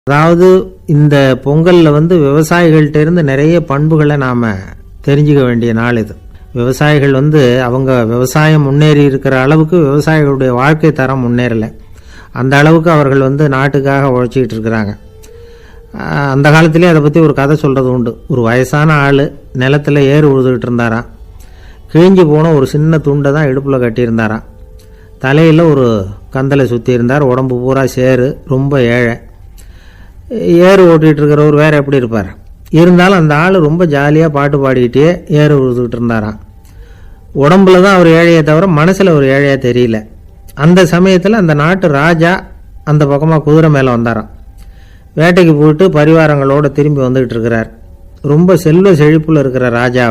அதாவது இந்த பொங்கலில் விவசாயிகள்கிட்ட இருந்து நிறைய பண்புகளை நாம் தெரிஞ்சுக்க வேண்டிய நாள் இது. விவசாயிகள் அவங்க விவசாயம் முன்னேறி இருக்கிற அளவுக்கு விவசாயிகளுடைய வாழ்க்கை தரம் முன்னேறலை. அந்த அளவுக்கு அவர்கள் நாட்டுக்காக உழைச்சிக்கிட்டு இருக்கிறாங்க. அந்த காலத்திலே அதை பற்றி ஒரு கதை சொல்கிறது உண்டு. ஒரு வயசான ஆள் நிலத்தில் ஏறு உழுதுகிட்டு இருந்தாராம். கிழிஞ்சு போன ஒரு சின்ன துண்டை தான் இடுப்பில் கட்டியிருந்தாராம். தலையில் ஒரு கந்தலை சுற்றி இருந்தார். உடம்பு பூரா சேரு, ரொம்ப ஏழை. ஏறு ஓட்டிகிட்டு இருக்கிறவர் வேறு எப்படி இருப்பார்? இருந்தாலும் அந்த ஆள் ரொம்ப ஜாலியாக பாட்டு பாடிக்கிட்டே ஏறு உழுதுகிட்டு இருந்தாராம். உடம்புல தான் அவர் ஏழையை தவிர மனசில் ஒரு ஏழையாக தெரியல. அந்த சமயத்தில் அந்த நாட்டு ராஜா அந்த பக்கமாக குதிரை மேலே வந்தாராம். வேட்டைக்கு போயிட்டு பரிவாரங்களோடு திரும்பி வந்துக்கிட்டு இருக்கிறார். ரொம்ப செல்வ செழிப்பில் இருக்கிற ராஜா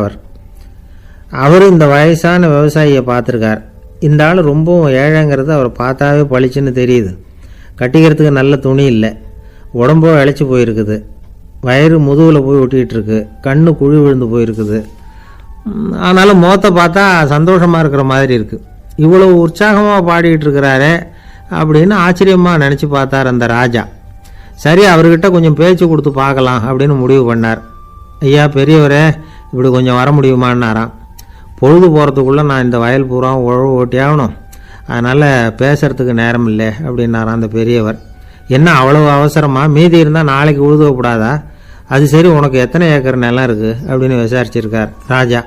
அவர் இந்த வயசான விவசாயியை பார்த்துருக்கார். இந்த ஆள் ரொம்பவும் ஏழைங்கிறது அவர் பார்த்தாவே பளிச்சுன்னு தெரியுது. கட்டிக்கிறதுக்கு நல்ல துணி இல்லை, உடம்போ இழைச்சி போயிருக்குது, வயிறு முதுகில் போய் ஒட்டிக்கிட்டு இருக்கு, கண்ணு குழி விழுந்து போயிருக்குது. ஆனாலும் முகத்தை பார்த்தா சந்தோஷமாக இருக்கிற மாதிரி இருக்குது. இவ்வளோ உற்சாகமாக பாடிக்கிட்டு இருக்கிறாரே அப்படின்னு ஆச்சரியமாக நினச்சி பார்த்தார் அந்த ராஜா. சரி, அவர்கிட்ட கொஞ்சம் பேச்சு கொடுத்து பார்க்கலாம் அப்படின்னு முடிவு பண்ணார். ஐயா பெரியவரே, இப்படி கொஞ்சம் வர முடியுமான்னாராம். பொழுது போகிறதுக்குள்ளே நான் இந்த வயல் பூரா உழவு ஓட்டி ஆகணும், அதனால் பேசுகிறதுக்கு நேரம் இல்லை அப்படின்னாராம் அந்த பெரியவர். என்ன அவ்வளவு அவசரமா? மீதி இருந்தால் நாளைக்கு உழுதக்கூடாதா? அது சரி, உனக்கு எத்தனை ஏக்கர் நிலம் இருக்குது அப்படின்னு விசாரிச்சிருக்கார் ராஜா.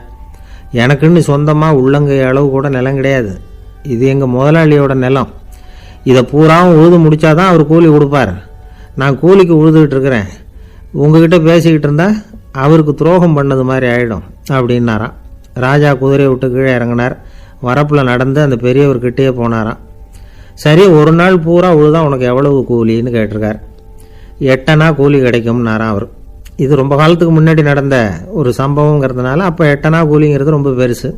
எனக்குன்னு சொந்தமாக உள்ளங்கை அளவு கூட நிலம் கிடையாது. இது எங்கள் முதலாளியோட நிலம். இதை பூராவும் உழுது முடித்தாதான் அவர் கூலி கொடுப்பார். நான் கூலிக்கு உழுதுகிட்டு இருக்கிறேன். உங்ககிட்ட பேசிக்கிட்டு இருந்தால் அவருக்கு துரோகம் பண்ணது மாதிரி ஆகிடும் அப்படின்னாராம். ராஜா குதிரையை விட்டு கீழே இறங்கினார். வரப்பில் நடந்து அந்த பெரியவர்கிட்டயே போனாராம். சரி, ஒரு நாள் பூரா உழுதா உனக்கு எவ்வளவு கூலின்னு கேட்டிருக்கார். 8 அணா கூலி கிடைக்கும்னாராம் அவர். இது ரொம்ப காலத்துக்கு முன்னாடி நடந்த ஒரு சம்பவங்கிறதுனால அப்போ 8 அணா கூலிங்கிறது ரொம்ப பெருசு.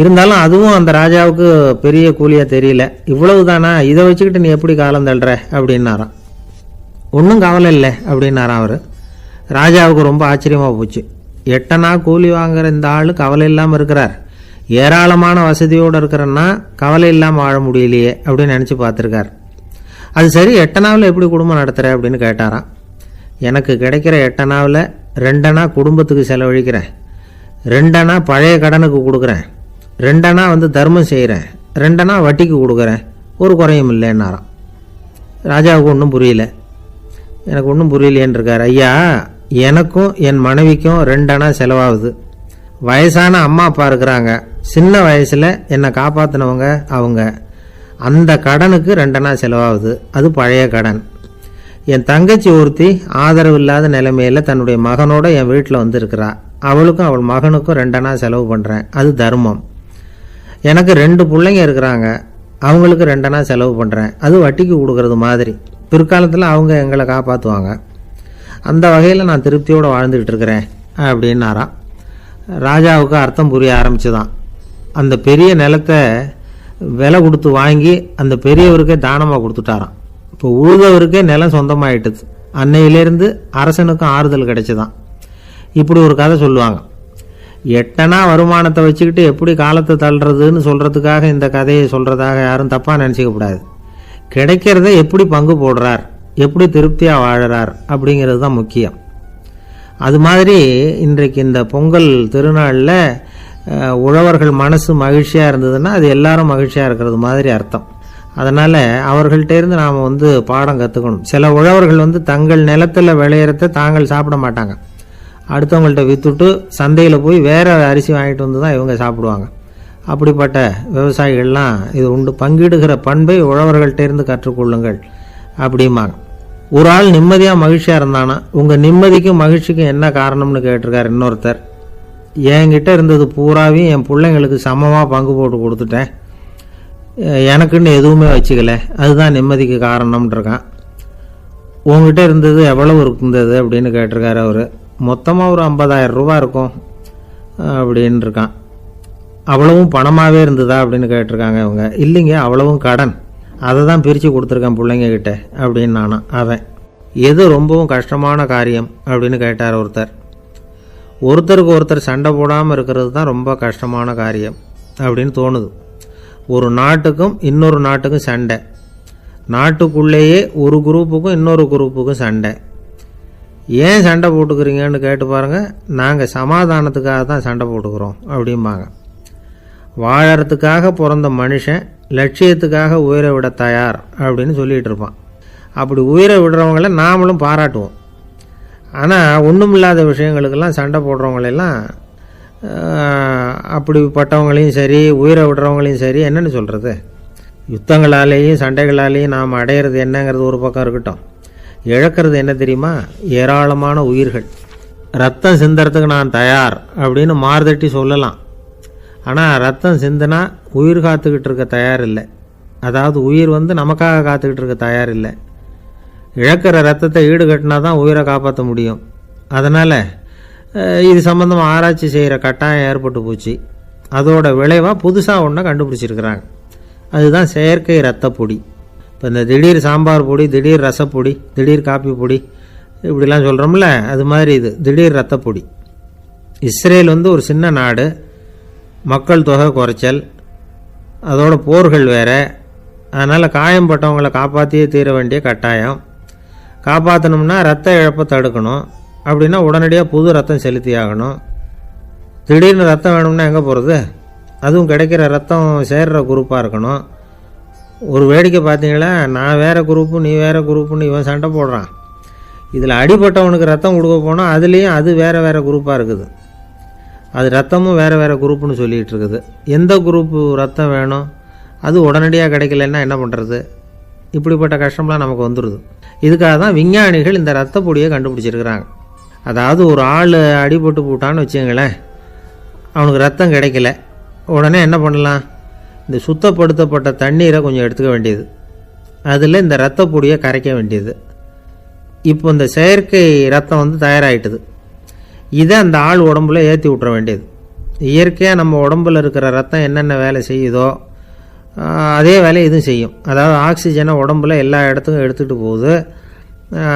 இருந்தாலும் அதுவும் அந்த ராஜாவுக்கு பெரிய கூலியாக தெரியல. இவ்வளவு தானா, இதை வச்சுக்கிட்டு நீ எப்படி காலம் தள்ளுற அப்படின்னாராம். ஒன்றும் கவலை இல்லை அப்படின்னாராம் அவர். ராஜாவுக்கு ரொம்ப ஆச்சரியமாக போச்சு. 8 அணா கூலி வாங்குற இந்த ஆள் கவலை இல்லாமல் இருக்கிறார், ஏராளமான வசதியோடு இருக்கிறன்னா கவலை இல்லாமல் வாழ முடியலையே அப்படின்னு நினச்சி பார்த்துருக்கார். அது சரி, 8 அணாவில் எப்படி குடும்பம் நடத்துகிற அப்படின்னு கேட்டாராம். எனக்கு கிடைக்கிற 8 அணாவில் 2 அணா குடும்பத்துக்கு செலவழிக்கிறேன், 2 அணா பழைய கடனுக்கு கொடுக்குறேன், 2 அணா தர்மம் செய்கிறேன், 2 அணா வட்டிக்கு கொடுக்குறேன், ஒரு குறையும் இல்லைன்னாராம். ராஜாவுக்கு ஒன்றும் புரியல. எனக்கு ஒன்றும் புரியலையேன்னு இருக்கார். ஐயா, எனக்கும் என் மனைவிக்கும் 2 அணா செலவாகுது. வயசான அம்மா அப்பா இருக்கிறாங்க, சின்ன வயசில் என்னை காப்பாற்றினவங்க அவங்க. அந்த கடனுக்கு 2 அணா செலவாகுது, அது பழைய கடன். என் தங்கச்சி ஒருத்தி ஆதரவு இல்லாத நிலைமையில் தன்னுடைய மகனோட என் வீட்டில் இருக்கிறா. அவளுக்கும் அவள் மகனுக்கும் 2 அணா செலவு பண்ணுறேன், அது தர்மம். எனக்கு 2 பிள்ளைங்க இருக்கிறாங்க, அவங்களுக்கு 2 அணா செலவு பண்ணுறேன், அது வட்டிக்கு கொடுக்கறது மாதிரி. பிற்காலத்தில் அவங்க எங்களை காப்பாற்றுவாங்க. அந்த வகையில் நான் திருப்தியோடு வாழ்ந்துக்கிட்டு இருக்கிறேன் அப்படின்னாராம். ராஜாவுக்கு அர்த்தம் புரிய ஆரம்பிச்சுதான். அந்த பெரிய நிலத்தை விலை கொடுத்து வாங்கி அந்த பெரியவருக்கே தானமாக கொடுத்துட்டாராம். இப்போ உழுதவருக்கே நிலம் சொந்தமாயிட்டுது. அன்னையிலேருந்து அரசனுக்கும் ஆறுதல் கிடைச்சிதான். இப்படி ஒரு கதை சொல்லுவாங்க. 8 அணா வருமானத்தை வச்சுக்கிட்டு எப்படி காலத்தை தள்ளுறதுன்னு சொல்கிறதுக்காக இந்த கதையை சொல்கிறதாக யாரும் தப்பாக நினச்சிக்கக்கூடாது. கிடைக்கிறத எப்படி பங்கு போடுறார், எப்படி திருப்தியாக வாழறார் அப்படிங்கிறது தான் முக்கியம். அது மாதிரி இன்றைக்கு இந்த பொங்கல் திருநாளில் உழவர்கள் மனசு மகிழ்ச்சியாக இருந்ததுன்னா அது எல்லாரும் மகிழ்ச்சியாக இருக்கிறது மாதிரி அர்த்தம். அதனால் அவர்கள்ட்டேருந்து நாம் பாடம் கற்றுக்கணும். சில உழவர்கள் தங்கள் நிலத்தில் விளையிறத தாங்கள் சாப்பிட மாட்டாங்க. அடுத்தவங்கள்ட்ட விற்றுட்டு சந்தையில் போய் வேறு அரிசி வாங்கிட்டு தான் இவங்க சாப்பிடுவாங்க. அப்படிப்பட்ட விவசாயிகள்லாம் இது உண்டு. பங்கிடுகிற பண்பை உழவர்கள்ட்டேருந்து கற்றுக்கொள்ளுங்கள் அப்படிம்பாங்க. ஒரு ஆள் நிம்மதியாக மகிழ்ச்சியாக இருந்தானா, உங்கள் நிம்மதிக்கும் மகிழ்ச்சிக்கும் என்ன காரணம்னு கேட்டிருக்கார் இன்னொருத்தர். என்கிட்ட இருந்தது பூராவையும் என் பிள்ளைங்களுக்கு சமமாக பங்கு போட்டு கொடுத்துட்டேன், எனக்குன்னு எதுவுமே வச்சுக்கல, அதுதான் நிம்மதிக்கு காரணம்ன்றிருக்கான். உங்ககிட்ட இருந்தது எவ்வளவு இருந்தது அப்படின்னு கேட்டிருக்காரு அவர். மொத்தமாக ஒரு 50,000 ரூபா இருக்கும் அப்படின்னு இருக்கான். அவ்வளவும் பணமாகவே இருந்ததா அப்படின்னு கேட்டிருக்காங்க இவங்க. இல்லைங்க, அவ்வளவும் கடன், அதை தான் பிரித்து கொடுத்துருக்கேன் பிள்ளைங்க கிட்ட அப்படின்னு நானா. அவன் எது ரொம்பவும் கஷ்டமான காரியம் அப்படின்னு கேட்டார் ஒருத்தர். ஒருத்தருக்கு ஒருத்தர் சண்டை போடாமல் இருக்கிறது தான் ரொம்ப கஷ்டமான காரியம் அப்படின்னு தோணுது. ஒரு நாட்டுக்கும் இன்னொரு நாட்டுக்கும் சண்டை, நாட்டுக்குள்ளேயே ஒரு குரூப்புக்கும் இன்னொரு குரூப்புக்கும் சண்டை. ஏன் சண்டை போட்டுக்கிறீங்கன்னு கேட்டு பாருங்கள். நாங்கள் சமாதானத்துக்காக தான் சண்டை போட்டுக்கிறோம் அப்படிம்பாங்க. வாழறதுக்காக பிறந்த மனுஷன் லட்சியத்துக்காக உயிரை விட தயார் அப்படின்னு சொல்லிகிட்டு இருப்பான். அப்படி உயிரை விடுறவங்கள நாமளும் பாராட்டுவோம். ஆனால் ஒன்றுமில்லாத விஷயங்களுக்கெல்லாம் சண்டை போடுறவங்களெல்லாம் அப்படிப்பட்டவங்களையும் சரி உயிரை விடுறவங்களையும் சரி என்னென்னு சொல்கிறது, யுத்தங்களாலேயும் சண்டைகளாலேயும் நாம் அடையிறது என்னங்கிறது ஒரு பக்கம் இருக்கட்டும், இழக்கிறது என்ன தெரியுமா? ஏராளமான உயிர்கள். ரத்தம் சிந்தறதுக்கு நான் தயார் அப்படின்னு மார்தட்டி சொல்லலாம். ஆனால் ரத்தம் சிந்தினா உயிர் காத்துக்கிட்டு இருக்க தயார் இல்லை. அதாவது உயிர் நமக்காக காத்துக்கிட்டு இருக்க தயார் இல்லை. இழக்கிற ரத்தத்தை ஈடுகட்டினா தான் உயிரை காப்பாற்ற முடியும். அதனால் இது சம்பந்தமாக ஆராய்ச்சி செய்கிற கட்டாயம் ஏற்பட்டு போச்சு. அதோட விளைவாக புதுசாக ஒன்றை கண்டுபிடிச்சிருக்கிறாங்க. அதுதான் செயற்கை ரத்த பொடி. இப்போ இந்த திடீர் சாம்பார் பொடி, திடீர் ரசப்பொடி, திடீர் காப்பி பொடி இப்படிலாம் சொல்கிறோம்ல, அது மாதிரி இது திடீர் ரத்த பொடி. இஸ்ரேல் ஒரு சின்ன நாடு, மக்கள் தொகை குறைச்சல், அதோட போர்கள் வேறு. அதனால் காயம்பட்டவங்களை காப்பாற்றியே தீர வேண்டிய கட்டாயம். காப்பாற்றணும்னா ரத்த இழப்பை தடுக்கணும். அப்படின்னா உடனடியாக புது ரத்தம் செலுத்தி ஆகணும். திடீர்னு ரத்தம் வேணும்னா எங்கே போகிறது? அதுவும் கிடைக்கிற ரத்தம் சேர்கிற குரூப்பாக இருக்கணும். ஒரு வேடிக்கை பார்த்தீங்களா, நான் வேறு குரூப்பு நீ வேறு குரூப்புன்னு இவன் சண்டை போடுறான். இதில் அடிபட்டவனுக்கு ரத்தம் கொடுக்க போனால் அதுலேயும் அது வேறு வேறு குரூப்பாக இருக்குது. அது ரத்தமும் வேறு வேறு குரூப்புன்னு சொல்லிகிட்டு இருக்குது. எந்த குரூப்பு ரத்தம் வேணும், அது உடனடியாக கிடைக்கலன்னா என்ன பண்ணுறது? இப்படிப்பட்ட கஷ்டம்லாம் நமக்கு வந்துடுது. இதுக்காக தான் விஞ்ஞானிகள் இந்த ரத்த பொடியை கண்டுபிடிச்சிருக்கிறாங்க. அதாவது ஒரு ஆள் அடிபட்டு போட்டான்னு வச்சுங்களேன், அவனுக்கு ரத்தம் கிடைக்கல, உடனே என்ன பண்ணலாம்? இந்த சுத்தப்படுத்தப்பட்ட தண்ணீரை கொஞ்சம் எடுத்துக்க வேண்டியது, அதில் இந்த ரத்த பொடியை கரைக்க வேண்டியது. இப்போ இந்த செயற்கை ரத்தம் தயாராகிட்டுது. இதை அந்த ஆள் உடம்புல ஏற்றி விட்டுற வேண்டியது. இயற்கையாக நம்ம உடம்புல இருக்கிற ரத்தம் என்னென்ன வேலை செய்யுதோ அதே வேலையை இதுவும் செய்யும். அதாவது ஆக்சிஜனை உடம்புல எல்லா இடத்துக்கும் எடுத்துகிட்டு போகுது.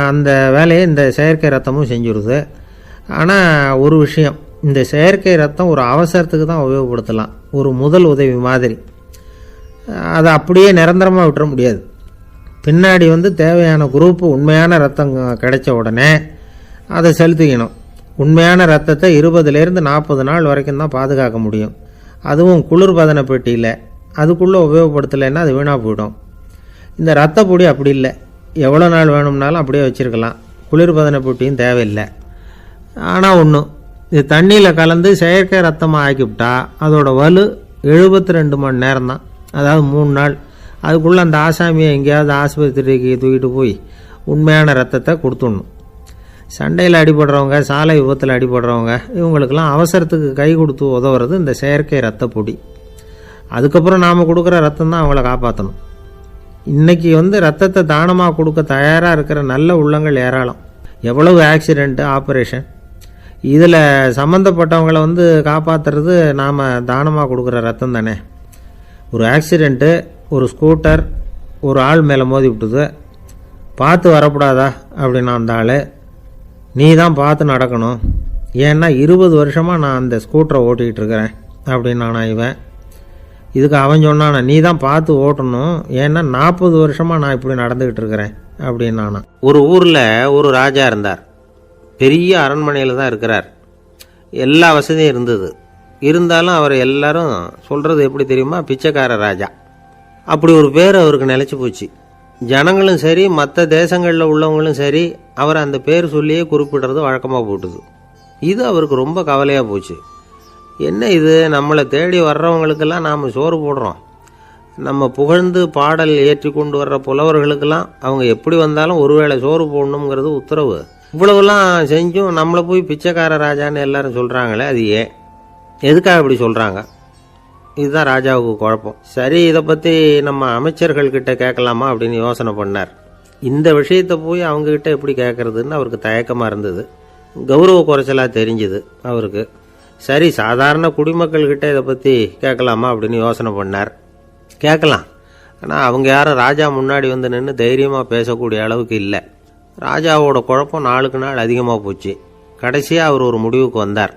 அந்த வேலையை இந்த செயற்கை ரத்தமும் செஞ்சுருது. ஆனால் ஒரு விஷயம், இந்த செயற்கை ரத்தம் ஒரு அவசரத்துக்கு தான் உபயோகப்படுத்தலாம், ஒரு முதல் உதவி மாதிரி. அதை அப்படியே நிரந்தரமாக விட்டுற முடியாது. பின்னாடி தேவையான குரூப்பு உண்மையான ரத்தம் கிடைச்ச உடனே அதை செலுத்திக்கணும். உண்மையான ரத்தத்தை 20லேருந்து 40 நாள் வரைக்கும் தான் பாதுகாக்க முடியும். அதுவும் குளிர்பதன பெட்டியில். அதுக்குள்ளே உபயோகப்படுத்தலைன்னா அது வீணாக போயிடும். இந்த ரத்த பொடி அப்படி இல்லை, எவ்வளோ நாள் வேணும்னாலும் அப்படியே வச்சுருக்கலாம். குளிர்பதன பெட்டியும் தேவையில்லை. ஆனால் ஒன்று, இது தண்ணியில் கலந்து செயற்கை ரத்தமாக ஆக்கிவிட்டா அதோட வலு 72 மணி நேரம் தான். அதாவது 3 நாள். அதுக்குள்ளே அந்த ஆசாமியை எங்கேயாவது ஆஸ்பத்திரிக்கு தூக்கிட்டு போய் உண்மையான ரத்தத்தை கொடுத்துடணும். சண்டையில் அடிபடுறவங்க, சாலை விபத்தில் அடிபடுறவங்க, இவங்களுக்கெல்லாம் அவசரத்துக்கு கை கொடுத்து உதவுறது இந்த செயற்கை ரத்த பொடி. அதுக்கப்புறம் நாம் கொடுக்குற ரத்தம் தான் அவங்கள காப்பாற்றணும். இன்றைக்கி ரத்தத்தை தானமாக கொடுக்க தயாராக இருக்கிற நல்ல உள்ளங்கள் ஏராளம். எவ்வளவு ஆக்சிடெண்ட்டு, ஆப்ரேஷன், இதில் சம்மந்தப்பட்டவங்களை காப்பாற்றுறது நாம் தானமாக கொடுக்குற ரத்தம் தானே. ஒரு ஆக்சிடெண்ட்டு, ஒரு ஸ்கூட்டர் ஒரு ஆள் மேலே மோதி விட்டுது, பார்த்து வரக்கூடாதா அப்படின்னா அந்த ஆள், நீ தான் பார்த்து நடக்கணும், ஏன்னா 20 வருஷமாக நான் அந்த ஸ்கூட்டரை ஓட்டிகிட்டு இருக்கிறேன் அப்படின்னா இவன். இதுக்கு அவன் சொன்னானா, நீ தான் பார்த்து ஓட்டணும், ஏன்னா 40 வருஷமாக நான் இப்படி நடந்துக்கிட்டு இருக்கிறேன் அப்படின்னானா. ஒரு ஊரில் ஒரு ராஜா இருந்தார். பெரிய அரண்மனையில் தான் இருக்கிறார். எல்லா வசதியும் இருந்தது. இருந்தாலும் அவர் எல்லாரும் சொல்கிறது எப்படி தெரியுமா? பிச்சைக்கார ராஜா. அப்படி ஒரு பேர் அவருக்கு நிலச்சி போச்சு. ஜனங்களும் சரி, மற்ற தேசங்களில் உள்ளவங்களும் சரி, அவர் அந்த பேர் சொல்லியே குறிப்பிடுறது வழக்கமாக போட்டுது. இது அவருக்கு ரொம்ப கவலையாக போச்சு. என்ன இது, நம்மளை தேடி வர்றவங்களுக்கெல்லாம் நாம் சோறு போடுறோம், நம்ம புகழ்ந்து பாடல் ஏற்றி கொண்டு வர்ற புலவர்களுக்கெல்லாம் அவங்க எப்படி வந்தாலும் ஒருவேளை சோறு போடணுங்கிறது உத்தரவு. இவ்வளவுலாம் செஞ்சும் நம்மளை போய் பிச்சைக்கார ராஜான்னு எல்லாரும் சொல்கிறாங்களே, அது ஏன், எதுக்காக இப்படி சொல்கிறாங்க? இதுதான் ராஜாவுக்கு குழப்பம். சரி, இதை பற்றி நம்ம அமைச்சர்கள்கிட்ட கேட்கலாமா அப்படின்னு யோசனை பண்ணார். இந்த விஷயத்தை போய் அவங்கக்கிட்ட எப்படி கேட்குறதுன்னு அவருக்கு தயக்கமாக இருந்தது. கௌரவ குறைச்சலாக தெரிஞ்சுது அவருக்கு. சரி, சாதாரண குடிமக்கள்கிட்ட இதை பற்றி கேட்கலாமா அப்படின்னு யோசனை பண்ணார். கேட்கலாம். ஆனால் அவங்க யாரும் ராஜா முன்னாடி நின்று தைரியமாக பேசக்கூடிய அளவுக்கு இல்லை. ராஜாவோட குழப்பம் நாளுக்கு நாள் அதிகமாக போச்சு. கடைசியாக அவர் ஒரு முடிவுக்கு வந்தார்.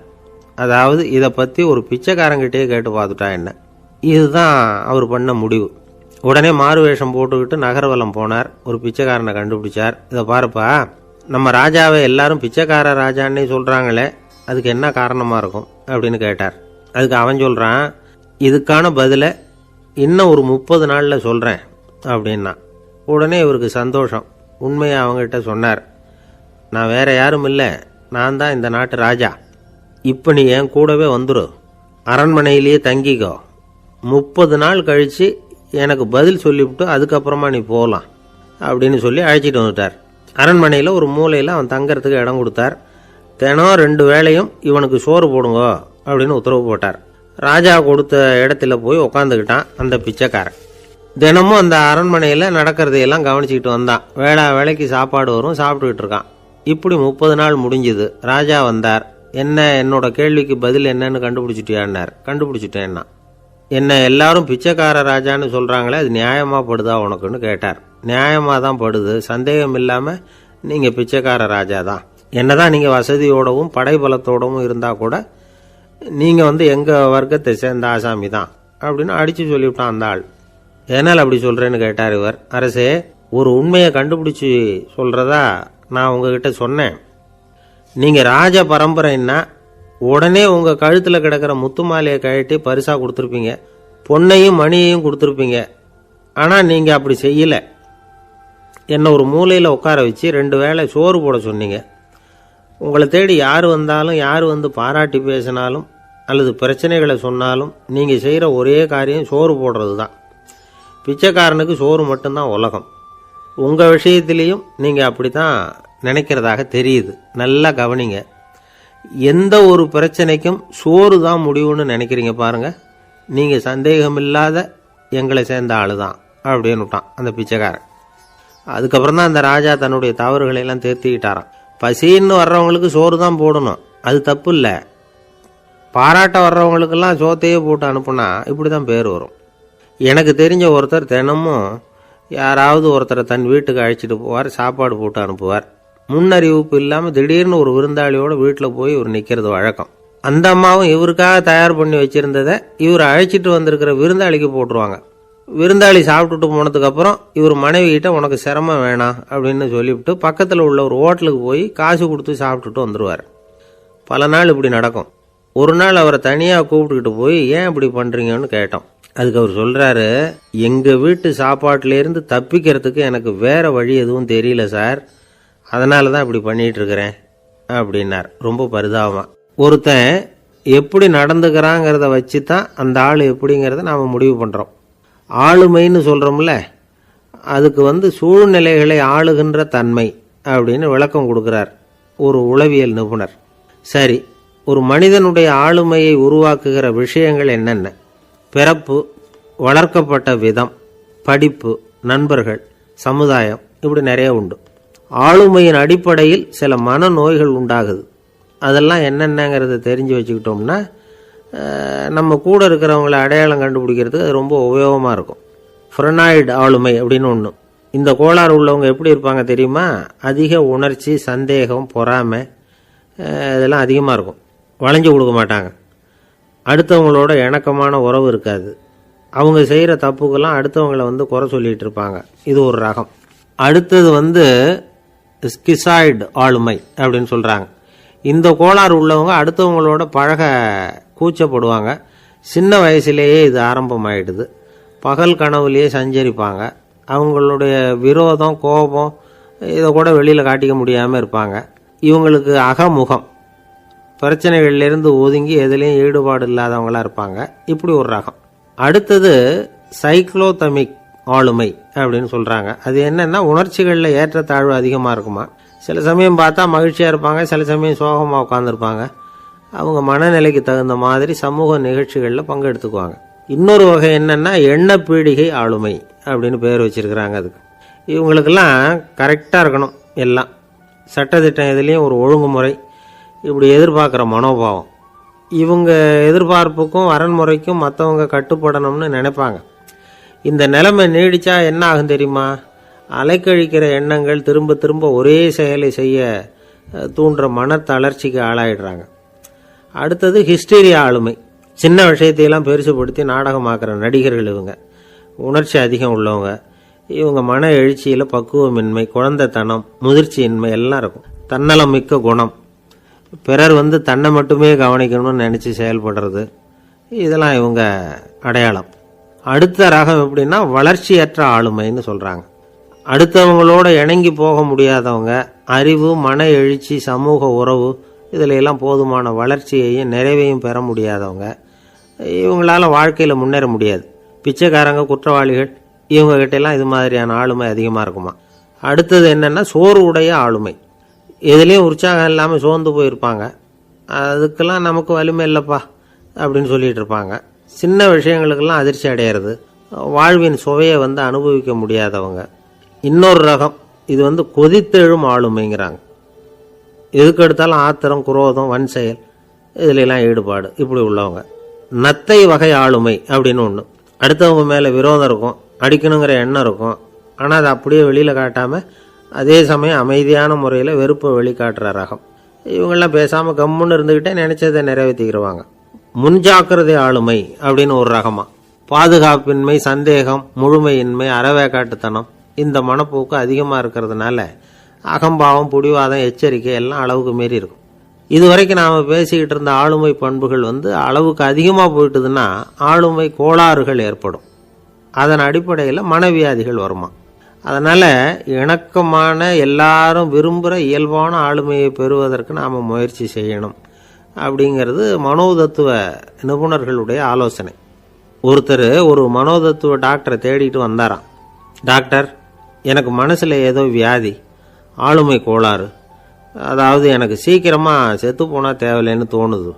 அதாவது இதை பற்றி ஒரு பிச்சைக்காரங்கிட்டே கேட்டு பார்த்துட்டா என்ன. இதுதான் அவர் பண்ண முடிவு. உடனே மாறு வேஷம் போட்டுக்கிட்டு நகர்வலம் போனார். ஒரு பிச்சைக்காரனை கண்டுபிடிச்சார். இதை பாருப்பா, நம்ம ராஜாவை எல்லாரும் பிச்சைக்கார ராஜான்னு சொல்றாங்களே, அதுக்கு என்ன காரணமா இருக்கும் அப்படின்னு கேட்டார். அதுக்கு அவன் சொல்றான், இதுக்கான பதிலை இன்னும் ஒரு 30 நாளில் சொல்றேன் அப்படின்னா. உடனே இவருக்கு சந்தோஷம். உண்மையை அவங்ககிட்ட சொன்னார். நான் வேற யாரும் இல்லை, நான் தான் இந்த நாட்டு ராஜா. இப்போ நீ என் கூடவே வந்துரு, அரண்மனையிலேயே தங்கிக்கோ. 30 நாள் கழித்து எனக்கு பதில் சொல்லிவிட்டு அதுக்கப்புறமா நீ போகலாம் அப்படின்னு சொல்லி அழைச்சிட்டு வந்துட்டார். அரண்மனையில் ஒரு மூலையில் அவன் தங்கறதுக்கு இடம் கொடுத்தார். தினம் 2 வேளையும் இவனுக்கு சோறு போடுங்க அப்படின்னு உத்தரவு போட்டார். ராஜா கொடுத்த இடத்துல போய் உக்காந்துக்கிட்டான் அந்த பிச்சைக்காரன். தினமும் அந்த அரண்மனையில் நடக்கிறதையெல்லாம் கவனிச்சுக்கிட்டு வந்தான். வேளைக்கு சாப்பாடு வரும், சாப்பிட்டுக்கிட்டு இருக்கான். இப்படி 30 நாள் முடிஞ்சுது. ராஜா வந்தார். என்ன, என்னோட கேள்விக்கு பதில் என்னன்னு கண்டுபிடிச்சிட்டியான்னார். கண்டுபிடிச்சிட்டேன்னா. என்ன எல்லாரும் பிச்சைக்கார ராஜான்னு சொல்கிறாங்களே, அது நியாயமாக படுதா உனக்குன்னு கேட்டார். நியாயமாக தான் படுது, சந்தேகம் இல்லாமல் நீங்கள் பிச்சைக்கார ராஜா தான். என்னதான் நீங்கள் வசதியோடவும் படைபலத்தோடவும் இருந்தால் கூட நீங்கள் எங்கள் வர்க்கத்தை சேர்ந்த ஆசாமி தான் அப்படின்னு அடித்து சொல்லிவிட்டான் அந்த ஆள். ஏனால் அப்படி சொல்கிறேன்னு கேட்டார் இவர். அரசே, ஒரு உண்மையை கண்டுபிடிச்சி சொல்கிறதா நான் உங்ககிட்ட சொன்னேன். நீங்கள் ராஜ பரம்பரைன்னா உடனே உங்கள் கழுத்தில் கிடக்கிற முத்து மாலையை கழட்டி பரிசாக கொடுத்துருப்பீங்க, பொன்னையும் மணியையும் கொடுத்துருப்பீங்க. ஆனால் நீங்கள் அப்படி செய்யலை. என்னை ஒரு மூலையில் உட்கார வச்சு 2 வேளை சோறு போட சொன்னீங்க. உங்களை தேடி யார் வந்தாலும், யார் பாராட்டி பேசினாலும் அல்லது பிரச்சனைகளை சொன்னாலும் நீங்கள் செய்கிற ஒரே காரியம் சோறு போடுறது தான். பிச்சைக்காரனுக்கு சோறு மட்டும்தான் உலகம். உங்கள் விஷயத்திலையும் நீங்கள் அப்படி தான் நினைக்கிறதாக தெரியுது. நல்லா கவனிங்க. எந்த ஒரு பிரச்சனைக்கும் சோறு தான் முடிவுன்னு நினைக்கிறீங்க பாருங்க. நீங்கள் சந்தேகமில்லாத எங்களை சேர்ந்த ஆளு தான் அப்படின்னு விட்டான் அந்த பிச்சைக்காரன். அதுக்கப்புறம் தான் அந்த ராஜா தன்னுடைய தவறுகளை எல்லாம் தேர்த்திக்கிட்டாராம். பசின்னு வர்றவங்களுக்கு சோறு தான் போடணும், அது தப்பு இல்லை. பாராட்ட வர்றவங்களுக்கெல்லாம் சோத்தையே போட்டு அனுப்புனா இப்படி தான் பேர் வரும். எனக்கு தெரிஞ்ச ஒருத்தர் தினமும் யாராவது ஒருத்தரை தன் வீட்டுக்கு அழைச்சிட்டு போவார், சாப்பாடு போட்டு அனுப்புவார். முன்னறிவிப்பு இல்லாமல் திடீர்னு ஒரு விருந்தாளியோட வீட்டில் போய் இவர் நிற்கிறது வழக்கம். அந்த அம்மாவும் இவருக்காக தயார் பண்ணி வச்சிருந்ததை இவர் அழைச்சிட்டு வந்திருக்கிற விருந்தாளிக்கு போட்டுருவாங்க. விருந்தாளி சாப்பிட்டுட்டு போனதுக்கப்புறம் இவர் மனைவி கிட்ட உனக்கு சிரமம் வேணாம் அப்படின்னு சொல்லிவிட்டு பக்கத்தில் உள்ள ஒரு ஹோட்டலுக்கு போய் காசு கொடுத்து சாப்பிட்டுட்டு வந்துடுவார். பல நாள் இப்படி நடக்கும். ஒரு நாள் அவரை தனியாக கூப்பிட்டுக்கிட்டு போய் ஏன் இப்படி பண்ணுறீங்கன்னு கேட்டோம். அதுக்கு அவர் சொல்கிறாரு, எங்கள் வீட்டு சாப்பாட்டிலேருந்து தப்பிக்கிறதுக்கு எனக்கு வேற வழி எதுவும் தெரியல சார், அதனால தான் இப்படி பண்ணிட்டு இருக்கிறேன் அப்படின்னார். ரொம்ப பரிதாபமாக. ஒருத்தன் எப்படி நடந்துக்கிறாங்கிறத வச்சு தான் அந்த ஆள் எப்படிங்கிறத நாம் முடிவு பண்ணுறோம். ஆளுமைன்னு சொல்கிறோம்ல, அதுக்கு சூழ்நிலைகளை ஆளுகின்ற தன்மை அப்படின்னு விளக்கம் கொடுக்குறார் ஒரு உளவியல் நிபுணர். சரி, ஒரு மனிதனுடைய ஆளுமையை உருவாக்குகிற விஷயங்கள் என்னென்ன? பிறப்பு, வளர்க்கப்பட்ட விதம், படிப்பு, நண்பர்கள், சமுதாயம், இப்படி நிறைய உண்டு. ஆளுமையின் அடிப்படையில் சில மனநோய்கள் உண்டாகுது. அதெல்லாம் என்னென்னங்கிறத தெரிஞ்சு வச்சுக்கிட்டோம்னா நம்ம கூட இருக்கிறவங்கள அடையாளம் கண்டுபிடிக்கிறதுக்கு அது ரொம்ப உபயோகமாக இருக்கும். ஃப்ரெனாய்டு ஆளுமை அப்படின்னு ஒன்று. இந்த கோளாறு உள்ளவங்க எப்படி இருப்பாங்க தெரியுமா? அதிக உணர்ச்சி, சந்தேகம், பொறாமை இதெல்லாம் அதிகமாக இருக்கும். வளைஞ்சு கொடுக்க மாட்டாங்க. அடுத்தவங்களோட இணக்கமான உறவு இருக்காது. அவங்க செய்கிற தப்புக்கெல்லாம் அடுத்தவங்களை குறை சொல்லிகிட்டு இருப்பாங்க. இது ஒரு ரகம். அடுத்தது ஸ்கிசாய்டு ஆளுமை அப்படின்னு சொல்கிறாங்க. இந்த கோளாறு உள்ளவங்க அடுத்தவங்களோட பழக கூச்சப்படுவாங்க. சின்ன வயசுலேயே இது ஆரம்பமாயிடுது. பகல் கனவுலேயே சஞ்சரிப்பாங்க. அவங்களுடைய விரோதம், கோபம் இதை கூட வெளியில் காட்டிக்க முடியாமல் இருப்பாங்க. இவங்களுக்கு அகமுகம், பிரச்சனைகள்லேருந்து ஒதுங்கி எதுலேயும் ஈடுபாடு இல்லாதவங்களாக இருப்பாங்க. இப்படி ஒரு ரகம். அடுத்தது சைக்ளோதமிக் ஆளுமை அப்படின்னு சொல்கிறாங்க. அது என்னென்னா, உணர்ச்சிகளில் ஏற்றத்தாழ்வு அதிகமாக இருக்குமா. சில சமயம் பார்த்தா மகிழ்ச்சியாக இருப்பாங்க, சில சமயம் சோகமாக உட்காந்துருப்பாங்க. அவங்க மனநிலைக்கு தகுந்த மாதிரி சமூக நிகழ்ச்சிகளில் பங்கெடுத்துக்குவாங்க. இன்னொரு வகை என்னென்னா எண்ணப்பீடிகை ஆளுமை அப்படின்னு பேர் வச்சிருக்கிறாங்க. அதுக்கு இவங்களுக்கெல்லாம் கரெக்டாக இருக்கணும், எல்லாம் சட்டத்திட்டம், எதுலேயும் ஒரு ஒழுங்குமுறை, இப்படி எதிர்பார்க்குற மனோபாவம். இவங்க எதிர்பார்ப்புக்கும் வரன்முறைக்கும் மற்றவங்க கட்டுப்படணும்னு நினைப்பாங்க. இந்த நிலைமை நீடிச்சா என்ன ஆகும் தெரியுமா? அலைக்கழிக்கிற எண்ணங்கள் திரும்ப திரும்ப ஒரே செயலை செய்ய தூண்டுற மன தளர்ச்சிக்கு ஆளாயிடுறாங்க. அடுத்தது ஹிஸ்டீரியா ஆளுமை. சின்ன விஷயத்தையெல்லாம் பெருசுபடுத்தி நாடகமாக்குற நடிகர்கள் இவங்க. உணர்ச்சி அதிகம் உள்ளவங்க, இவங்க மன எழுச்சியில் பக்குவமின்மை, குழந்தைத்தனம், முதிர்ச்சியின்மை எல்லாம் இருக்கும். தன்னலம் மிக்க குணம், பிறர் தன்னை மட்டுமே கவனிக்கணும்னு நினச்சி செயல்படுறது, இதெல்லாம் இவங்க அடையாளம். அடுத்த ரகம் எப்படின்னா வளர்ச்சியற்ற ஆளுமைன்னு சொல்கிறாங்க. அடுத்தவங்களோட இணங்கி போக முடியாதவங்க, அறிவு, மன எழுச்சி, சமூக உறவு இதில் எல்லாம் போதுமான வளர்ச்சியையும் நிறைவையும் பெற முடியாதவங்க, இவங்களால வாழ்க்கையில் முன்னேற முடியாது. பிச்சைக்காரங்க, குற்றவாளிகள், இவங்ககிட்டெல்லாம் இது மாதிரியான ஆளுமை அதிகமாக இருக்குமா. அடுத்தது என்னென்னா சோர்வுடைய ஆளுமை. எதுலேயும் உற்சாகம் இல்லாமல் சோர்ந்து போயிருப்பாங்க. அதுக்கெல்லாம் நமக்கு வலிமை இல்லைப்பா அப்படின்னு சொல்லிட்டு இருப்பாங்க. சின்ன விஷயங்களுக்கெல்லாம் அதிர்ச்சி அடையிறது, வாழ்வின் சுவையை அனுபவிக்க முடியாதவங்க. இன்னொரு ரகம், இது கொதித்தெழும் ஆளுமைங்கிறாங்க. எதுக்கு எடுத்தாலும் ஆத்திரம், குரோதம், வன் செயல் இதிலெல்லாம் ஈடுபாடு, இப்படி உள்ளவங்க. நத்தை வகை ஆளுமை அப்படின்னு ஒன்று. அடுத்தவங்க மேலே விரோதம் இருக்கும், அடிக்கணுங்கிற எண்ணம் இருக்கும். ஆனால் அதை அப்படியே வெளியில் காட்டாமல் அதே சமயம் அமைதியான முறையில் வெறுப்பை வெளிக்காட்டுற ரகம். இவங்கெல்லாம் பேசாமல் கம்முன்னு இருந்துக்கிட்டே நினச்சதை நிறைவேற்றிக்கிடுவாங்க. முன்ஜாக்கிரதை ஆளுமை அப்படின்னு ஒரு ரகமாக. பாதுகாப்பின்மை, சந்தேகம், முழுமையின்மை, அறவேக்காட்டுத்தனம் இந்த மனப்போக்கு அதிகமாக இருக்கிறதுனால அகம்பாவம், புடிவாதம், எச்சரிக்கை எல்லாம் அளவுக்கு மீறி இருக்கும். இதுவரைக்கும் நாம் பேசிக்கிட்டு இருந்த ஆளுமை பண்புகள் அளவுக்கு அதிகமாக போயிட்டுதுன்னா ஆளுமை கோளாறுகள் ஏற்படும். அதன் அடிப்படையில் மனவியாதிகள் வருமா. அதனால் இணக்கமான, எல்லாரும் விரும்புகிற இயல்பான ஆளுமையை பெறுவதற்கு நாம் முயற்சி செய்யணும் அப்படிங்கிறது மனோதத்துவ நிபுணர்களுடைய ஆலோசனை. ஒருத்தர் ஒரு மனோதத்துவ டாக்டரை தேடிட்டு வந்தாராம். டாக்டர், எனக்கு மனசில் ஏதோ வியாதி, ஆளுமை கோளாறு, அதாவது எனக்கு சீக்கிரமாக செத்து போனால் தேவையில்லைன்னு தோணுது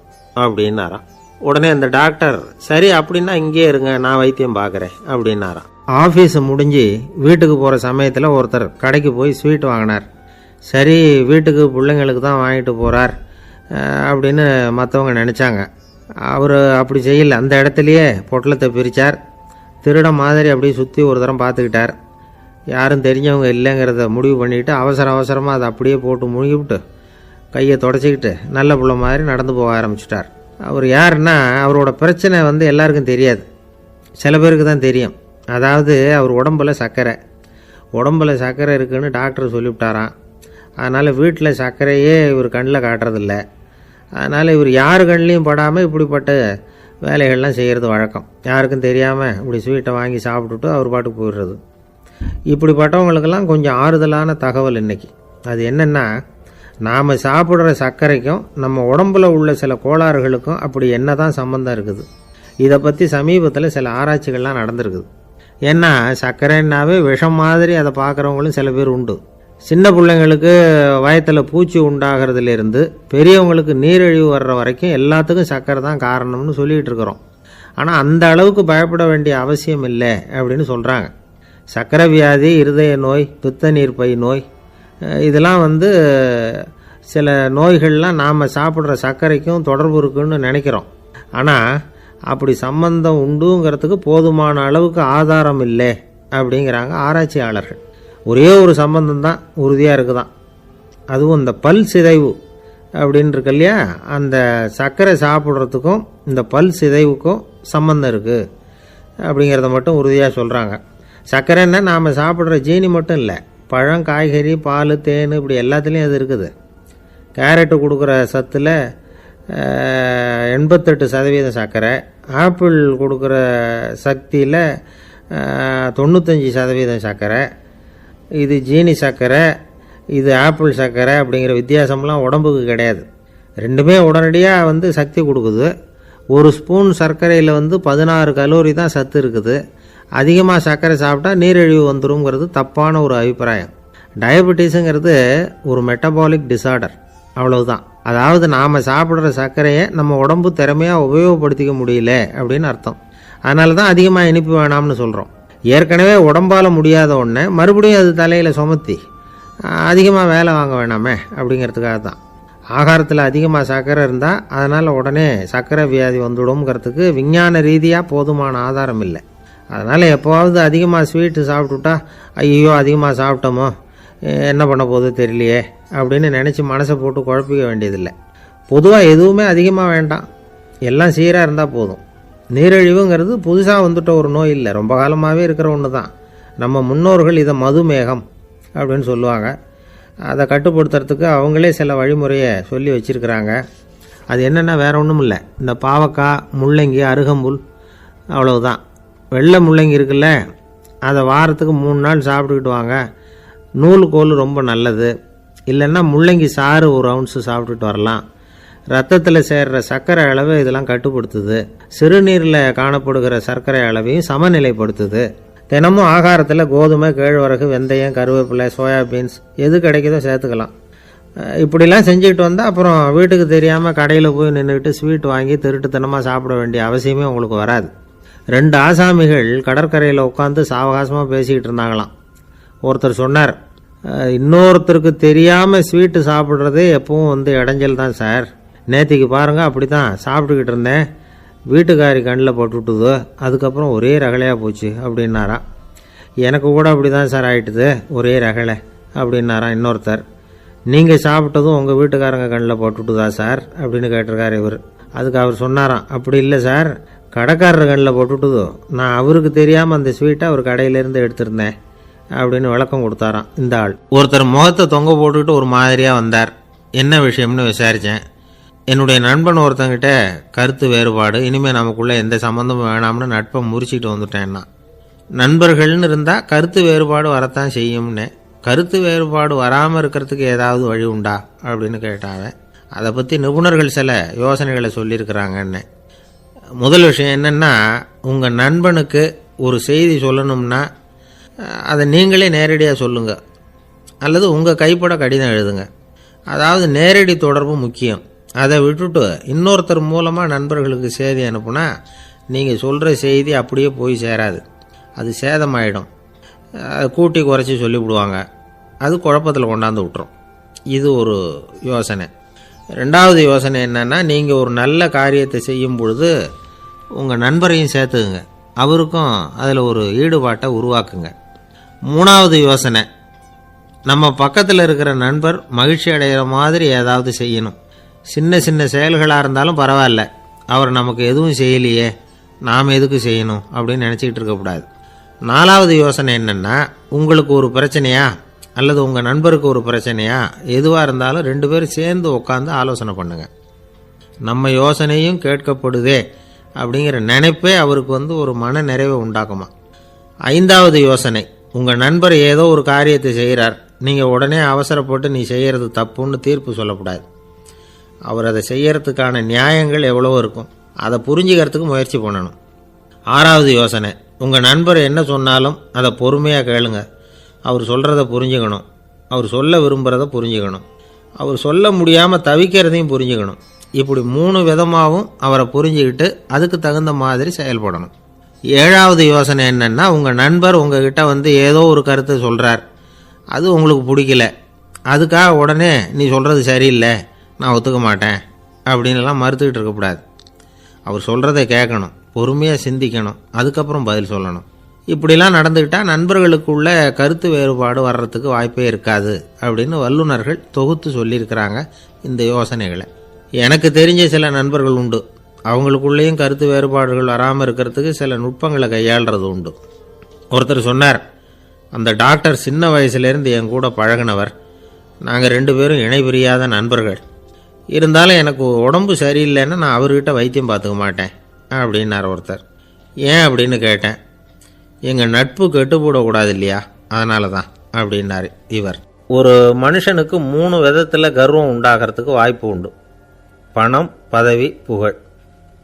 அப்படின்னாராம். உடனே அந்த டாக்டர், சரி அப்படின்னா இங்கே இருங்க, நான் வைத்தியம் பார்க்குறேன் அப்படின்னாராம். ஆஃபீஸு முடிஞ்சு வீட்டுக்கு போகிற சமயத்தில் ஒருத்தர் கடைக்கு போய் ஸ்வீட் வாங்கினார். சரி, வீட்டுக்கு பிள்ளைங்களுக்கு தான் வாங்கிட்டு போகிறார் அப்படின்னு மற்றவங்க நினச்சாங்க. அவர் அப்படி செய்யல. அந்த இடத்துலையே பொட்டலத்தை பிரித்தார். திருட மாதிரி அப்படியே சுற்றி ஒரு தரம் பார்த்துக்கிட்டார். யாரும் தெரிஞ்சவங்க இல்லைங்கிறத முடிவு பண்ணிவிட்டு அவசரமாக அதை அப்படியே போட்டு முழுகிவிட்டு கையை தொடச்சிக்கிட்டு நல்ல பிள்ளை மாதிரி நடந்து போக ஆரம்பிச்சிட்டார். அவர் யாருன்னா, அவரோட பிரச்சனை எல்லாருக்கும் தெரியாது, சில பேருக்கு தான் தெரியும். அதாவது அவர் உடம்பில் சர்க்கரை இருக்குதுன்னு டாக்டர் சொல்லிவிட்டாராம். அதனால் வீட்டில் சர்க்கரையே இவர் கண்ணில் காட்டுறதில்ல. அதனால் இவர் யார் கண்ணிலையும் படாமல் இப்படிப்பட்ட வேலைகள்லாம் செய்கிறது வழக்கம். யாருக்கும் தெரியாமல் இப்படி ஸ்வீட்டை வாங்கி சாப்பிட்டுட்டு அவர் பாட்டுக்கு போயிடுறது. இப்படிப்பட்டவங்களுக்கெல்லாம் கொஞ்சம் ஆறுதலான தகவல் இன்றைக்கி. அது என்னென்னா, நாம் சாப்பிட்ற சர்க்கரைக்கும் நம்ம உடம்பில் உள்ள சில கோளாறுகளுக்கும் அப்படி என்ன தான் சம்மந்தம் இருக்குது. இதை பற்றி சமீபத்தில் சில ஆராய்ச்சிகள்லாம் நடந்திருக்குது. ஏன்னா சர்க்கரைன்னாவே விஷம் மாதிரி அதை பார்க்குறவங்களும் சில பேர் உண்டு. சின்ன பிள்ளைங்களுக்கு வயத்தில் பூச்சி உண்டாகிறதுலேருந்து பெரியவங்களுக்கு நீரிழிவு வர்ற வரைக்கும் எல்லாத்துக்கும் சர்க்கரை தான் காரணம்னு சொல்லிகிட்டு இருக்கிறோம். ஆனால் அந்த அளவுக்கு பயப்பட வேண்டிய அவசியம் இல்லை அப்படின்னு சொல்கிறாங்க. சர்க்கரை வியாதி, இருதய நோய், பித்த நீர்ப்பை நோய், இதெல்லாம் சில நோய்கள்லாம் நாம் சாப்பிட்ற சர்க்கரைக்கும் தொடர்பு இருக்குன்னு நினைக்கிறோம். ஆனால் அப்படி சம்பந்தம் உண்டுங்கிறதுக்கு போதுமான அளவுக்கு ஆதாரம் இல்லை அப்படிங்கிறாங்க ஆராய்ச்சியாளர்கள். ஒரே ஒரு சம்பந்தம் தான் உறுதியாக இருக்குதான். அதுவும் இந்த பல் சிதைவு அப்படின்னு இருக்கு இல்லையா, அந்த சர்க்கரை சாப்பிட்றதுக்கும் இந்த பல் சிதைவுக்கும் சம்பந்தம் இருக்குது அப்படிங்கிறத மட்டும் உறுதியாக சொல்கிறாங்க. சர்க்கரைன்னா நாம் சாப்பிட்ற ஜீனி மட்டும் இல்லை, பழம், காய்கறி, பால், தேன் இப்படி எல்லாத்துலேயும் அது இருக்குது. கேரட்டு கொடுக்குற சத்தில் 88% சர்க்கரை, ஆப்பிள் கொடுக்குற சக்தியில் 95% சர்க்கரை. இது ஜீனி சர்க்கரை, இது ஆப்பிள் சர்க்கரை அப்படிங்கிற வித்தியாசம்லாம் உடம்புக்கு கிடையாது. ரெண்டுமே உடனடியாக சக்தி கொடுக்குது. ஒரு ஸ்பூன் சர்க்கரையில் 16 கலோரி தான் சத்து இருக்குது. அதிகமாக சர்க்கரை சாப்பிட்டா நீரிழிவு வந்துருங்கிறது தப்பான ஒரு அபிப்பிராயம். டயபெட்டிஸுங்கிறது ஒரு மெட்டபாலிக் டிசார்டர், அவ்வளவுதான். அதாவது நாம் சாப்பிட்ற சர்க்கரையை நம்ம உடம்பு திறமையாக உபயோகப்படுத்திக்க முடியல அப்படின்னு அர்த்தம். அதனால தான் அதிகமாக இனிப்பு வேணாம்னு சொல்கிறோம். ஏற்கனவே உடம்பால் முடியாத ஒன்றை மறுபடியும் அது தலையில் சுமத்தி அதிகமாக வேலை வாங்க வேணாமே அப்படிங்கிறதுக்காக தான். ஆகாரத்தில் அதிகமாக சர்க்கரை இருந்தால் அதனால் உடனே சர்க்கரை வியாதி வந்துடும்ங்கிறதுக்கு விஞ்ஞான ரீதியாக போதுமான ஆதாரம் இல்லை. அதனால் எப்போவாவது அதிகமாக ஸ்வீட்டு சாப்பிட்டுட்டா ஐயோ அதிகமாக சாப்பிட்டோமோ என்ன பண்ண போகுது தெரியலையே அப்படின்னு நினச்சி மனசை போட்டு குழப்பிக்க வேண்டியதில்லை. பொதுவாக எதுவுமே அதிகமாக வேண்டாம், எல்லாம் சீராக இருந்தால் போதும். நீரிழிவுங்கிறது புதுசாக வந்துட்ட ஒரு நோய் இல்லை, ரொம்ப காலமாகவே இருக்கிற ஒன்று தான். நம்ம முன்னோர்கள் இதை மதுமேகம் அப்படின்னு சொல்லுவாங்க. அதை கட்டுப்படுத்துறதுக்கு அவங்களே சில வழிமுறையை சொல்லி வச்சுருக்கிறாங்க. அது என்னென்னா வேறு ஒன்றும் இல்லை, இந்த பாவக்காய், முள்ளங்கி, அருகம்புல், அவ்வளவுதான். வெள்ளை முள்ளங்கி இருக்குல்ல, அதை வாரத்துக்கு 3 நாள் சாப்பிட்டுக்கிட்டு வாங்க. நூலுக்கோல் ரொம்ப நல்லது. இல்லைன்னா முள்ளங்கி சாறு 1 ounce சாப்பிட்டுட்டு வரலாம். ரத்தத்தில் சேர்கிற சர்க்கரை அளவை இதெல்லாம் கட்டுப்படுத்துது. சிறுநீரில் காணப்படுகிற சர்க்கரை அளவையும் சமநிலைப்படுத்துது. தினமும் ஆகாரத்தில் கோதுமை, கேழ்வரகு, வெந்தயம், கருவேப்பிலை, சோயாபீன்ஸ் எது கிடைக்குதோ சேர்த்துக்கலாம். இப்படிலாம் செஞ்சுக்கிட்டு வந்தால் அப்புறம் வீட்டுக்கு தெரியாமல் கடையில் போய் நின்றுக்கிட்டு ஸ்வீட் வாங்கி திருட்டுத்தனமாக சாப்பிட வேண்டிய அவசியமே உங்களுக்கு வராது. 2 ஆசாமிகள் கடற்கரையில் உட்காந்து சாவகாசமாக பேசிக்கிட்டு இருந்தாங்களாம். ஒருத்தர் சொன்னார், இன்னொருத்தருக்கு தெரியாமல் ஸ்வீட்டு சாப்பிட்றதே எப்பவும் இடைஞ்சல் தான் சார். நேற்றுக்கு பாருங்கள், அப்படி தான் சாப்பிட்டுக்கிட்டு இருந்தேன், வீட்டுக்காரி கண்ணில் போட்டுவிட்டுது, அதுக்கப்புறம் ஒரே ரகலையாக போச்சு அப்படின்னாராம். எனக்கு கூட அப்படி தான் சார் ஆகிட்டுது, ஒரே ரகலை அப்படின்னாராம் இன்னொருத்தர். நீங்கள் சாப்பிட்டதும் உங்கள் வீட்டுக்காரங்க கண்ணில் போட்டுவிட்டுதா சார் அப்படின்னு கேட்டிருக்காரு இவர். அதுக்கு அவர் சொன்னாராம், அப்படி இல்லை சார், கடைக்காரர் கண்ணில் போட்டுவிட்டுதோ, நான் அவருக்கு தெரியாமல் அந்த ஸ்வீட்டை அவர் கடையிலேருந்து எடுத்திருந்தேன் அப்படின்னு விளக்கம் கொடுத்தாராம் இந்த ஆள். ஒருத்தர் முகத்தை தொங்க போட்டுக்கிட்டு ஒரு மாதிரியாக வந்தார். என்ன விஷயம்னு விசாரித்தேன். என்னுடைய நண்பன் ஒருத்தங்கிட்ட கருத்து வேறுபாடு, இனிமேல் நமக்குள்ளே எந்த சம்மந்தமும் வேணாம்னு நட்பை முறிச்சிட்டு வந்துட்டேன்னா. நண்பர்கள்னு இருந்தால் கருத்து வேறுபாடு வரத்தான் செய்யும்னு. கருத்து வேறுபாடு வராமல் இருக்கிறதுக்கு ஏதாவது வழி உண்டா அப்படின்னு கேட்டாங்க. அதை பற்றி நிபுணர்கள் சில யோசனைகளை சொல்லியிருக்கிறாங்கன்னு. முதல் விஷயம் என்னென்னா, உங்கள் நண்பனுக்கு ஒரு செய்தி சொல்லணும்னா அதை நீங்களே நேரடியாக சொல்லுங்கள், அல்லது உங்கள் கைப்பட கடிதம் எழுதுங்க. அதாவது நேரடி தொடர்பு முக்கியம். அதை விட்டுட்டு இன்னொருத்தர் மூலமாக நண்பர்களுக்கு செய்தி அனுப்புனா நீங்கள் சொல்கிற செய்தி அப்படியே போய் சேராது, அது சேதமாயிடும். கூட்டி குறைச்சி சொல்லிவிடுவாங்க, அது குழப்பத்தில் கொண்டாந்து விட்டுரும். இது ஒரு யோசனை. 2வது யோசனை என்னென்னா, நீங்கள் ஒரு நல்ல காரியத்தை செய்யும் பொழுது உங்கள் நண்பரையும் சேர்த்துக்குங்க, அவருக்கும் அதில் ஒரு ஈடுபாட்டை உருவாக்குங்க. 3வது யோசனை, நம்ம பக்கத்தில் இருக்கிற நண்பர் மகிழ்ச்சி அடைகிற மாதிரி ஏதாவது செய்யணும். சின்ன சின்ன செயல்களாக இருந்தாலும் பரவாயில்ல, அவர் நமக்கு எதுவும் செய்யலையே, நாம் எதுக்கு செய்யணும் அப்படின்னு நினச்சிக்கிட்டு இருக்கக்கூடாது. 4வது யோசனை என்னென்னா, உங்களுக்கு ஒரு பிரச்சனையா அல்லது உங்கள் நண்பருக்கு ஒரு பிரச்சனையா, எதுவாக இருந்தாலும் 2 பேரும் சேர்ந்து உட்காந்து ஆலோசனை பண்ணுங்கள். நம்ம யோசனையும் கேட்கப்படுதே அப்படிங்கிற நினைப்பே அவருக்கு ஒரு மன நிறைவை உண்டாக்குமா. 5வது யோசனை, உங்கள் நண்பர் ஏதோ ஒரு காரியத்தை செய்கிறார், நீங்கள் உடனே அவசரப்பட்டு நீ செய்கிறது தப்புன்னு தீர்ப்பு சொல்லக்கூடாது. அவர் அதை செய்யறதுக்கான நியாயங்கள் எவ்வளவோ இருக்கும், அதை புரிஞ்சுக்கிறதுக்கு முயற்சி பண்ணணும். 6வது யோசனை, உங்கள் நண்பர் என்ன சொன்னாலும் அதை பொறுமையாக கேளுங்க. அவர் சொல்கிறத புரிஞ்சுக்கணும், அவர் சொல்ல விரும்புகிறத புரிஞ்சுக்கணும், அவர் சொல்ல முடியாமல் தவிக்கிறதையும் புரிஞ்சுக்கணும். இப்படி 3 விதமாகவும் அவரை புரிஞ்சுக்கிட்டு அதுக்கு தகுந்த மாதிரி செயல்படணும். 7வது யோசனை என்னென்னா, உங்கள் நண்பர் உங்ககிட்ட ஏதோ ஒரு கருத்தை சொல்கிறார், அது உங்களுக்கு பிடிக்கல, அதுக்காக உடனே நீ சொல்கிறது சரியில்லை, நான் ஒத்துக்க மாட்டேன் அப்படின்லாம் மறுத்துக்கிட்டு இருக்கக்கூடாது. அவர் சொல்கிறத கேட்கணும், பொறுமையாக சிந்திக்கணும், அதுக்கப்புறம் பதில் சொல்லணும். இப்படிலாம் நடந்துக்கிட்டால் நண்பர்களுக்குள்ள கருத்து வேறுபாடு வர்றதுக்கு வாய்ப்பே இருக்காது அப்படின்னு வல்லுநர்கள் தொகுத்து சொல்லியிருக்கிறாங்க இந்த யோசனைகளை. எனக்கு தெரிஞ்ச சில நண்பர்கள் உண்டு, அவங்களுக்குள்ளேயும் கருத்து வேறுபாடுகள் வராமல் இருக்கிறதுக்கு சில நுட்பங்களை கையாளுறது உண்டு. ஒருத்தர் சொன்னார், அந்த டாக்டர் சின்ன வயசுலேருந்து என் கூட பழகினவர், நாங்கள் 2 பேரும் இணை பிரியாத நண்பர்கள். இருந்தாலும் எனக்கு உடம்பு சரியில்லைன்னா நான் அவர்கிட்ட வைத்தியம் பார்த்துக்க மாட்டேன் அப்படின்னார் ஒருத்தர். ஏன் அப்படின்னு கேட்டேன். எங்கள் நட்பு கெட்டுப்போடக்கூடாது இல்லையா, அதனால தான் அப்படின்னார் இவர். ஒரு மனுஷனுக்கு 3 விதத்தில் கர்வம் உண்டாகிறதுக்கு வாய்ப்பு உண்டு. பணம், பதவி, புகழ்.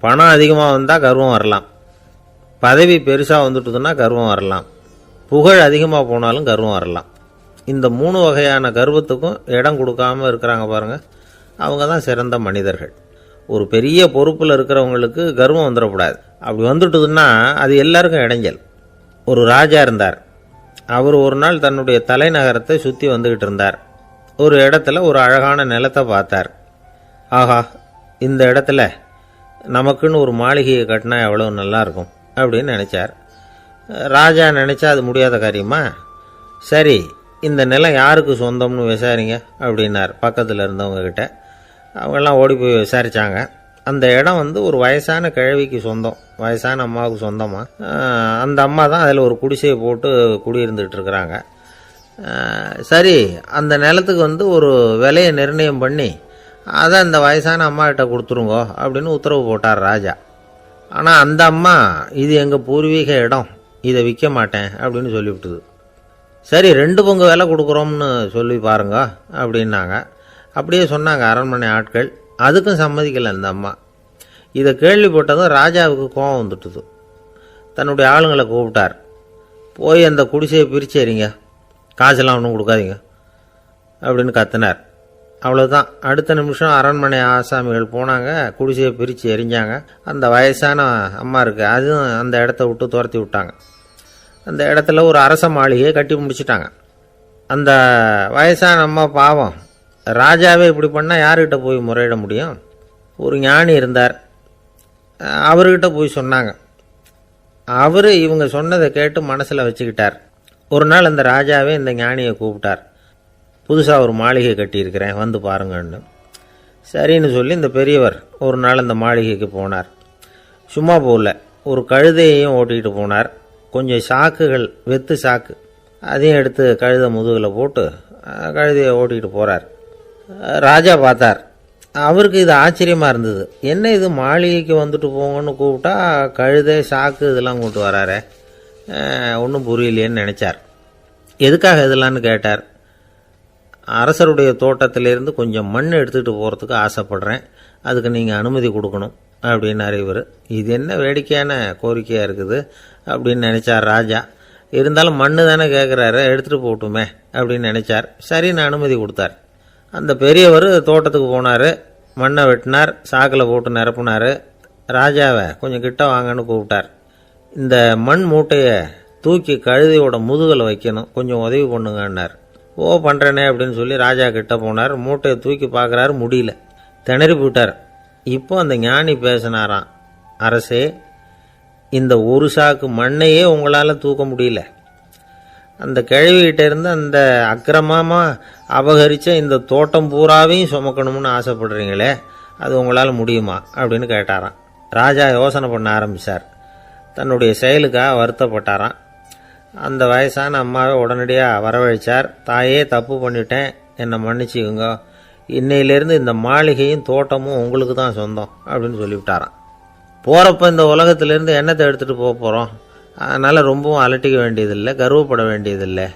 பணம் அதிகமாக வந்தால் கர்வம் வரலாம், பதவி பெருசாக வந்துட்டுதுன்னா கர்வம் வரலாம், புகழ் அதிகமாக போனாலும் கர்வம் வரலாம். இந்த 3 வகையான கர்வத்துக்கும் இடம் கொடுக்காமல் இருக்கிறாங்க பாருங்கள், அவங்க தான் சிறந்த மனிதர்கள். ஒரு பெரிய பொறுப்பில் இருக்கிறவங்களுக்கு கர்வம் வந்துடக்கூடாது. அப்படி வந்துட்டுதுன்னா அது எல்லாருக்கும் இடைஞ்சல். ஒரு ராஜா இருந்தார். அவர் ஒரு நாள் தன்னுடைய தலைநகரத்தை சுற்றி வந்துக்கிட்டு இருந்தார். ஒரு இடத்துல ஒரு அழகான நிலத்தை பார்த்தார். ஆஹா, இந்த இடத்துல நமக்குன்னு ஒரு மாளிகையை கட்டினா எவ்வளோ நல்லாயிருக்கும் அப்படின்னு நினச்சார். ராஜா நினச்சா அது முடியாத காரியமா? சரி, இந்த நிலம் யாருக்கு சொந்தம்னு விசாரிங்க அப்படின்னார் பக்கத்தில் இருந்தவங்கக்கிட்ட. அவங்கெல்லாம் ஓடி போய் விசாரித்தாங்க. அந்த இடம் வந்து ஒரு வயசான கிழவிக்கு சொந்தம், வயசான அம்மாவுக்கு சொந்தமாக. அந்த அம்மா தான் அதில் ஒரு குடிசையை போட்டு குடியிருந்துகிட்டு இருக்கிறாங்க. சரி, அந்த நிலத்துக்கு வந்து ஒரு விலையை நிர்ணயம் பண்ணி அதை அந்த வயசான அம்மாக்கிட்ட கொடுத்துருங்கோ அப்படின்னு உத்தரவு போட்டார் ராஜா. ஆனால் அந்த அம்மா இது எங்கள் பூர்வீக இடம், இதை விற்க மாட்டேன் அப்படின்னு சொல்லிவிட்டுது. சரி, 2 பங்கு விலை கொடுக்குறோம்னு சொல்லி பாருங்க அப்படின்னாங்க. அப்படியே சொன்னாங்க அரண்மனை ஆட்கள். அதுக்கும் சம்மதிக்கலை அந்த அம்மா. இதை கேள்விப்பட்டதும் ராஜாவுக்கு கோபம் வந்துட்டுது. தன்னுடைய ஆளுங்களை கூப்பிட்டார். போய் அந்த குடிசையை பிரித்து எறிங்க, காசெல்லாம் ஒன்றும் கொடுக்காதீங்க அப்படின்னு கத்தினார். அவ்வளோதான். அடுத்த நிமிஷம் அரண்மனை ஆசாமிகள் போனாங்க, குடிசையை பிரித்து எரிஞ்சாங்க. அந்த வயசான அம்மா இருக்கு, அதுவும் அந்த இடத்த விட்டு துரத்தி விட்டாங்க. அந்த இடத்துல ஒரு அரச மாளிகையை கட்டி முடிச்சிட்டாங்க. அந்த வயசான அம்மா பாவம், ராஜாவே இப்படி பண்ணால் யார்கிட்ட போய் முறையிட முடியும்? ஒரு ஞானி இருந்தார், அவர்கிட்ட போய் சொன்னாங்க. அவர் இவங்க சொன்னதை கேட்டு மனசில் வச்சுக்கிட்டார். ஒரு நாள் அந்த ராஜாவே இந்த ஞானியை கூப்பிட்டார். புதுசாக ஒரு மாளிகை கட்டியிருக்கிறேன், வந்து பாருங்கன்னு. சரின்னு சொல்லி இந்த பெரியவர் ஒரு நாள் அந்த மாளிகைக்கு போனார். சும்மா போகல, ஒரு கழுதையையும் ஓட்டிகிட்டு போனார். கொஞ்சம் சாக்குகள், வெத்து சாக்கு, அதையும் எடுத்து கழுதை முதுகில் போட்டு கழுதையை ஓட்டிகிட்டு போகிறார். ராஜா பார்த்தார். அவருக்கு இது ஆச்சரியமாக இருந்தது. என்ன இது, மாளிகைக்கு வந்துட்டு போங்கன்னு கூப்பிட்டா கழுதை சாக்கு இதெல்லாம் கூப்பிட்டு வராரே, ஒன்றும் புரியலையேன்னு நினச்சார். எதுக்காக இதெல்லாம்னு கேட்டார். அரசருடைய தோட்டத்திலேருந்து கொஞ்சம் மண் எடுத்துகிட்டு போகிறதுக்கு ஆசைப்படுறேன், அதுக்கு நீங்கள் அனுமதி கொடுக்கணும் அப்படின்னாரு இவர். இது என்ன வேடிக்கையான கோரிக்கையாக இருக்குது அப்படின்னு நினச்சார் ராஜா. இருந்தாலும் மண்ணு தானே கேட்குறாரு, எடுத்துகிட்டு போகட்டுமே அப்படின்னு நினச்சார். சரின்னு அனுமதி கொடுத்தார். அந்த பெரியவர் தோட்டத்துக்கு போனார், மண்ணை வெட்டினார், சாக்கில் போட்டு நிரப்புனார். ராஜாவை கொஞ்சம் கிட்ட வாங்கன்னு கூப்பிட்டார். இந்த மண் மூட்டையை தூக்கி கழுதையோட முதுகில் வைக்கணும், கொஞ்சம் உதவி பண்ணுங்கன்னார். ஓ, பண்ணுறேனே அப்படின்னு சொல்லி ராஜா கிட்ட போனார். மூட்டையை தூக்கி பார்க்குறாரு, முடியல, திணறி போயிட்டார். இப்போ அந்த ஞானி பேசினாராம். அரசே, இந்த ஒரு சாக்கு மண்ணையே உங்களால் தூக்க முடியல, அந்த கிழவிகிட்ட இருந்து அந்த அக்கிரமமாக அபகரித்த இந்த தோட்டம் பூராவையும் சுமக்கணும்னு ஆசைப்படுறீங்களே, அது உங்களால் முடியுமா அப்படின்னு கேட்டாராம். ராஜா யோசனை பண்ண ஆரம்பித்தார். தன்னுடைய செயலுக்காக வருத்தப்பட்டாராம். அந்த வயசான அம்மாவை உடனடியாக வரவழைச்சார். தாயே, தப்பு பண்ணிட்டேன், என்னை மன்னிச்சுக்குங்க, இன்னையிலேருந்து இந்த மாளிகையும் தோட்டமும் உங்களுக்கு தான் சொந்தம் அப்படின்னு சொல்லிவிட்டாராம். போகிறப்ப இந்த உலகத்திலேருந்து எண்ணத்தை எடுத்துகிட்டு போக போகிறோம், அதனால் ரொம்பவும் அலட்டிக்க வேண்டியதில்லை, கர்வப்பட வேண்டியதில்லை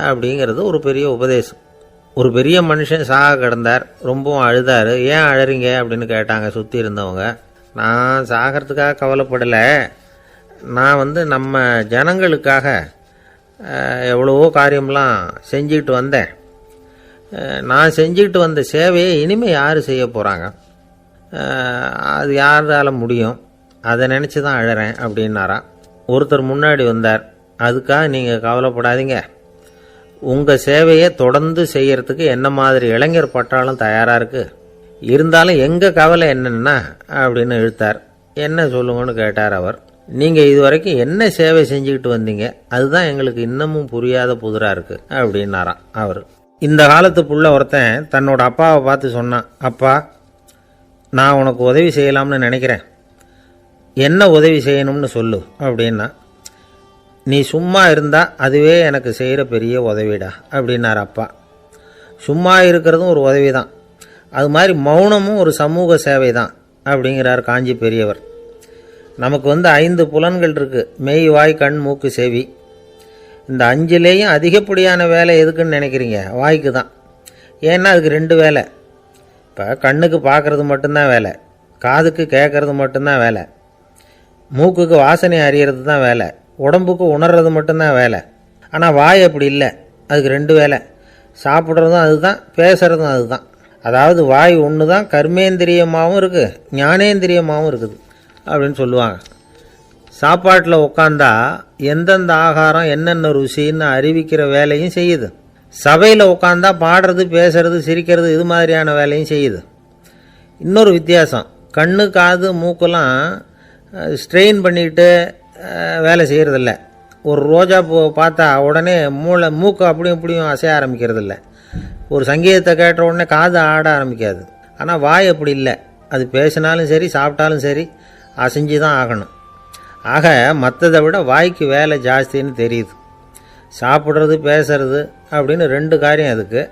அப்படிங்கிறது ஒரு பெரிய உபதேசம். ஒரு பெரிய மனுஷன் சாக கிடந்தார், ரொம்பவும் அழுதார். ஏன் அழறீங்க அப்படின்னு கேட்டாங்க சுற்றி இருந்தவங்க. நான் சாகிறதுக்காக கவலைப்படலை, நான் நம்ம ஜனங்களுக்காக எவ்வளவோ காரியம்லாம் செஞ்சுக்கிட்டு வந்தேன். நான் செஞ்சுக்கிட்டு வந்த சேவையை இனிமேல் யார் செய்ய போகிறாங்க, அது யாரால் முடியும், அதை நினச்சி தான் அழறேன் அப்படின்னாராம். ஒருத்தர் முன்னாடி வந்தார். அதுக்காக நீங்கள் கவலைப்படாதீங்க, உங்கள் சேவையை தொடர்ந்து செய்கிறதுக்கு என்ன மாதிரி இளைஞர் பட்டாலும் தயாராக இருக்குது, இருந்தாலும் எங்கள் கவலை என்னென்னா அப்படின்னு இழுத்தார். என்ன சொல்லுங்கன்னு கேட்டார் அவர். நீங்கள் இதுவரைக்கும் என்ன சேவை செஞ்சுக்கிட்டு வந்தீங்க, அதுதான் எங்களுக்கு இன்னமும் புரியாத புதிராக இருக்குது அப்படின்னாராம் அவர். இந்த காலத்து புள்ள ஒருத்தன் தன்னோட அப்பாவை பார்த்து சொன்னான், அப்பா, நான் உனக்கு உதவி செய்யலாம்னு நினைக்கிறேன், என்ன உதவி செய்யணும்னு சொல்லு அப்படின்னா. நீ சும்மா இருந்தால் அதுவே எனக்கு செய்கிற பெரிய உதவிடா அப்படின்னார் அப்பா. சும்மா இருக்கிறதும் ஒரு உதவி தான், அது மாதிரி மௌனமும் ஒரு சமூக சேவை தான் அப்படிங்கிறார் காஞ்சி பெரியவர். நமக்கு 5 புலன்கள் இருக்குது, மெய், வாய், கண், மூக்கு, செவி. இந்த 5லேயும் அதிகப்படியான வேலை எதுக்குன்னு நினைக்கிறீங்க? வாய்க்கு தான். ஏன்னா அதுக்கு 2 வேலை. இப்போ கண்ணுக்கு பார்க்குறது மட்டும்தான் வேலை, காதுக்கு கேட்குறது மட்டும்தான் வேலை, மூக்குக்கு வாசனை அறியறது தான் வேலை, உடம்புக்கு உணர்றது மட்டும்தான் வேலை. ஆனால் வாய் அப்படி இல்லை, அதுக்கு 2 வேலை, சாப்பிட்றதும் அதுதான், பேசுகிறதும் அதுதான். அதாவது வாய் ஒன்று தான் கர்மேந்திரியமாகவும் இருக்குது, ஞானேந்திரியமாகவும் இருக்குது அப்படின்னு சொல்லுவாங்க. சாப்பாட்டில் உட்காந்தா எந்தெந்த ஆகாரம் என்னென்ன ருசின்னு அறிவிக்கிற வேலையும் செய்யுது. சபையில் உட்காந்தா பாடுறது, பேசுறது, சிரிக்கிறது, இது மாதிரியான வேலையும் செய்யுது. இன்னொரு வித்தியாசம், கண்ணு, காது, மூக்கெல்லாம் ஸ்ட்ரெயின் பண்ணிக்கிட்டு வேலை செய்கிறதில்ல. ஒரு ரோஜா பூ பார்த்தா உடனே மூக்கு அப்படியும் இப்படியும் அசைய ஆரம்பிக்கிறதில்ல. ஒரு சங்கீதத்தை கேட்ட உடனே காது ஆட ஆரம்பிக்காது. ஆனால் வாய் அப்படி இல்லை, அது பேசினாலும் சரி சாப்பிட்டாலும் சரி அசைஞ்சு தான் ஆகணும். ஆக மற்றதை விட வாய்க்கு வேலை ஜாஸ்தின்னு தெரியுது. சாப்பிட்றது பேசுறது அப்படின்னு 2 காரியம் அதுக்கு.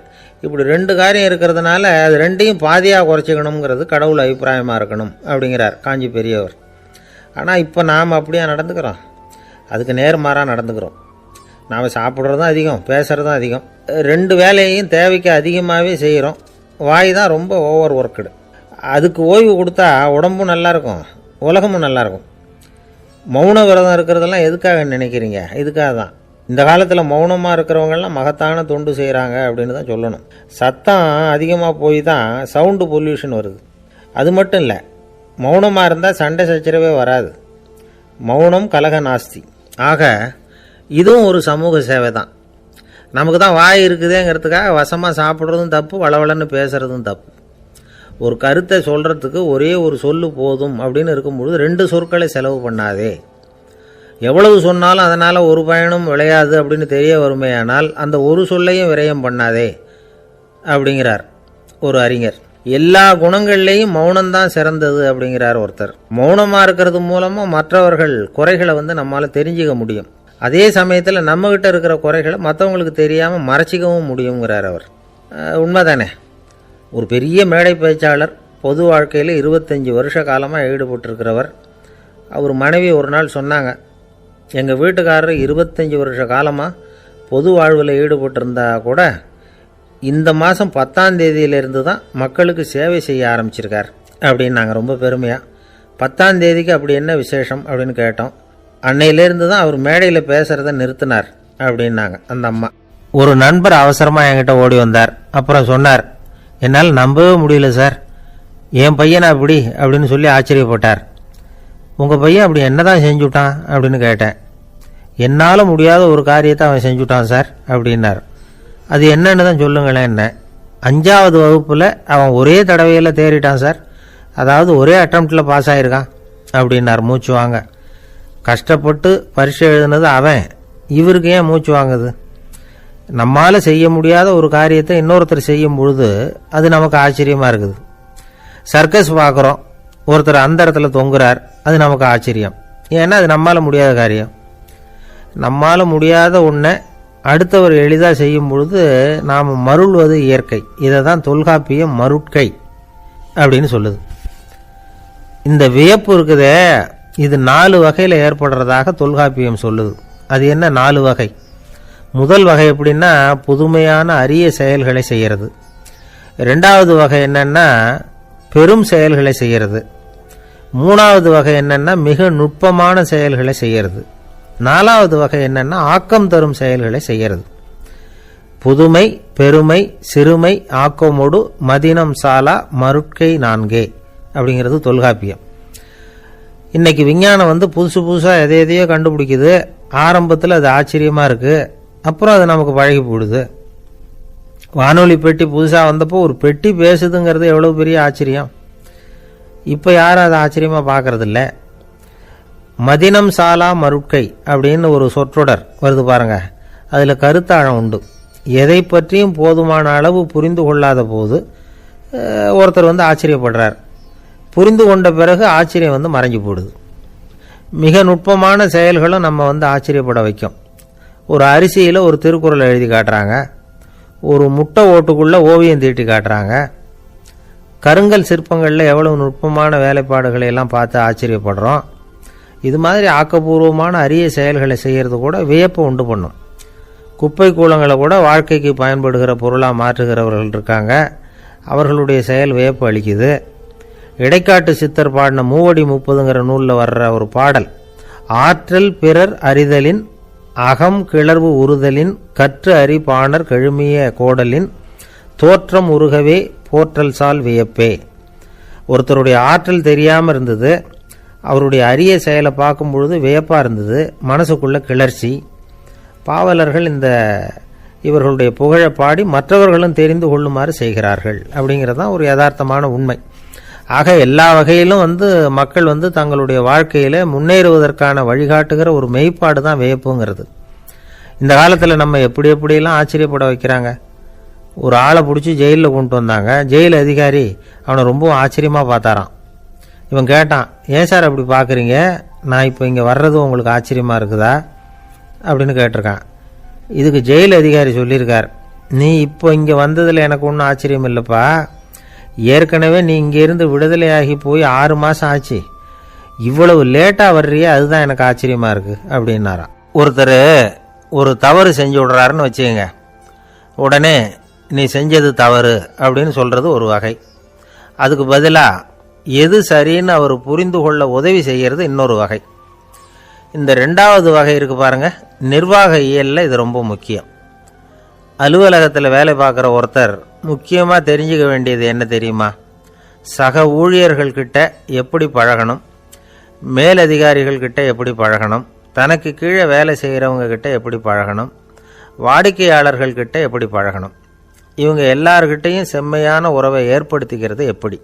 இப்படி 2 காரியம் இருக்கிறதுனால அது 2ஐயும் பாதியாக குறைச்சிக்கணுங்கிறது கடவுள் அபிப்பிராயமாக இருக்கணும் அப்படிங்கிறார் காஞ்சி பெரியவர். ஆனால் இப்போ நாம் அப்படியே நடந்துக்கிறோம், அதுக்கு நேர்மாறாக நடந்துக்கிறோம். நாம் சாப்பிட்றதும் அதிகம், பேசுகிறதும் அதிகம், 2 வேலையையும் தேவைக்கு அதிகமாகவே செய்கிறோம். வாய் தான் ரொம்ப ஓவர் ஒர்க்குடு. அதுக்கு ஓய்வு கொடுத்தா உடம்பும் நல்லாயிருக்கும், உலகமும் நல்லாயிருக்கும். மௌன விரதம் இருக்கிறதெல்லாம் எதுக்காக நினைக்கிறீங்க? இதுக்காக தான். இந்த காலத்தில் மௌனமாக இருக்கிறவங்கெல்லாம் மகத்தான தொண்டு செய்கிறாங்க அப்படின்னு தான் சொல்லணும். சத்தம் அதிகமாக போய் தான் சவுண்டு பொல்யூஷன் வருது. அது மட்டும் இல்லை, மௌனமாக இருந்தால் சண்டை சச்சரவே வராது. மௌனம் கலக நாஸ்தி. ஆக இதுவும் ஒரு சமூக சேவை தான். நமக்கு தான் வாய் இருக்குதேங்கிறதுக்காக வசமாக சாப்பிட்றதும் தப்பு, வளவளன்னு பேசுகிறதும் தப்பு. ஒரு கருத்தை சொல்கிறதுக்கு ஒரே ஒரு சொல்லு போதும் அப்படின்னு இருக்கும்பொழுது 2 சொற்களை செலவு பண்ணாதே. எவ்வளவு சொன்னாலும் அதனால் ஒரு பயனும் விளையாது அப்படின்னு தெரிய வருமேயானால் அந்த ஒரு சொல்லையும் விரயம் பண்ணாதே அப்படிங்கிறார் ஒரு அறிஞர். எல்லா குணங்கள்லேயும் மௌனம்தான் சிறந்தது அப்படிங்கிறார் ஒருத்தர். மௌனமாக இருக்கிறது மூலமாக மற்றவர்கள் குறைகளை நம்மளால் தெரிஞ்சிக்க முடியும். அதே சமயத்தில் நம்மகிட்ட இருக்கிற குறைகளை மற்றவங்களுக்கு தெரியாமல் மறைச்சிக்கவும் முடியுங்கிறார் அவர். உண்மைதானே? ஒரு பெரிய மேடை பேச்சாளர், பொது வாழ்க்கையில் 25 வருஷ காலமாக ஈடுபட்டிருக்கிறவர். அவர் மனைவி ஒரு நாள் சொன்னாங்க, எங்கள் வீட்டுக்காரர் 25 வருஷ காலமாக பொது வாழ்வில் ஈடுபட்டிருந்தா கூட இந்த மாதம் 10ஆம் தேதியிலிருந்து தான் மக்களுக்கு சேவை செய்ய ஆரம்பிச்சிருக்கார் அப்படின்னு நாங்கள் ரொம்ப பெருமையாக. 10ஆம் தேதிக்கு அப்படி என்ன விசேஷம் அப்படின்னு கேட்டோம். அன்னையிலேருந்து தான் அவர் மேடையில் பேசுகிறத நிறுத்தினார் அப்படின்னாங்க அந்த அம்மா. ஒரு நண்பர் அவசரமாக என்கிட்ட ஓடி வந்தார். அப்புறம் சொன்னார், என்னால் நம்பவே முடியல சார், என் பையனை அப்படி அப்படின்னு சொல்லி ஆச்சரியப்பட்டார். உங்கள் பையன் அப்படி என்ன தான் செஞ்சுட்டான் அப்படின்னு கேட்டேன். என்னால் முடியாத ஒரு காரியத்தை அவன் செஞ்சுட்டான் சார் அப்படின்னார். அது என்னன்னு தான் சொல்லுங்களேன். என்ன 5ஆவது வகுப்பில் அவன் ஒரே தடவையில் தேறிட்டான் சார், அதாவது ஒரே அட்டம்ப்டில் பாஸ் ஆகிருக்கான் அப்படின்னார் மூச்சு வாங்க. கஷ்டப்பட்டு பரீட்சை எழுதுனது அவன், இவருக்கு ஏன் மூச்சு வாங்குது? நம்மால் செய்ய முடியாத ஒரு காரியத்தை இன்னொருத்தர் செய்யும் பொழுது அது நமக்கு ஆச்சரியமாக இருக்குது. சர்க்கஸ் பார்க்குறோம், ஒருத்தர் அந்த இடத்துல தொங்குறார், அது நமக்கு ஆச்சரியம். ஏன்னா அது நம்மால் முடியாத காரியம். நம்மால் முடியாத ஒன்றை அடுத்தவர் எளிதாக செய்யும் பொழுது நாம் மருள்வது இயற்கை. இதை தான் தொல்காப்பியம் மருட்கை அப்படின்னு சொல்லுது. இந்த வியப்பு இருக்குதே, இது 4 வகையில் ஏற்படுறதாக தொல்காப்பியம் சொல்லுது. அது என்ன 4 வகை? முதல் வகை எப்படின்னா புதுமையான அரிய செயல்களை செய்கிறது. 2வது வகை என்னன்னா பெரும் செயல்களை செய்கிறது. 3வது வகை என்னன்னா மிக நுட்பமான செயல்களை செய்கிறது. 4வது வகை என்னன்னா ஆக்கம் தரும் செயல்களை செய்கிறது. புதுமை, பெருமை, சிறுமை, ஆக்கமோடு மதினம் சாலா மருட்கை 4 அப்படிங்கிறது தொல்காப்பியம். இன்னைக்கு விஞ்ஞானம் புதுசு புதுசாக எதையோ கண்டுபிடிக்குது. ஆரம்பத்தில் அது ஆச்சரியமாக இருக்குது, அப்புறம் அது நமக்கு பழகி போடுது. வானொலி பெட்டி புதுசாக வந்தப்போ ஒரு பெட்டி பேசுதுங்கிறது எவ்வளோ பெரிய ஆச்சரியம். இப்போ யாரும் அதை ஆச்சரியமாக பார்க்கறதில்ல. மதினம் சாலா மருட்கை அப்படின்னு ஒரு சொற்றொடர் வருது பாருங்க, அதில் கருத்தாழம் உண்டு. எதை பற்றியும் போதுமான அளவு புரிந்து கொள்ளாத போது ஒருத்தர் ஆச்சரியப்படுறார். புரிந்து கொண்ட பிறகு ஆச்சரியம் மறைஞ்சு போடுது. மிக நுட்பமான செயல்களும் நம்ம ஆச்சரியப்பட வைக்கும். ஒரு அரிசியில் ஒரு திருக்குறள் எழுதி காட்டுறாங்க, ஒரு முட்டை ஓட்டுக்குள்ளே ஓவியம் தீட்டி காட்டுறாங்க. கருங்கல் சிற்பங்களில் எவ்வளவு நுட்பமான வேலைப்பாடுகளை எல்லாம் பார்த்து ஆச்சரியப்படுறோம். இது மாதிரி ஆக்கப்பூர்வமான அரிய செயல்களை செய்கிறது கூட வியப்பை உண்டு பண்ணும். குப்பை கூலங்களை கூட வாழ்க்கைக்கு பயன்படுகிற பொருளாக மாற்றுகிறவர்கள் இருக்காங்க, அவர்களுடைய செயல் வியப்பு அளிக்குது. இடைக்காட்டு சித்தர் பாடின 30 நூலில் வர்ற ஒரு பாடல், ஆற்றல் பிறர் அறிதலின் அகம் கிளர்வு உறுதலின் கற்று அறி பாணர் கழுமிய கோடலின் தோற்றம் உருகவே போற்றல் சால் வியப்பே. ஒருத்தருடைய ஆற்றல் தெரியாமல் இருந்தது, அவருடைய அரிய செயலை பார்க்கும் பொழுது வியப்பாக இருந்தது, மனசுக்குள்ள கிளர்ச்சி. பாவலர்கள் இவர்களுடைய புகழை பாடி மற்றவர்களும் தெரிந்து கொள்ளுமாறு செய்கிறார்கள் அப்படிங்கிறது தான் ஒரு யதார்த்தமான உண்மை. ஆக எல்லா வகையிலும் மக்கள் தங்களுடைய வாழ்க்கையில் முன்னேறுவதற்கான வழிகாட்டுகிற ஒரு மெய்ப்பாடு தான் வியப்புங்கிறது. இந்த காலத்தில் நம்ம எப்படியெல்லாம் ஆச்சரியப்பட வைக்கிறாங்க. ஒரு ஆளை பிடிச்சி ஜெயிலில் கொண்டு வந்தாங்க. ஜெயில் அதிகாரி அவனை ரொம்ப ஆச்சரியமாக பார்த்தாரான். இவன் கேட்டான், ஏன் சார் அப்படி பார்க்குறீங்க, நான் இப்போ இங்கே வர்றது உங்களுக்கு ஆச்சரியமாக இருக்குதா அப்படின்னு கேட்டிருக்கான். இதுக்கு ஜெயில் அதிகாரி சொல்லியிருக்கார், நீ இப்போ இங்கே வந்ததில் எனக்கு ஒன்றும் ஆச்சரியம் இல்லைப்பா, ஏற்கனவே நீ இங்கேருந்து விடுதலையாகி போய் 6 மாதம் ஆச்சு, இவ்வளவு லேட்டாக வர்றியே அதுதான் எனக்கு ஆச்சரியமாக இருக்குது அப்படின்னாராம். ஒருத்தர் ஒரு தவறு செஞ்சு விடுறாருன்னு வச்சுக்கோங்க, உடனே நீ செஞ்சது தவறு அப்படின்னு சொல்கிறது ஒரு வகை. அதுக்கு பதிலாக எது சரின்னு அவர் புரிந்து கொள்ள உதவி செய்கிறது இன்னொரு வகை. இந்த 2வது வகை இருக்கு பாருங்க, நிர்வாக இயலில் இது ரொம்ப முக்கியம். அலுவலகத்தில் வேலை பார்க்குற ஒருத்தர் முக்கியமாக தெரிஞ்சுக்க வேண்டியது என்ன தெரியுமா? சக ஊழியர்கள்கிட்ட எப்படி பழகணும், மேலதிகாரிகள்கிட்ட எப்படி பழகணும், தனக்கு கீழே வேலை செய்கிறவங்க கிட்ட எப்படி பழகணும், வாடிக்கையாளர்கள்கிட்ட எப்படி பழகணும், இவங்க எல்லார்கிட்டையும் செம்மையான உறவை ஏற்படுத்திக்கிறது எப்படி,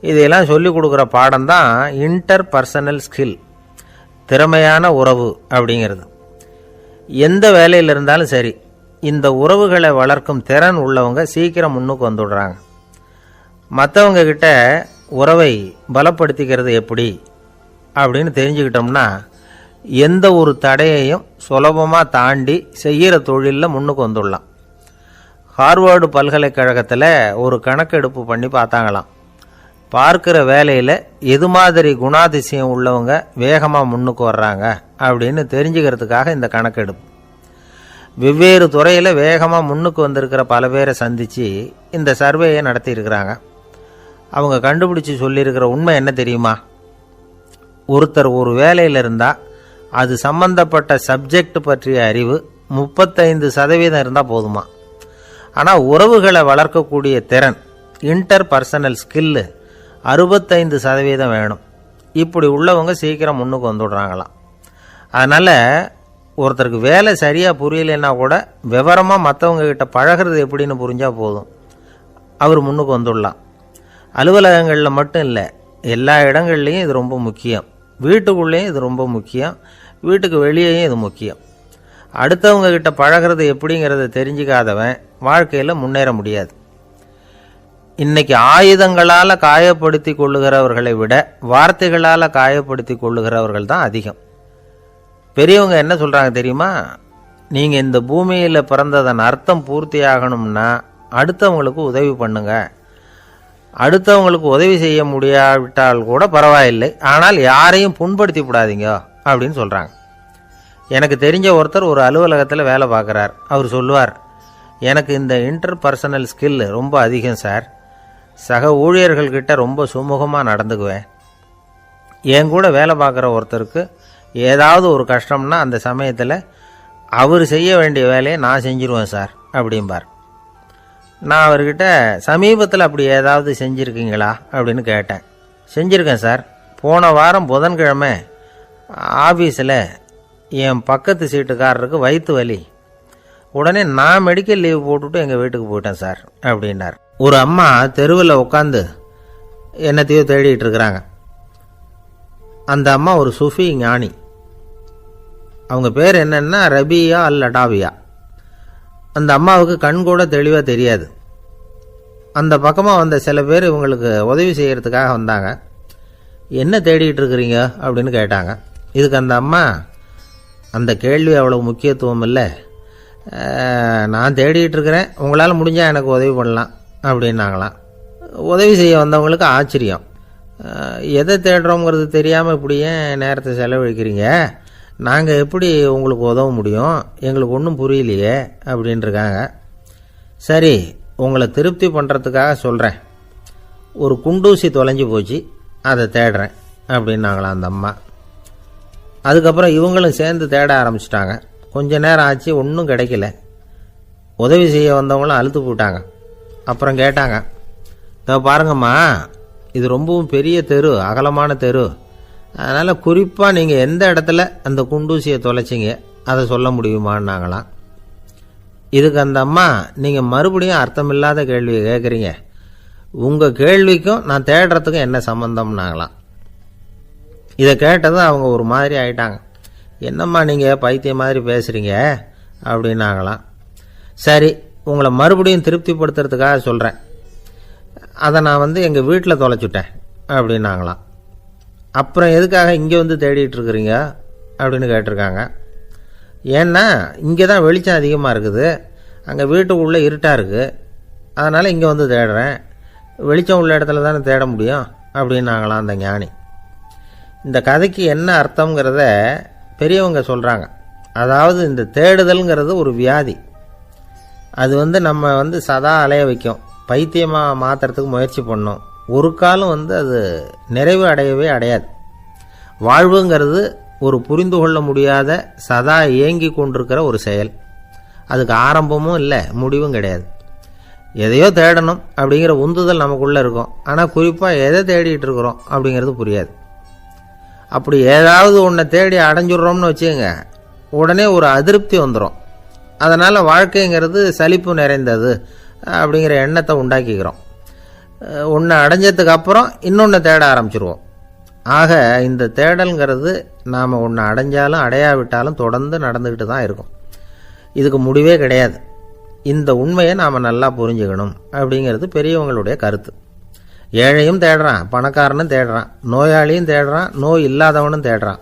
இதையெல்லாம் சொல்லிக் கொடுக்குற பாடம் தான் இன்டர் பர்சனல் ஸ்கில், திறமையான உறவு அப்படிங்கிறது. எந்த வேலையில் இருந்தாலும் சரி, இந்த உறவுகளை வளர்க்கும் திறன் உள்ளவங்க சீக்கிரம் முன்னுக்கு வந்துடுறாங்க. மற்றவங்க கிட்ட உறவை பலப்படுத்திக்கிறது எப்படி அப்படின்னு தெரிஞ்சுக்கிட்டோம்னா எந்த ஒரு தடையையும் சுலபமாக தாண்டி செய்கிற தொழிலில் முன்னுக்கு வந்துடலாம். ஹார்வர்டு பல்கலைக்கழகத்தில் ஒரு கணக்கெடுப்பு பண்ணி பார்த்தாங்களாம். பார்க்குற வேலையில் எது மாதிரி குணாதிசயம் உள்ளவங்க வேகமாக முன்னுக்கு வர்றாங்க அப்படின்னு தெரிஞ்சுக்கிறதுக்காக இந்த கணக்கெடுப்பு. வெவ்வேறு துறையில் வேகமாக முன்னுக்கு வந்திருக்கிற பல பேரை சந்தித்து இந்த சர்வேயை நடத்தியிருக்கிறாங்க. அவங்க கண்டுபிடிச்சி சொல்லியிருக்கிற உண்மை என்ன தெரியுமா? ஒருத்தர் ஒரு வேலையில் இருந்தால் அது சம்பந்தப்பட்ட சப்ஜெக்ட் பற்றிய அறிவு 35% இருந்தால் போதுமா. ஆனால் உறவுகளை வளர்க்கக்கூடிய திறன், இன்டர் பர்சனல் ஸ்கில்லு 65% வேணும். இப்படி உள்ளவங்க சீக்கிரம் முன்னுக்கு வந்துடுறாங்களாம். அதனால் ஒருத்தருக்கு வேலை சரியாக புரியலைன்னா கூட விவரமாக மற்றவங்க கிட்ட பழகிறது எப்படின்னு புரிஞ்சால் போதும், அவர் முன்னுக்கு வந்துடலாம். அலுவலகங்களில் மட்டும் இல்லை, எல்லா இடங்கள்லையும் இது ரொம்ப முக்கியம். வீட்டுக்குள்ளேயும் இது ரொம்ப முக்கியம், வீட்டுக்கு வெளியேயும் இது முக்கியம். அடுத்தவங்க கிட்ட பழகிறது எப்படிங்கிறத தெரிஞ்சிக்காதவன் வாழ்க்கையில் முன்னேற முடியாது. இன்னைக்கு ஆயுதங்களால் காயப்படுத்தி கொள்ளுகிறவர்களை விட வார்த்தைகளால் காயப்படுத்தி கொள்ளுகிறவர்கள் தான் அதிகம். பெரியவங்க என்ன சொல்கிறாங்க தெரியுமா? நீங்கள் இந்த பூமியில் பிறந்ததன் அர்த்தம் பூர்த்தி ஆகணும்னா அடுத்தவங்களுக்கு உதவி பண்ணுங்க. அடுத்தவங்களுக்கு உதவி செய்ய முடியாவிட்டால் கூட பரவாயில்லை, ஆனால் யாரையும் புண்படுத்தி விடாதீங்க அப்படின்னு சொல்கிறாங்க. எனக்கு தெரிஞ்ச ஒருத்தர் ஒரு அலுவலகத்தில் வேலை பார்க்குறார். அவர் சொல்லுவார், எனக்கு இந்த இன்டர் பர்சனல் ஸ்கில் ரொம்ப அதிகம் சார், சக ஊழியர்கள்கிட்ட ரொம்ப சுமூகமாக நடந்துக்குவேன். என் கூட வேலை பார்க்குற ஒருத்தருக்கு ஏதாவது ஒரு கஷ்டம்னா அந்த சமயத்தில் அவர் செய்ய வேண்டிய வேலையை நான் செஞ்சிருவேன் சார் அப்படிம்பார். நான் அவர்கிட்ட சமீபத்தில் அப்படி ஏதாவது செஞ்சுருக்கீங்களா அப்படின்னு கேட்டேன். செஞ்சுருக்கேன் சார். போன வாரம் புதன்கிழமை ஆஃபீஸில் என் பக்கத்து சீட்டுக்காரருக்கு வயிற்று வலி, உடனே நான் மெடிக்கல் லீவ் போட்டுவிட்டு எங்கள் வீட்டுக்கு போயிட்டேன் சார் அப்படின்னார். ஒரு அம்மா தெருவில் உட்காந்து என்னத்தையோ தேடிட்டு இருக்கிறாங்க. அந்த அம்மா ஒரு சூஃபி ஞானி. அவங்க பேர் என்னன்னா ரபியா அல் அடாவியா. அந்த அம்மாவுக்கு கண் கூட தெளிவாக தெரியாது. அந்த பக்கமாக வந்த சில பேர் இவங்களுக்கு உதவி செய்கிறதுக்காக வந்தாங்க. என்ன தேடிட்டு இருக்கிறீங்க அப்படின்னு கேட்டாங்க. இதுக்கு அந்த அம்மா, அந்த கேள்வி அவ்வளோ முக்கியத்துவம் இல்லை, நான் தேடிட்டு இருக்கிறேன், உங்களால் முடிஞ்சால் எனக்கு உதவி பண்ணலாம் அப்படின்னாங்களாம். உதவி செய்ய வந்தவங்களுக்கு ஆச்சரியம். எதை தேடுறோங்கிறது தெரியாமல் இப்படி ஏன் நேரத்தை செலவழிக்கிறீங்க, நாங்கள் எப்படி உங்களுக்கு உதவ முடியும், எங்களுக்கு ஒன்றும் புரியலையே அப்படின்ட்டுருக்காங்க. சரி, உங்களை திருப்தி பண்ணுறதுக்காக சொல்கிறேன், ஒரு குண்டூசி தொலைஞ்சி போச்சு, அதை தேடுறேன் அப்படின்னாங்களாம் அந்த அம்மா. அதுக்கப்புறம் இவங்களும் சேர்ந்து தேட ஆரம்பிச்சிட்டாங்க. கொஞ்ச நேரம் ஆச்சு, ஒன்றும் கிடைக்கல. உதவி செய்ய வந்தவங்களும் அழுத்து போட்டாங்க. அப்புறம் கேட்டாங்க, பாருங்கம்மா, இது ரொம்பவும் பெரிய தெரு, அகலமான தெரு, அதனால் குறிப்பாக நீங்கள் எந்த இடத்துல அந்த குண்டூசியை தொலைச்சிங்க அதை சொல்ல முடியுமான்னாங்களாம். இதுக்கு அந்த அம்மா, நீங்கள் மறுபடியும் அர்த்தமில்லாத கேள்வியை கேட்குறீங்க, உங்கள் கேள்விக்கும் நான் தேடுறதுக்கும் என்ன சம்பந்தம்னாங்களாம். இதை கேட்டதும் அவங்க ஒரு மாதிரி ஆயிட்டாங்க. என்னம்மா நீங்கள் பைத்தியம் மாதிரி பேசுகிறீங்க அப்படின்னாங்களாம். சரி, உங்களை மறுபடியும் திருப்திப்படுத்துறதுக்காக சொல்கிறேன். அதை நான் எங்கள் வீட்டில் தொலைச்சுட்டேன் அப்படின்னாங்களாம். அப்புறம் எதுக்காக இங்கே தேடிட்டு இருக்கிறீங்க அப்படின்னு கேட்டிருக்காங்க. ஏன்னா இங்கே தான் வெளிச்சம் அதிகமாக இருக்குது, அங்கே வீட்டுக்குள்ளே இருட்டாக இருக்குது, அதனால் இங்கே தேடுறேன். வெளிச்சம் உள்ள இடத்துல தானே தேட முடியும் அப்படின்னாங்களாம் அந்த ஞானி. இந்த கதைக்கு என்ன அர்த்தங்கிறத பெரியவங்க சொல்கிறாங்க. அதாவது இந்த தேடுதல்ங்கிறது ஒரு வியாதி. அது நம்ம சதா அலைய வைக்கும், பைத்தியமாக மாற்றுறதுக்கு முயற்சி பண்ணோம். ஒரு காலம் அது நிறைவு அடையவே அடையாது. வாழ்வுங்கிறது ஒரு புரிந்து கொள்ள முடியாத சதா ஏங்கி கொண்டிருக்கிற ஒரு செயல். அதுக்கு ஆரம்பமும் இல்லை, முடிவும் கிடையாது. எதையோ தேடணும் அப்படிங்கிற உந்துதல் நமக்குள்ளே இருக்கும், ஆனால் குறிப்பாக எதை தேடிட்டு இருக்கிறோம் அப்படிங்கிறது புரியாது. அப்படி ஏதாவது ஒன்றை தேடி அடைஞ்சிடுறோம்னு வச்சுக்கோங்க, உடனே ஒரு அதிருப்தி வந்துடும். அதனால் வாழ்க்கைங்கிறது சலிப்பு நிறைந்தது அப்படிங்கிற எண்ணத்தை உண்டாக்கிக்கிறோம். ஒன்று அடைஞ்சதுக்கு அப்புறம் இன்னொன்று தேட ஆரம்பிச்சிருவோம். ஆக இந்த தேடல்ங்கிறது நாம் ஒன்று அடைஞ்சாலும் அடையாவிட்டாலும் தொடர்ந்து நடந்துக்கிட்டு தான் இருக்கும். இதுக்கு முடிவே கிடையாது. இந்த உண்மையை நாம் நல்லா புரிஞ்சுக்கணும் அப்படிங்கிறது பெரியவங்களுடைய கருத்து. ஏழையும் தேடுறான், பணக்காரனும் தேடுறான், நோயாளியும் தேடுறான், நோய் இல்லாதவனும் தேடுறான்,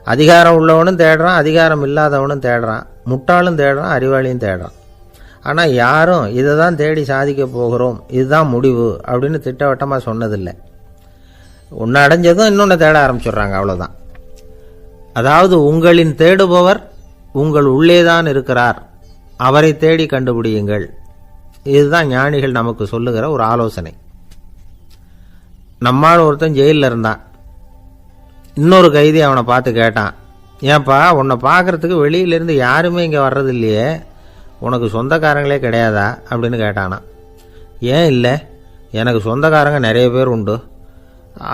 அதிகாரம் உள்ளவனும் தேடுறான், அதிகாரம் இல்லாதவனும் தேடுறான், முட்டாளும் தேடுறான், அறிவாளியும் தேடுறான். ஆனால் யாரும் இதை தான் தேடி சாதிக்க போகிறோம், இதுதான் முடிவு அப்படின்னு திட்டவட்டமாக சொன்னதில்லை. ஒன்று அடைஞ்சதும் இன்னொன்று தேட ஆரம்பிச்சிடுறாங்க, அவ்வளோதான். அதாவது உங்களின் தேடுபவர் உங்கள் உள்ளேதான் இருக்கிறார், அவரை தேடி கண்டுபிடியுங்கள். இதுதான் ஞானிகள் நமக்கு சொல்லுகிற ஒரு ஆலோசனை. நம்மால் ஒருத்தன் ஜெயிலில் இருந்தான். இன்னொரு கைதி அவனை பார்த்து கேட்டான், ஏன்பா உன்னை பார்க்கறதுக்கு வெளியிலேருந்து யாருமே இங்கே வர்றது இல்லையே, உனக்கு சொந்தக்காரங்களே கிடையாதா அப்படின்னு கேட்டானா. ஏன் இல்லை, எனக்கு சொந்தக்காரங்க நிறைய பேர் உண்டு,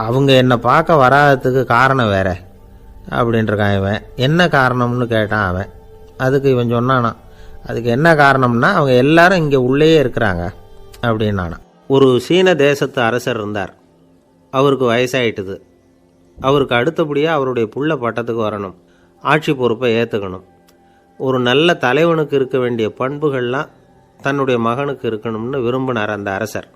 அவங்க என்னை பார்க்க வராததுக்கு காரணம் வேற அப்படின்ட்டுருக்கான் இவன். என்ன காரணம்னு கேட்டான் அவன். அதுக்கு இவன் சொன்னானா, அதுக்கு என்ன காரணம்னா அவங்க எல்லாரும் இங்கே உள்ளேயே இருக்கிறாங்க அப்படின்னானா. ஒரு சீன தேசத்து அரசர் இருந்தார். அவருக்கு வயசாயிட்டுது. அவருக்கு அடுத்தபடியாக அவருடைய புள்ள பட்டத்துக்கு வரணும், ஆட்சி பொறுப்பை ஏற்றுக்கணும். ஒரு நல்ல தலைவனுக்கு இருக்க வேண்டிய பண்புகள்லாம் தன்னுடைய மகனுக்கு இருக்கணும்னு விரும்பினார் அந்த அரசர்.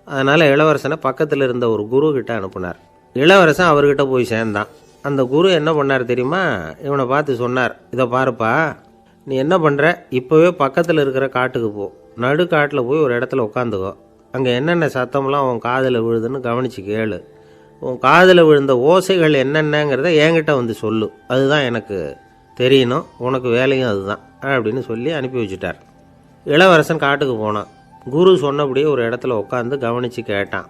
அதனால் இளவரசனை பக்கத்தில் இருந்த ஒரு குரு கிட்ட அனுப்புனார். இளவரசன் அவர்கிட்ட போய் சேர்ந்தான். அந்த குரு என்ன பண்ணார் தெரியுமா, இவனை பார்த்து சொன்னார், இதை பாருப்பா, நீ என்ன பண்ணுற, இப்போவே பக்கத்தில் இருக்கிற காட்டுக்கு போ, நடு காட்டில் போய் ஒரு இடத்துல உட்காந்துக்கோ, அங்கே என்னென்ன சத்தம்லாம் உன் காதில் விழுதுன்னு கவனித்து கேளு, உன் காதில் விழுந்த ஓசைகள் என்னென்னங்கிறத என்கிட்ட சொல்லு, அதுதான் எனக்கு தெரியணும், உனக்கு வேலையும் அதுதான் அப்படின்னு சொல்லி அனுப்பி வச்சுட்டார். இளவரசன் காட்டுக்கு போனான். குரு சொன்னபடியே ஒரு இடத்துல உட்காந்து கவனித்து கேட்டான்.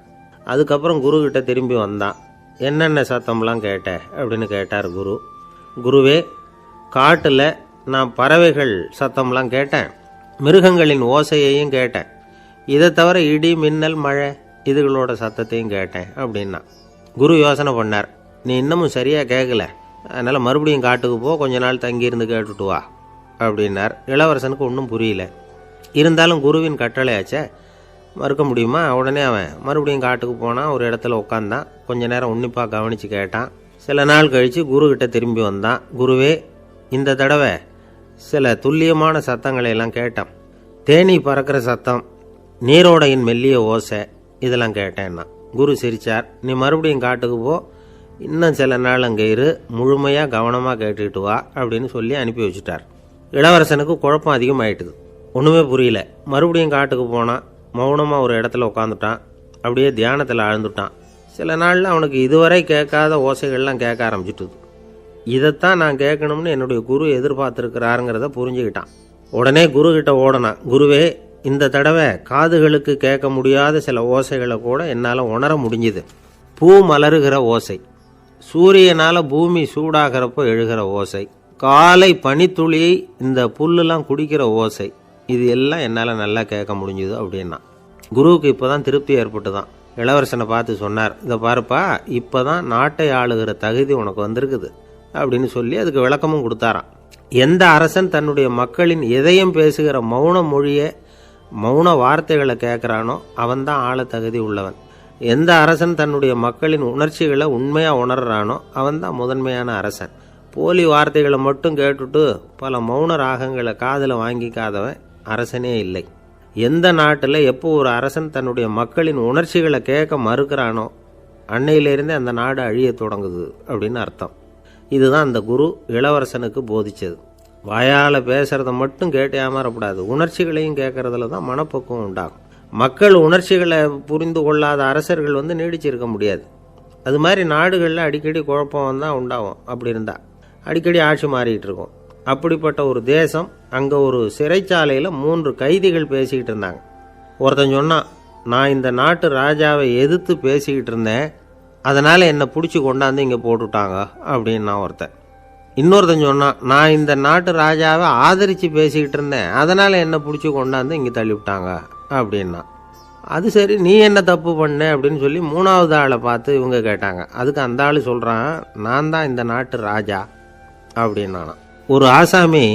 அதுக்கப்புறம் குருக்கிட்ட திரும்பி வந்தான். என்னென்ன சத்தம்லாம் கேட்ட அப்படின்னு கேட்டார் குரு. குருவே, காட்டில் நான் பறவைகள் சத்தம்லாம் கேட்டேன், மிருகங்களின் ஓசையையும் கேட்டேன், இதை தவிர இடி மின்னல் மழை இதுகளோட சத்தத்தையும் கேட்டேன் அப்படின்னா. குரு யோசனை பண்ணார், நீ இன்னமும் சரியாக கேட்கல, அதனால் மறுபடியும் காட்டுக்கு போ, கொஞ்ச நாள் தங்கியிருந்து கேட்டுட்டு வா அப்படின்னார். இளவரசனுக்கு ஒன்றும் புரியல. இருந்தாலும் குருவின் கட்டளையாச்சே, மறுக்க முடியுமா? உடனே அவன் மறுபடியும் காட்டுக்கு போனான். ஒரு இடத்துல உட்காந்தான். கொஞ்ச நேரம் உன்னிப்பாக கவனித்து கேட்டான். சில நாள் கழித்து குருக்கிட்ட திரும்பி வந்தான். குருவே, இந்த தடவை சில துல்லியமான சத்தங்களை எல்லாம் கேட்டான். தேனீ பறக்கிற சத்தம், நீரோடையின் மெல்லிய ஓசை, இதெல்லாம் கேட்டேன்னா. குரு சிரிச்சார். நீ மறுபடியும் காட்டுக்கு போ, இன்னும் சில நாள் அங்கே இரு, முழுமையாக கவனமாக கேட்டுக்கிட்டு வா அப்படின்னு சொல்லி அனுப்பி வச்சுட்டார். இளவரசனுக்கு குழப்பம் அதிகமாயிட்டுது. ஒன்றுமே புரியல. மறுபடியும் காட்டுக்கு போனான். மௌனமாக ஒரு இடத்துல உட்காந்துட்டான். அப்படியே தியானத்தில் ஆழ்ந்துட்டான். சில நாளில் அவனுக்கு இதுவரை கேட்காத ஓசைகள்லாம் கேட்க ஆரம்பிச்சிட்டுது. இதைத்தான் நான் கேட்கணும்னு என்னுடைய குரு எதிர்பார்த்துருக்கிறாருங்கிறத புரிஞ்சுக்கிட்டான். உடனே குரு கிட்ட ஓடனான். குருவே, இந்த தடவை காதுகளுக்கு கேட்க முடியாத சில ஓசைகளை கூட என்னால் உணர முடிஞ்சுது. பூ மலருகிற ஓசை, சூரியனால் பூமி சூடாகிறப்போ எழுகிற ஓசை, காலை பனித்துளியை இந்த புல்லுலாம் குடிக்கிற ஓசை, இது எல்லாம் என்னால் நல்லா கேட்க முடிஞ்சுது அப்படின்னா. குருவுக்கு இப்போ தான் திருப்தி ஏற்பட்டு தான். இளவரசனை பார்த்து சொன்னார், இதை பாருப்பா, இப்போ தான் நாட்டை ஆளுகிற தகுதி உனக்கு வந்திருக்குது அப்படின்னு சொல்லி அதுக்கு விளக்கமும் கொடுத்தாராம். எந்த அரசன் தன்னுடைய மக்களின் இதயம் பேசுகிற மௌன மொழியை, மௌன வார்த்தைகளை கேட்குறானோ அவன்தான் ஆள தகுதி உள்ளவன். எந்த அரசன் தன்னுடைய மக்களின் உணர்ச்சிகளை உண்மையாக உணர்றானோ அவன்தான் முதன்மையான அரசன். போலி வார்த்தைகளை மட்டும் கேட்டுட்டு பல மௌன ராகங்களை காதில் வாங்கிக்காதவன் அரசனே இல்லை. எந்த நாட்டில் எப்போ ஒரு அரசன் தன்னுடைய மக்களின் உணர்ச்சிகளை கேட்க மறுக்கிறானோ அன்னையிலிருந்தே அந்த நாடு அழிய தொடங்குது அப்படின்னு அர்த்தம். இதுதான் அந்த குரு இளவரசனுக்கு போதிச்சது. வாயால் பேசுறத மட்டும் கேட்டு ஏமாறக்கூடாது, உணர்ச்சிகளையும் கேட்கறதுல தான் மனப்பக்குவம் உண்டாகும். மக்கள் உணர்ச்சிகளை புரிந்து கொள்ளாத அரசர்கள் நீடிச்சிருக்க முடியாது. அது மாதிரி நாடுகளில் அடிக்கடி குழப்பம் தான் உண்டாகும். அப்படி இருந்தால் அடிக்கடி ஆட்சி மாறிக்கிட்டு இருக்கும். அப்படிப்பட்ட ஒரு தேசம், அங்கே ஒரு சிறைச்சாலையில் 3 கைதிகள் பேசிக்கிட்டு இருந்தாங்க. ஒருத்தன் சொன்னான், நான் இந்த நாட்டு ராஜாவை எதிர்த்து பேசிக்கிட்டு இருந்தேன், அதனால் என்னை பிடிச்சி கொண்டாந்து இங்கே போட்டுட்டாங்க அப்படின்னா ஒருத்தன். இன்னொருத்தன் சொன்னான், நான் இந்த நாட்டு ராஜாவை ஆதரித்து பேசிக்கிட்டு இருந்தேன், அதனால் என்னை பிடிச்சி கொண்டாந்து இங்கே தள்ளிவிட்டாங்க அப்படின்னா. அது சரி, நீ என்ன தப்பு பண்ண அப்படின்னு சொல்லி 3வது ஆளை பார்த்து இவங்க கேட்டாங்க. அதுக்கு அந்த ஆள் சொல்கிறான், நான் தான் இந்த நாட்டு ராஜா அப்படின்னானா. ஒரு ஆசாமி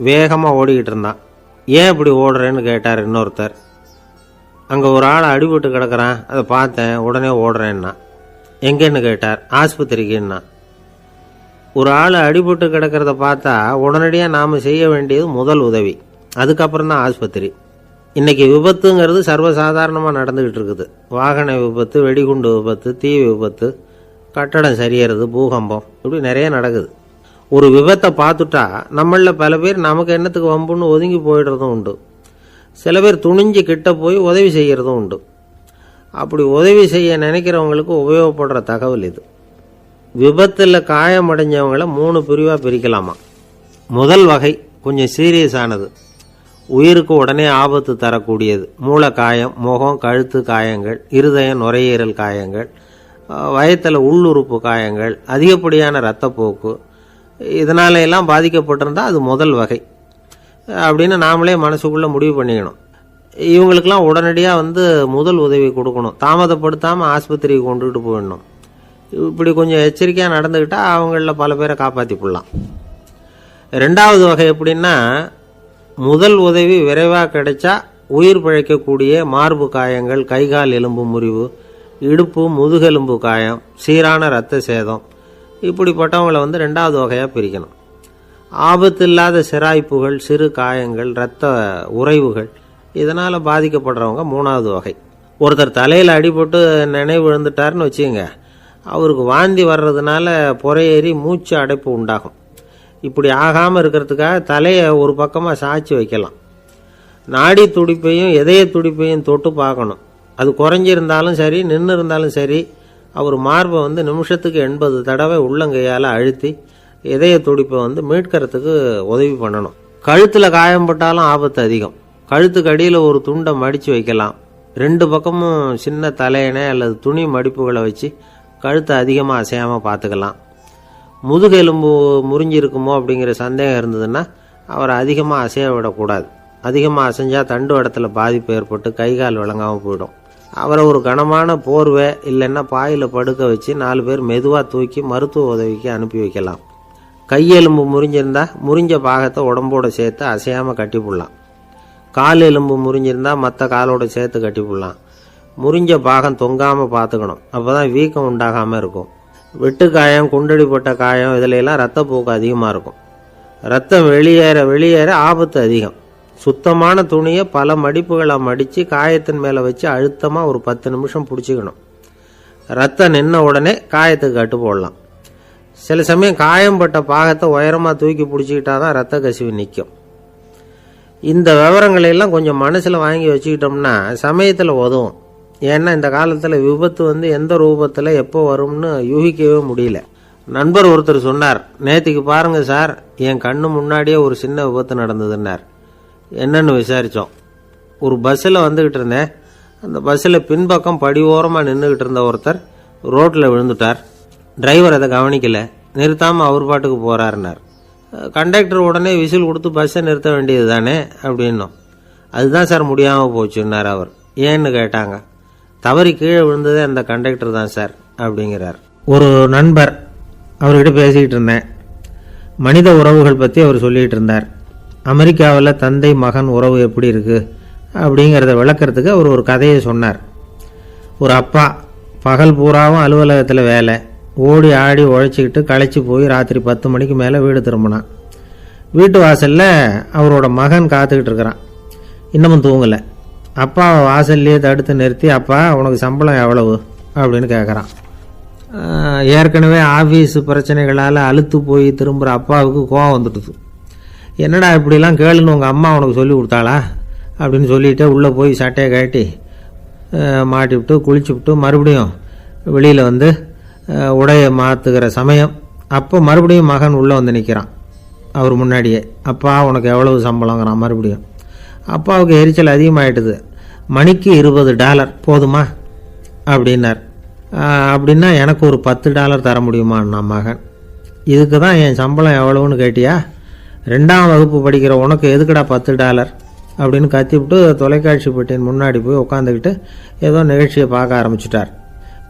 வேகமாக ஓடிக்கிட்டு இருந்தான். ஏன் இப்படி ஓடுறேன்னு கேட்டார் இன்னொருத்தர். அங்கே ஒரு ஆள் அடிபட்டு கிடக்கிறான், அதை பார்த்தேன், உடனே ஓடுறேன்னா. எங்கேன்னு கேட்டார். ஆஸ்பத்திரிக்குன்னா. ஒரு ஆள் அடிபட்டு கிடக்கிறத பார்த்தா உடனடியாக நாம் செய்ய வேண்டியது முதல் உதவி, அதுக்கப்புறம் தான் ஆஸ்பத்திரி. இன்றைக்கி விபத்துங்கிறது சர்வசாதாரணமாக நடந்துக்கிட்டு இருக்குது. வாகன விபத்து, வெடிகுண்டு விபத்து, தீ விபத்து, கட்டடம் சரியறது, பூகம்பம், இப்படி நிறைய நடக்குது. ஒரு விபத்தை பார்த்துட்டா நம்மளில் பல பேர் நமக்கு என்னத்துக்கு வம்புன்னு ஒதுங்கி போயிடுறதும் உண்டு. சில பேர் துணிஞ்சு கிட்ட போய் உதவி செய்கிறதும் உண்டு. அப்படி உதவி செய்ய நினைக்கிறவங்களுக்கு உபயோகப்படுற தகவல் இது. விபத்தில் காயமடைஞ்சவங்களை 3 பிரிவாக பிரிக்கலாமா. முதல் வகை கொஞ்சம் சீரியஸானது, உயிருக்கு உடனே ஆபத்து தரக்கூடியது. மூளை காயம், முகம், கழுத்து காயங்கள், இருதயம், நுரையீரல் காயங்கள், வயத்தில் உள்ளுறுப்பு காயங்கள், அதிகப்படியான இரத்தப்போக்கு, இதனால எல்லாம் பாதிக்கப்பட்டிருந்தால் அது முதல் வகை அப்படின்னு நாமளே மனசுக்குள்ளே முடிவு பண்ணிக்கணும். இவங்களுக்கெல்லாம் உடனடியாக முதல் உதவி கொடுக்கணும். தாமதப்படுத்தாமல் ஆஸ்பத்திரிக்கு கொண்டுகிட்டு போயிடணும். இப்படி கொஞ்சம் எச்சரிக்கையாக நடந்துக்கிட்டால் அவங்களில் பல பேரை காப்பாற்றி போடலாம். 2வது வகை எப்படின்னா, முதல் உதவி விரைவாக கிடைச்சா உயிர் பிழைக்கக்கூடிய மார்பு காயங்கள், கைகால் எலும்பு முறிவு, இடுப்பு முதுகெலும்பு காயம், சீரான இரத்த சேதம், இப்படிப்பட்டவங்களை 2வது வகையாக பிரிக்கணும். ஆபத்து இல்லாத சிராய்ப்புகள், சிறு காயங்கள், இரத்த உறைவுகள், இதனால் பாதிக்கப்படுறவங்க 3வது வகை. ஒருத்தர் தலையில் அடிபட்டு நினைவு விழுந்துட்டாருன்னு வச்சுக்கோங்க, அவருக்கு வாந்தி வர்றதுனால புறையேறி மூச்சு அடைப்பு உண்டாகும். இப்படி ஆகாமல் இருக்கிறதுக்காக தலையை ஒரு பக்கமாக சாய்ச்சி வைக்கலாம். நாடி துடிப்பையும் இதய துடிப்பையும் தொட்டு பார்க்கணும். அது குறைஞ்சிருந்தாலும் சரி, நின்று இருந்தாலும் சரி, அவர் மார்பை நிமிஷத்துக்கு 80 தடவை உள்ளங்கையால் அழுத்தி இதய துடிப்பை மீட்கிறதுக்கு உதவி பண்ணணும். கழுத்தில் காயம்பட்டாலும் ஆபத்து அதிகம். கழுத்துக்கு அடியில் ஒரு துண்டை மடித்து வைக்கலாம். 2 பக்கமும் சின்ன தலையணை அல்லது துணி மடிப்புகளை வச்சு கழுத்தை அதிகமாக அசையாமல் பார்த்துக்கலாம். முதுகெலும்பு முறிஞ்சிருக்குமோ அப்படிங்கிற சந்தேகம் இருந்ததுன்னா அவரை அதிகமாக அசைய விடக்கூடாது. அதிகமாக அசைஞ்சால் தண்டு இடத்துல பாதிப்பு ஏற்பட்டு கைகால் விளங்காமல் போயிடும். அவரை ஒரு கனமான போர்வை இல்லைன்னா பாயில் படுக்க வச்சு 4 பேர் மெதுவாக தூக்கி மருத்துவ உதவிக்கு அனுப்பி வைக்கலாம். கையெலும்பு முறிஞ்சிருந்தா முறிஞ்ச பாகத்தை உடம்போட சேர்த்து அசையாமல் கட்டி போடலாம். கால் எலும்பு முறிஞ்சிருந்தா மற்ற காலோட சேர்த்து கட்டி போடலாம். முறிஞ்ச பாகம் தொங்காமல் பார்த்துக்கணும், அப்போ தான் வீக்கம் உண்டாகாமல் இருக்கும். வெட்டு காயம், குண்டடிப்பட்ட காயம், இதிலெல்லாம் ரத்தப்போக்கு அதிகமாக இருக்கும். ரத்தம் வெளியேற ஆபத்து அதிகம். சுத்தமான துணியை பல மடிப்புகளை மடித்து காயத்தின் மேலே வச்சு அழுத்தமாக ஒரு 10 நிமிஷம் பிடிச்சிக்கணும். ரத்தம் நின்ன உடனே காயத்துக்கு கட்டு போடலாம். சில சமயம் காயம்பட்ட பாகத்தை உயரமாக தூக்கி பிடிச்சிக்கிட்டா தான் ரத்த கசிவு நிற்கும். இந்த விவரங்களையெல்லாம் கொஞ்சம் மனசில் வாங்கி வச்சுக்கிட்டோம்னா சமயத்தில் உதவும். ஏன்னா இந்த காலத்தில் விபத்து எந்த ரூபத்தில் எப்போ வரும்னு யூகிக்கவே முடியல. நண்பர் ஒருத்தர் சொன்னார், நேற்றுக்கு பாருங்கள் சார், என் கண்ணு முன்னாடியே ஒரு சின்ன விபத்து நடந்ததுன்னார். என்னன்னு விசாரித்தோம். ஒரு பஸ்ஸில் வந்துக்கிட்டு இருந்தேன். அந்த பஸ்ஸில் பின்பக்கம் படி ஓரமாக நின்றுக்கிட்டு இருந்த ஒருத்தர் ரோட்டில் விழுந்துட்டார். டிரைவர் அதை கவனிக்கலை, நிறுத்தாமல் அவர் பாட்டுக்கு போகிறாருன்னார். கண்டக்டர் உடனே விசில் கொடுத்து பஸ்ஸை நிறுத்த வேண்டியது தானே அப்படின்னோம். அதுதான் சார் முடியாமல் போச்சுன்னார் அவர். ஏன்னு கேட்டாங்க. தவறி கீழே விழுந்ததே அந்த கண்டக்டர் தான் சார் அப்படிங்கிறார். ஒரு நண்பர், அவர்கிட்ட பேசிக்கிட்டு இருந்தேன். மனித உறவுகள் பற்றி அவர் சொல்லிகிட்டு இருந்தார். அமெரிக்காவில் தந்தை மகன் உறவு எப்படி இருக்குது அப்படிங்கிறத விளக்கிறதுக்கு அவர் ஒரு கதையை சொன்னார். ஒரு அப்பா பகல் பூராவும் அலுவலகத்தில் வேலை, ஓடி ஆடி உழைச்சிக்கிட்டு களைச்சி போய் ராத்திரி 10 மணிக்கு மேலே வீடு திரும்பினான். வீட்டு வாசலில் அவரோட மகன் காத்துக்கிட்டு இருக்கிறான். இன்னமும் தூங்கலை. அப்பாவை வாசல்லையே தடுத்து நிறுத்தி, அப்பா உனக்கு சம்பளம் எவ்வளவு அப்படின்னு கேட்குறான். ஏற்கனவே ஆஃபீஸு பிரச்சனைகளால் அலுத்து போய் திரும்புகிற அப்பாவுக்கு கோவம் வந்துடுது. என்னடா இப்படிலாம் கேளுன்னு உங்கள் அம்மா உனக்கு சொல்லி கொடுத்தாளா அப்படின்னு சொல்லிவிட்டு உள்ளே போய் சட்டையை கட்டி மாட்டிவிட்டு குளிச்சுவிட்டு மறுபடியும் வெளியில் வந்து உடையை மாற்றுகிற சமயம் அப்போ மறுபடியும் மகன் உள்ளே வந்து நிற்கிறான் அவர் முன்னாடியே. அப்பா உனக்கு எவ்வளவு சம்பளங்கிறான் மறுபடியும். அப்பாவுக்கு எரிச்சல் அதிகமாகிட்டுது. மணிக்கு $20 போதுமா அப்படின்னார். அப்படின்னா எனக்கு ஒரு $10 தர முடியுமான்னா மகன். இதுக்கு தான் என் சம்பளம் எவ்வளவுன்னு கேட்டியா? 2ஆம் வகுப்பு படிக்கிற உனக்கு எதுக்குடா $10 அப்படின்னு கத்திவிட்டு தொலைக்காட்சி பெட்டியின் முன்னாடி போய் உட்காந்துக்கிட்டு ஏதோ நிகழ்ச்சியை பார்க்க ஆரம்பிச்சிட்டார்.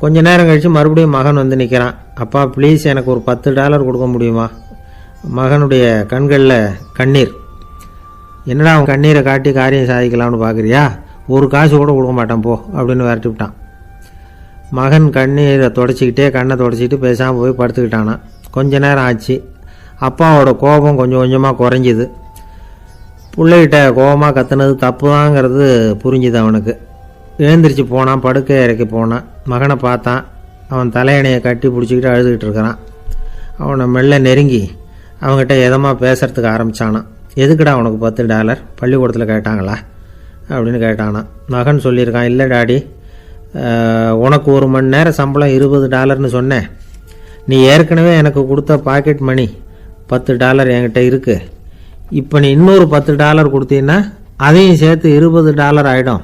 கொஞ்ச நேரம் கழித்து மறுபடியும் மகன் வந்து நிற்கிறான். அப்பா ப்ளீஸ் எனக்கு ஒரு $10 கொடுக்க முடியுமா? மகனுடைய கண்களில் கண்ணீர். என்னடா அவன் கண்ணீரை காட்டி காரியம் சாதிக்கலாம்னு பார்க்குறியா? ஒரு காசு கூட கொடுக்க மாட்டான் போ அப்படின்னு விரட்டி விட்டான். மகன் கண்ணீரை தொடச்சிக்கிட்டே கண்ணை தொடச்சிக்கிட்டு பேசாமல் போய் படுத்துக்கிட்டானா. கொஞ்ச நேரம் ஆச்சு. அப்பாவோட கோபம் கொஞ்சம் கொஞ்சமாக குறைஞ்சிது. பிள்ளைகிட்ட கோபமாக கத்துனது தப்பு தாங்கிறது புரிஞ்சுது அவனுக்கு. எழுந்திரிச்சு போனான், படுக்கை இறக்கி போனான். மகனை பார்த்தான். அவன் தலையணையை கட்டி பிடிச்சிக்கிட்டு அழுதுகிட்டு இருக்கிறான். அவனை மெல்ல நெருங்கி அவங்ககிட்ட எதமாக பேசுறதுக்கு ஆரம்பித்தானான். எதுக்குடா உனக்கு $10 பள்ளிக்கூடத்தில் கேட்டாங்களா அப்படின்னு கேட்டானான். மகன் சொல்லியிருக்கான், இல்லை டாடி, உனக்கு 1 மணி நேரம் சம்பளம் $20ன்னு சொன்னேன். நீ ஏற்கனவே எனக்கு கொடுத்த பாக்கெட் மணி $10 என்கிட்ட இருக்குது. இப்போ நீ இன்னொரு $10 கொடுத்தீங்கன்னா அதையும் சேர்த்து $20 ஆகிடும்.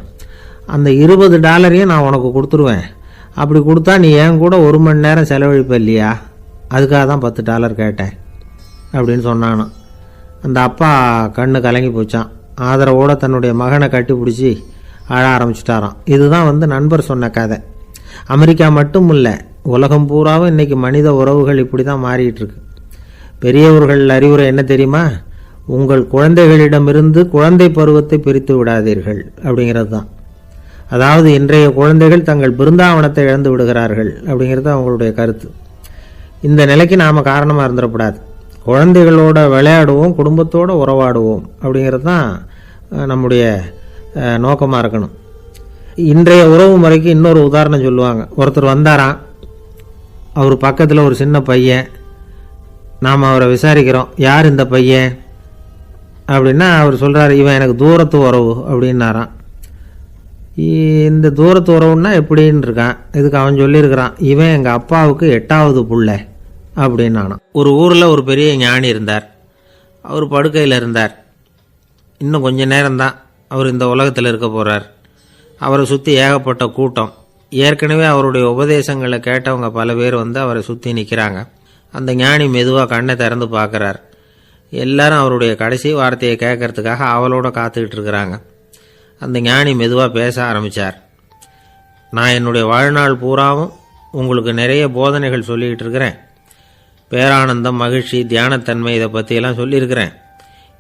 அந்த $20 நான் உனக்கு கொடுத்துருவேன். அப்படி கொடுத்தா நீ என் கூட 1 மணி நேரம் செலவழிப்ப இல்லையா? அதுக்காக தான் $10 கேட்டேன் அப்படின்னு சொன்னானான். அந்த அப்பா கண்ணு கலங்கி போச்சான். ஆதரவோடு தன்னுடைய மகனை கட்டி பிடிச்சி அழ ஆரம்பிச்சிட்டாராம். இதுதான் நண்பர் சொன்ன கதை. அமெரிக்கா மட்டும் இல்லை, உலகம் பூராவும் இன்றைக்கி மனித உறவுகள் இப்படி தான் மாறிட்டு இருக்கு. பெரியவர்கள் அறிவுரை என்ன தெரியுமா? உங்கள் குழந்தைகளிடமிருந்து குழந்தை பருவத்தை பிரித்து விடாதீர்கள் அப்படிங்கிறது தான். அதாவது இன்றைய குழந்தைகள் தங்கள் பிருந்தாவனத்தை இழந்து விடுகிறார்கள் அப்படிங்கிறது அவங்களுடைய கருத்து. இந்த நிலைக்கு நாம் காரணமாக இருந்துடக்கூடாது. குழந்தைகளோட விளையாடுவோம், குடும்பத்தோடு உறவாடுவோம் அப்படிங்கிறது தான் நம்முடைய நோக்கமாக இருக்கணும். இன்றைய உறவு முறைக்கு இன்னொரு உதாரணம் சொல்லுவாங்க. ஒருத்தர் வந்தாராம், அவர் பக்கத்தில் ஒரு சின்ன பையன். நாம் அவரை விசாரிக்கிறோம், யார் இந்த பையன் அப்படின்னா அவர் சொல்கிறார், இவன் எனக்கு தூரத்து உறவு அப்படின்னாராம். இந்த தூரத்து உறவுன்னா எப்படின்னு இருக்கான். இதுக்கு அவன் சொல்லியிருக்கிறான், இவன் எங்கள் அப்பாவுக்கு 8வது புள்ள அப்படின்னானான். ஒரு ஊரில் ஒரு பெரிய ஞானி இருந்தார். அவர் படுக்கையில் இருந்தார். இன்னும் கொஞ்ச நேரம்தான் அவர் இந்த உலகத்தில் இருக்க போகிறார். அவரை சுற்றி ஏகப்பட்ட கூட்டம். ஏற்கனவே அவருடைய உபதேசங்களை கேட்டவங்க பல பேர் அவரை சுற்றி நிற்கிறாங்க. அந்த ஞானி மெதுவாக கண்ணை திறந்து பார்க்குறார். எல்லாரும் அவருடைய கடைசி வார்த்தையை கேட்கறதுக்காக அவளோட காத்துக்கிட்டு இருக்கிறாங்க. அந்த ஞானி மெதுவாக பேச ஆரம்பித்தார். நான் என்னுடைய வாழ்நாள் பூராவும் உங்களுக்கு நிறைய போதனைகள் சொல்லிக்கிட்டு இருக்கிறேன். பேரானந்தம், மகிழ்ச்சி, தியானத்தன்மை, இதை பற்றியெல்லாம் சொல்லியிருக்கிறேன்.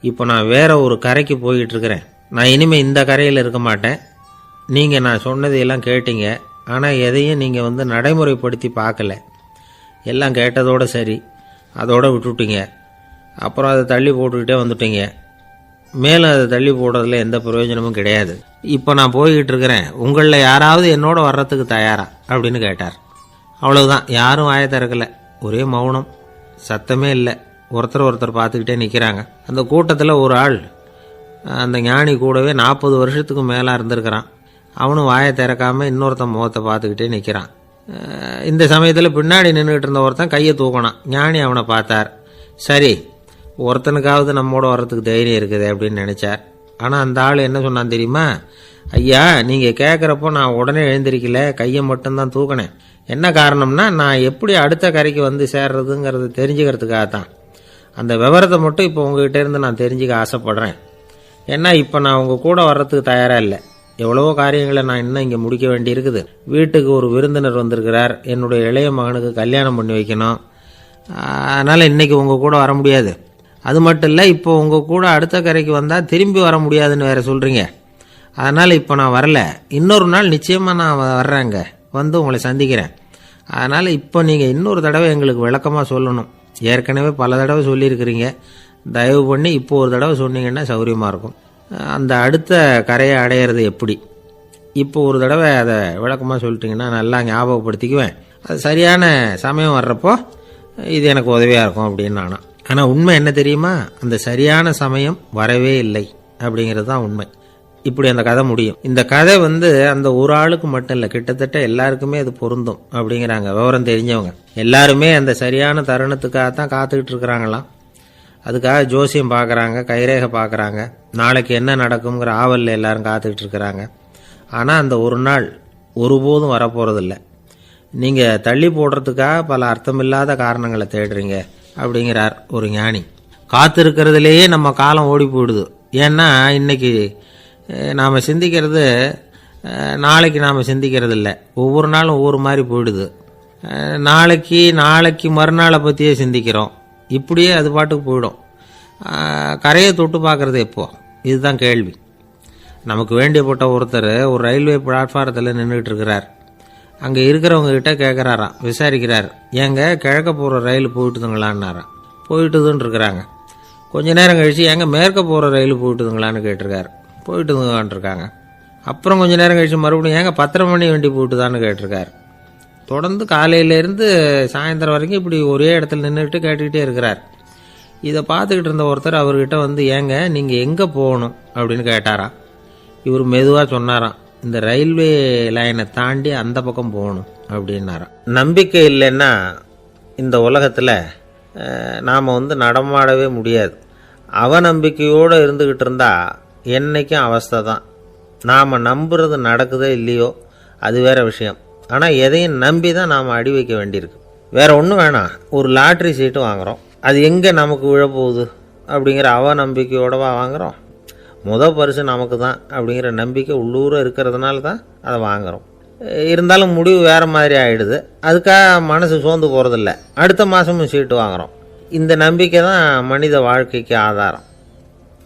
இப்போ நான் வேற ஒரு கரைக்கு போய்கிட்டு இருக்கிறேன். நான் இனிமேல் இந்த கரையில் இருக்க மாட்டேன். நீங்கள் நான் சொன்னதையெல்லாம் கேட்டீங்க, ஆனால் எதையும் நீங்கள் நடைமுறைப்படுத்தி பார்க்கல. எல்லாம் கேட்டதோடு சரி, அதோடு விட்டுவிட்டீங்க. அப்புறம் அதை தள்ளி போட்டுக்கிட்டே வந்துட்டீங்க. மேலும் அதை தள்ளி போடுறதுல எந்த பிரயோஜனமும் கிடையாது. இப்போ நான் போய்கிட்டு இருக்கிறேன், உங்களில் யாராவது என்னோட வர்றதுக்கு தயாரா அப்படின்னு கேட்டார். அவ்வளவுதான். யாரும் வாயை திறக்கலை. ஒரே மௌனம், சத்தமே இல்லை. ஒருத்தர் பார்த்துக்கிட்டே நிற்கிறாங்க. அந்த கூட்டத்தில் ஒரு ஆள் அந்த ஞானி கூடவே 40 வருஷத்துக்கு மேலே இருந்திருக்கிறான். அவனும் வாயை திறக்காமல் இன்னொருத்தன் முகத்தை பார்த்துக்கிட்டே நிற்கிறான். இந்த சமயத்தில் பின்னாடி நின்றுக்கிட்டு இருந்த ஒருத்தன் கையை தூக்கினான். ஞானி அவனை பார்த்தார். சரி, ஒருத்தனுக்காவது நம்மோட வர்றதுக்கு தைரியம் இருக்குது அப்படின்னு நினச்சார். ஆனால் அந்த ஆள் என்ன சொன்னான் தெரியுமா? ஐயா, நீங்கள் கேட்குறப்போ நான் உடனே எழுந்திருக்கல, கையை மட்டும்தான் தூக்கினேன். என்ன காரணம்னா, நான் எப்படி அடுத்த கரைக்கு சேர்றதுங்கிறது தெரிஞ்சுக்கிறதுக்காகத்தான். அந்த விவரத்தை மட்டும் இப்போ உங்ககிட்ட இருந்து நான் தெரிஞ்சுக்க ஆசைப்படுறேன். ஏன்னா இப்போ நான் உங்கள் கூட வர்றதுக்கு தயாராக இல்லை. எவ்வளவோ காரியங்களை நான் இன்னும் இங்கே முடிக்க வேண்டி இருக்குது. வீட்டுக்கு ஒரு விருந்தினர் வந்திருக்கிறார். என்னுடைய இளைய மகனுக்கு கல்யாணம் பண்ணி வைக்கணும். அதனால் இன்றைக்கி உங்கள் கூட வர முடியாது. அது மட்டும் இல்லை, இப்போ உங்கள் கூட அடுத்த கரைக்கு வந்தால் திரும்பி வர முடியாதுன்னு வேறு சொல்கிறீங்க. அதனால் இப்போ நான் வரல. இன்னொரு நாள் நிச்சயமாக நான் வர்றேங்க, உங்களை சந்திக்கிறேன். அதனால் இப்போ நீங்கள் இன்னொரு தடவை எங்களுக்கு விளக்கமாக சொல்லணும். ஏற்கனவே பல தடவை சொல்லியிருக்கிறீங்க. தயவு பண்ணி இப்போ ஒரு தடவை சொன்னீங்கன்னா சௌகரியமாக இருக்கும். அந்த அடுத்த கரையை அடையிறது எப்படி? இப்போ ஒரு தடவை அதை விளக்கமாக சொல்லிட்டிங்கன்னா நல்லா ஞாபகப்படுத்திக்குவேன். அது சரியான சமயம் வர்றப்போ இது எனக்கு உதவியாக இருக்கும் அப்படின்னு நானா. ஆனால் உண்மை என்ன தெரியுமா? அந்த சரியான சமயம் வரவே இல்லை அப்படிங்கிறது தான் உண்மை. இப்படி அந்த கதை முடியும். இந்த கதை அந்த ஒரு ஆளுக்கு மட்டும் இல்லை, கிட்டத்தட்ட எல்லாருக்குமே அது பொருந்தும் அப்படிங்கிறாங்க விவரம் தெரிஞ்சவங்க. எல்லாருமே அந்த சரியான தருணத்துக்காக தான் காத்துக்கிட்டு இருக்கிறாங்களாம். அதுக்காக ஜோசியம் பார்க்குறாங்க, கைரேகை பார்க்குறாங்க, நாளைக்கு என்ன நடக்குங்கிற ஆவலில் எல்லாரும் காத்துக்கிட்டு இருக்கிறாங்க. ஆனால் அந்த ஒரு நாள் ஒருபோதும் வரப்போகிறதில்ல. நீங்கள் தள்ளி போடுறதுக்காக பல அர்த்தமில்லாத காரணங்களை தேடுறீங்க அப்படிங்கிறார் ஒரு ஞானி. காத்திருக்கிறதுலேயே நம்ம காலம் ஓடி போயிடுது. ஏன்னா இன்னைக்கு நாம் சிந்திக்கிறது நாளைக்கு நாம் சிந்திக்கிறது இல்லை. ஒவ்வொரு நாளும் ஒவ்வொரு மாதிரி போயிடுது. நாளைக்கு மறுநாளை பற்றியே சிந்திக்கிறோம். இப்படியே அது பாட்டுக்கு போயிடும். கரையை தொட்டு பார்க்குறது எப்போ? இதுதான் கேள்வி. நமக்கு வேண்டியப்பட்ட ஒருத்தர் ஒரு ரயில்வே பிளாட்ஃபாரத்தில் நின்றுட்டு இருக்கிறார். அங்கே இருக்கிறவங்க கிட்ட கேட்குறாராம், விசாரிக்கிறார். ஏங்க கிழக்க போகிற ரயில் போயிட்டுதுங்களான்னாராம். போயிட்டுதுன்னு இருக்கிறாங்க. கொஞ்ச நேரம் கழிச்சு ஏங்க மேற்க போகிற ரயில் போயிட்டுதுங்களான்னு கேட்டிருக்காரு. போயிட்டுதுங்களான் இருக்காங்க. அப்புறம் கொஞ்ச நேரம் கழிச்சு மறுபடியும் ஏங்க 10:30 மணி வண்டி போயிட்டுதான்னு கேட்டிருக்காரு. தொடர்ந்து காலையிலேருந்து சாயந்தரம் வரைக்கும் இப்படி ஒரே இடத்துல நின்றுட்டு கேட்டுக்கிட்டே இருக்கிறார். இதை பார்த்துக்கிட்டு இருந்த ஒருத்தர் அவர்கிட்ட ஏங்க நீங்கள் எங்கே போகணும் அப்படின்னு கேட்டாராம். இவர் மெதுவாக சொன்னாராம், இந்த ரயில்வே லைனை தாண்டி அந்த பக்கம் போகணும் அப்படின்னாராம். நம்பிக்கை இல்லைன்னா இந்த உலகத்தில் நாம் நடமாடவே முடியாது. அவநம்பிக்கையோடு இருந்துக்கிட்டு இருந்தால் என்றைக்கும் அவஸ்தை தான். நாம் நம்புறது நடக்குதோ இல்லையோ அது வேற விஷயம். ஆனால் எதையும் நம்பி தான் நாம் அடி வைக்க வேண்டியிருக்கு. வேற ஒன்றும் வேணாம், ஒரு லாட்ரி சீட்டு வாங்குகிறோம். அது எங்கே நமக்கு விழப்போகுது அப்படிங்கிற அவநம்பிக்கையோடவா வாங்குகிறோம்? பரிசு நமக்கு தான் அப்படிங்கிற நம்பிக்கை உள்ளூர இருக்கிறதுனால தான் அதை வாங்குகிறோம். இருந்தாலும் முடிவு வேறு மாதிரி ஆகிடுது. அதுக்காக மனசு சோர்ந்து போகிறதில்ல. அடுத்த மாதமும் சீட்டு வாங்குகிறோம். இந்த நம்பிக்கை தான் மனித வாழ்க்கைக்கு ஆதாரம்.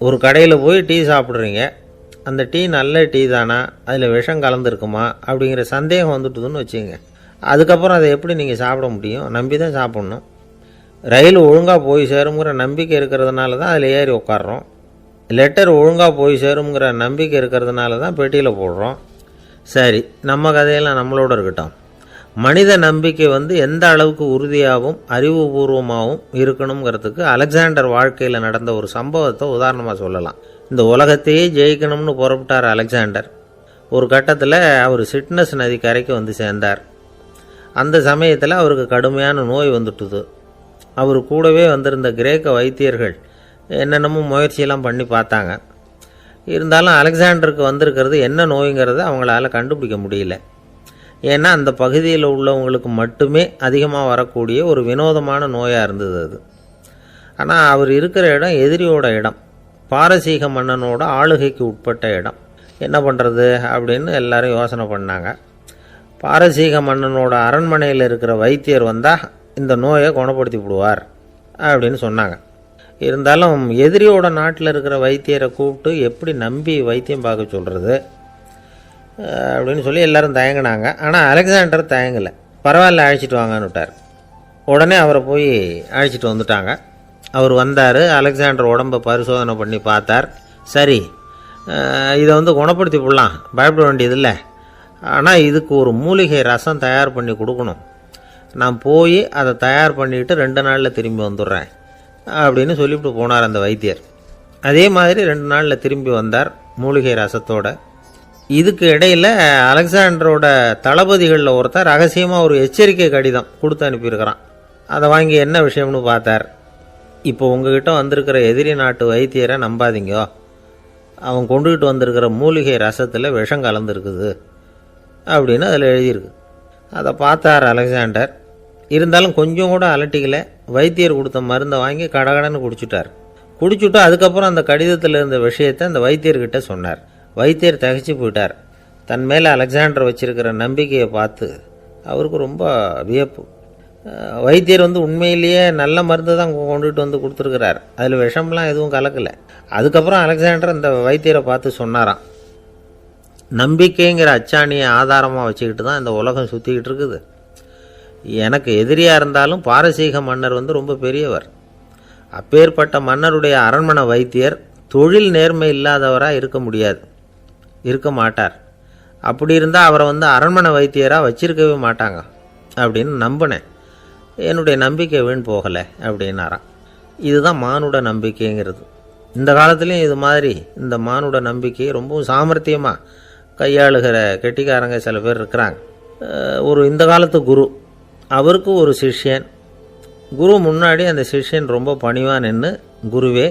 ஒரு கடையில் போய் டீ சாப்பிட்றீங்க. அந்த டீ நல்ல டீ தானா, அதில் விஷம் கலந்துருக்குமா அப்படிங்கிற சந்தேகம் வந்துட்டுதுன்னு வச்சுங்க. அதுக்கப்புறம் அதை எப்படி நீங்கள் சாப்பிட முடியும்? நம்பி தான் சாப்பிட்ணும். ரயில் ஒழுங்காக போய் சேருங்கிற நம்பிக்கை இருக்கிறதுனால தான் அதில் ஏறி உட்காடுறோம். லெட்டர் ஒழுங்காக போய் சேருங்கிற நம்பிக்கை இருக்கிறதுனால தான் பெட்டியில் போடுறோம். சரி, நம்ம கதையெல்லாம் நம்மளோட இருக்கட்டும். மனித நம்பிக்கை எந்த அளவுக்கு உறுதியாகவும் அறிவுபூர்வமாகவும் இருக்கணுங்கிறதுக்கு அலெக்சாண்டர் வாழ்க்கையில் நடந்த ஒரு சம்பவத்தை உதாரணமாக சொல்லலாம். இந்த உலகத்தையே ஜெயிக்கணும்னு புறப்பட்டார் அலெக்சாண்டர். ஒரு கட்டத்தில் அவர் சிட்னஸ் நதி கரைக்கு சேர்ந்தார். அந்த சமயத்தில் அவருக்கு கடுமையான நோய் வந்துட்டுது. அவர் கூடவே வந்திருந்த கிரேக்க வைத்தியர்கள் என்னென்னமோ முயற்சியெல்லாம் பண்ணி பார்த்தாங்க. இருந்தாலும் அலெக்சாண்டருக்கு வந்திருக்கிறது என்ன நோய்ங்கிறத அவங்களால கண்டுபிடிக்க முடியல. ஏன்னா அந்த பகுதியில் உள்ளவங்களுக்கு மட்டுமே அதிகமாக வரக்கூடிய ஒரு வினோதமான நோயாக இருந்தது அது. ஆனால் அவர் இருக்கிற இடம் எதிரியோட இடம், பாரசீக மன்னனோட ஆளுகைக்கு உட்பட்ட இடம். என்ன பண்ணுறது அப்படின்னு எல்லாரும் யோசனை பண்ணாங்க. பாரசீக மன்னனோட அரண்மனையில் இருக்கிற வைத்தியர் வந்தால் இந்த நோயை குணப்படுத்தி விடுவார் அப்படின்னு சொன்னாங்க. இருந்தாலும் எதிரியோட நாட்டில் இருக்கிற வைத்தியரை கூப்பிட்டு எப்படி நம்பி வைத்தியம் பார்க்க சொல்கிறது அப்படின்னு சொல்லி எல்லாரும் தயங்கினாங்க. ஆனால் அலெக்சாண்டர் தயங்கலை. பரவாயில்ல, அழைச்சிட்டு வாங்கன்னு விட்டார். உடனே அவரை போய் அழைச்சிட்டு வந்துட்டாங்க. அவர் வந்தார். அலெக்சாண்டர் உடம்பை பரிசோதனை பண்ணி பார்த்தார். சரி, இதை குணப்படுத்தி விடலாம், பயப்பட வேண்டியதில்லை. ஆனால் இதுக்கு ஒரு மூலிகை ரசம் தயார் பண்ணி கொடுக்கணும். நான் போய் அதை தயார் பண்ணிவிட்டு 2 நாளில் திரும்பி வந்துடுறேன் அப்படின்னு சொல்லிவிட்டு போனார் அந்த வைத்தியர். அதே மாதிரி 2 நாளில் திரும்பி வந்தார் மூலிகை ரசத்தோட. இதுக்கு இடையில் அலெக்சாண்டரோட தளபதிகளில் ஒருத்தர் ரகசியமாக ஒரு எச்சரிக்கை கடிதம் கொடுத்து அனுப்பியிருக்கிறான். அதை வாங்கி என்ன விஷயம்னு பார்த்தார். இப்போ உங்ககிட்ட வந்திருக்கிற எதிரி நாட்டு வைத்தியரை நம்பாதீங்க, அவன் கொண்டுகிட்டு வந்திருக்கிற மூலிகை ரசத்தில் விஷம் கலந்துருக்குது அப்படின்னு அதில் எழுதியிருக்கு. அதை பார்த்தார் அலெக்சாண்டர். இருந்தாலும் கொஞ்சம் கூட அலட்டிக்கலை. வைத்தியர் கொடுத்த மருந்தை வாங்கி கடகடன்னு குடிச்சுட்டு அதுக்கப்புறம் அந்த கடிதத்தில் இருந்த விஷயத்தை அந்த வைத்தியர்கிட்ட சொன்னார். வைத்தியர் தகைச்சு போயிட்டார். தன் மேலே அலெக்சாண்டர் வச்சிருக்கிற நம்பிக்கையை பார்த்து அவருக்கு ரொம்ப வியப்பு. வைத்தியர் உண்மையிலேயே நல்ல மருந்து தான் கொண்டுகிட்டு கொடுத்துருக்கிறார், அதில் விஷம்லாம் எதுவும் கலக்கலை. அதுக்கப்புறம் அலெக்சாண்டர் இந்த வைத்தியரை பார்த்து சொன்னாராம், நம்பிக்கைங்கிற அச்சாணியை ஆதாரமாக வச்சுக்கிட்டு தான் இந்த உலகம் சுற்றிக்கிட்டு இருக்குது. எனக்கு எதிரியாக இருந்தாலும் பாரசீக மன்னர் ரொம்ப பெரியவர். அப்பேற்பட்ட மன்னருடைய அரண்மனை வைத்தியர் தொழில் நேர்மை இல்லாதவராக இருக்க முடியாது, இருக்க மாட்டார். அப்படி இருந்தால் அவரை அரண்மனை வைத்தியராக வச்சிருக்கவே மாட்டாங்க அப்படின்னு நம்பினேன். என்னுடைய நம்பிக்கை வீண் போகலை அப்படின்னாராம். இதுதான் மானுட நம்பிக்கைங்கிறது. இந்த காலத்துலேயும் இது மாதிரி இந்த மானுட நம்பிக்கை ரொம்பவும் சாமர்த்தியமாக கையாளுகிற கெட்டிக்காரங்க சில பேர் இருக்கிறாங்க. ஒரு இந்த காலத்து குரு, அவருக்கு ஒரு சிஷ்யன். குரு முன்னாடி அந்த சிஷ்யன் ரொம்ப பணிவாக நின்று, குருவே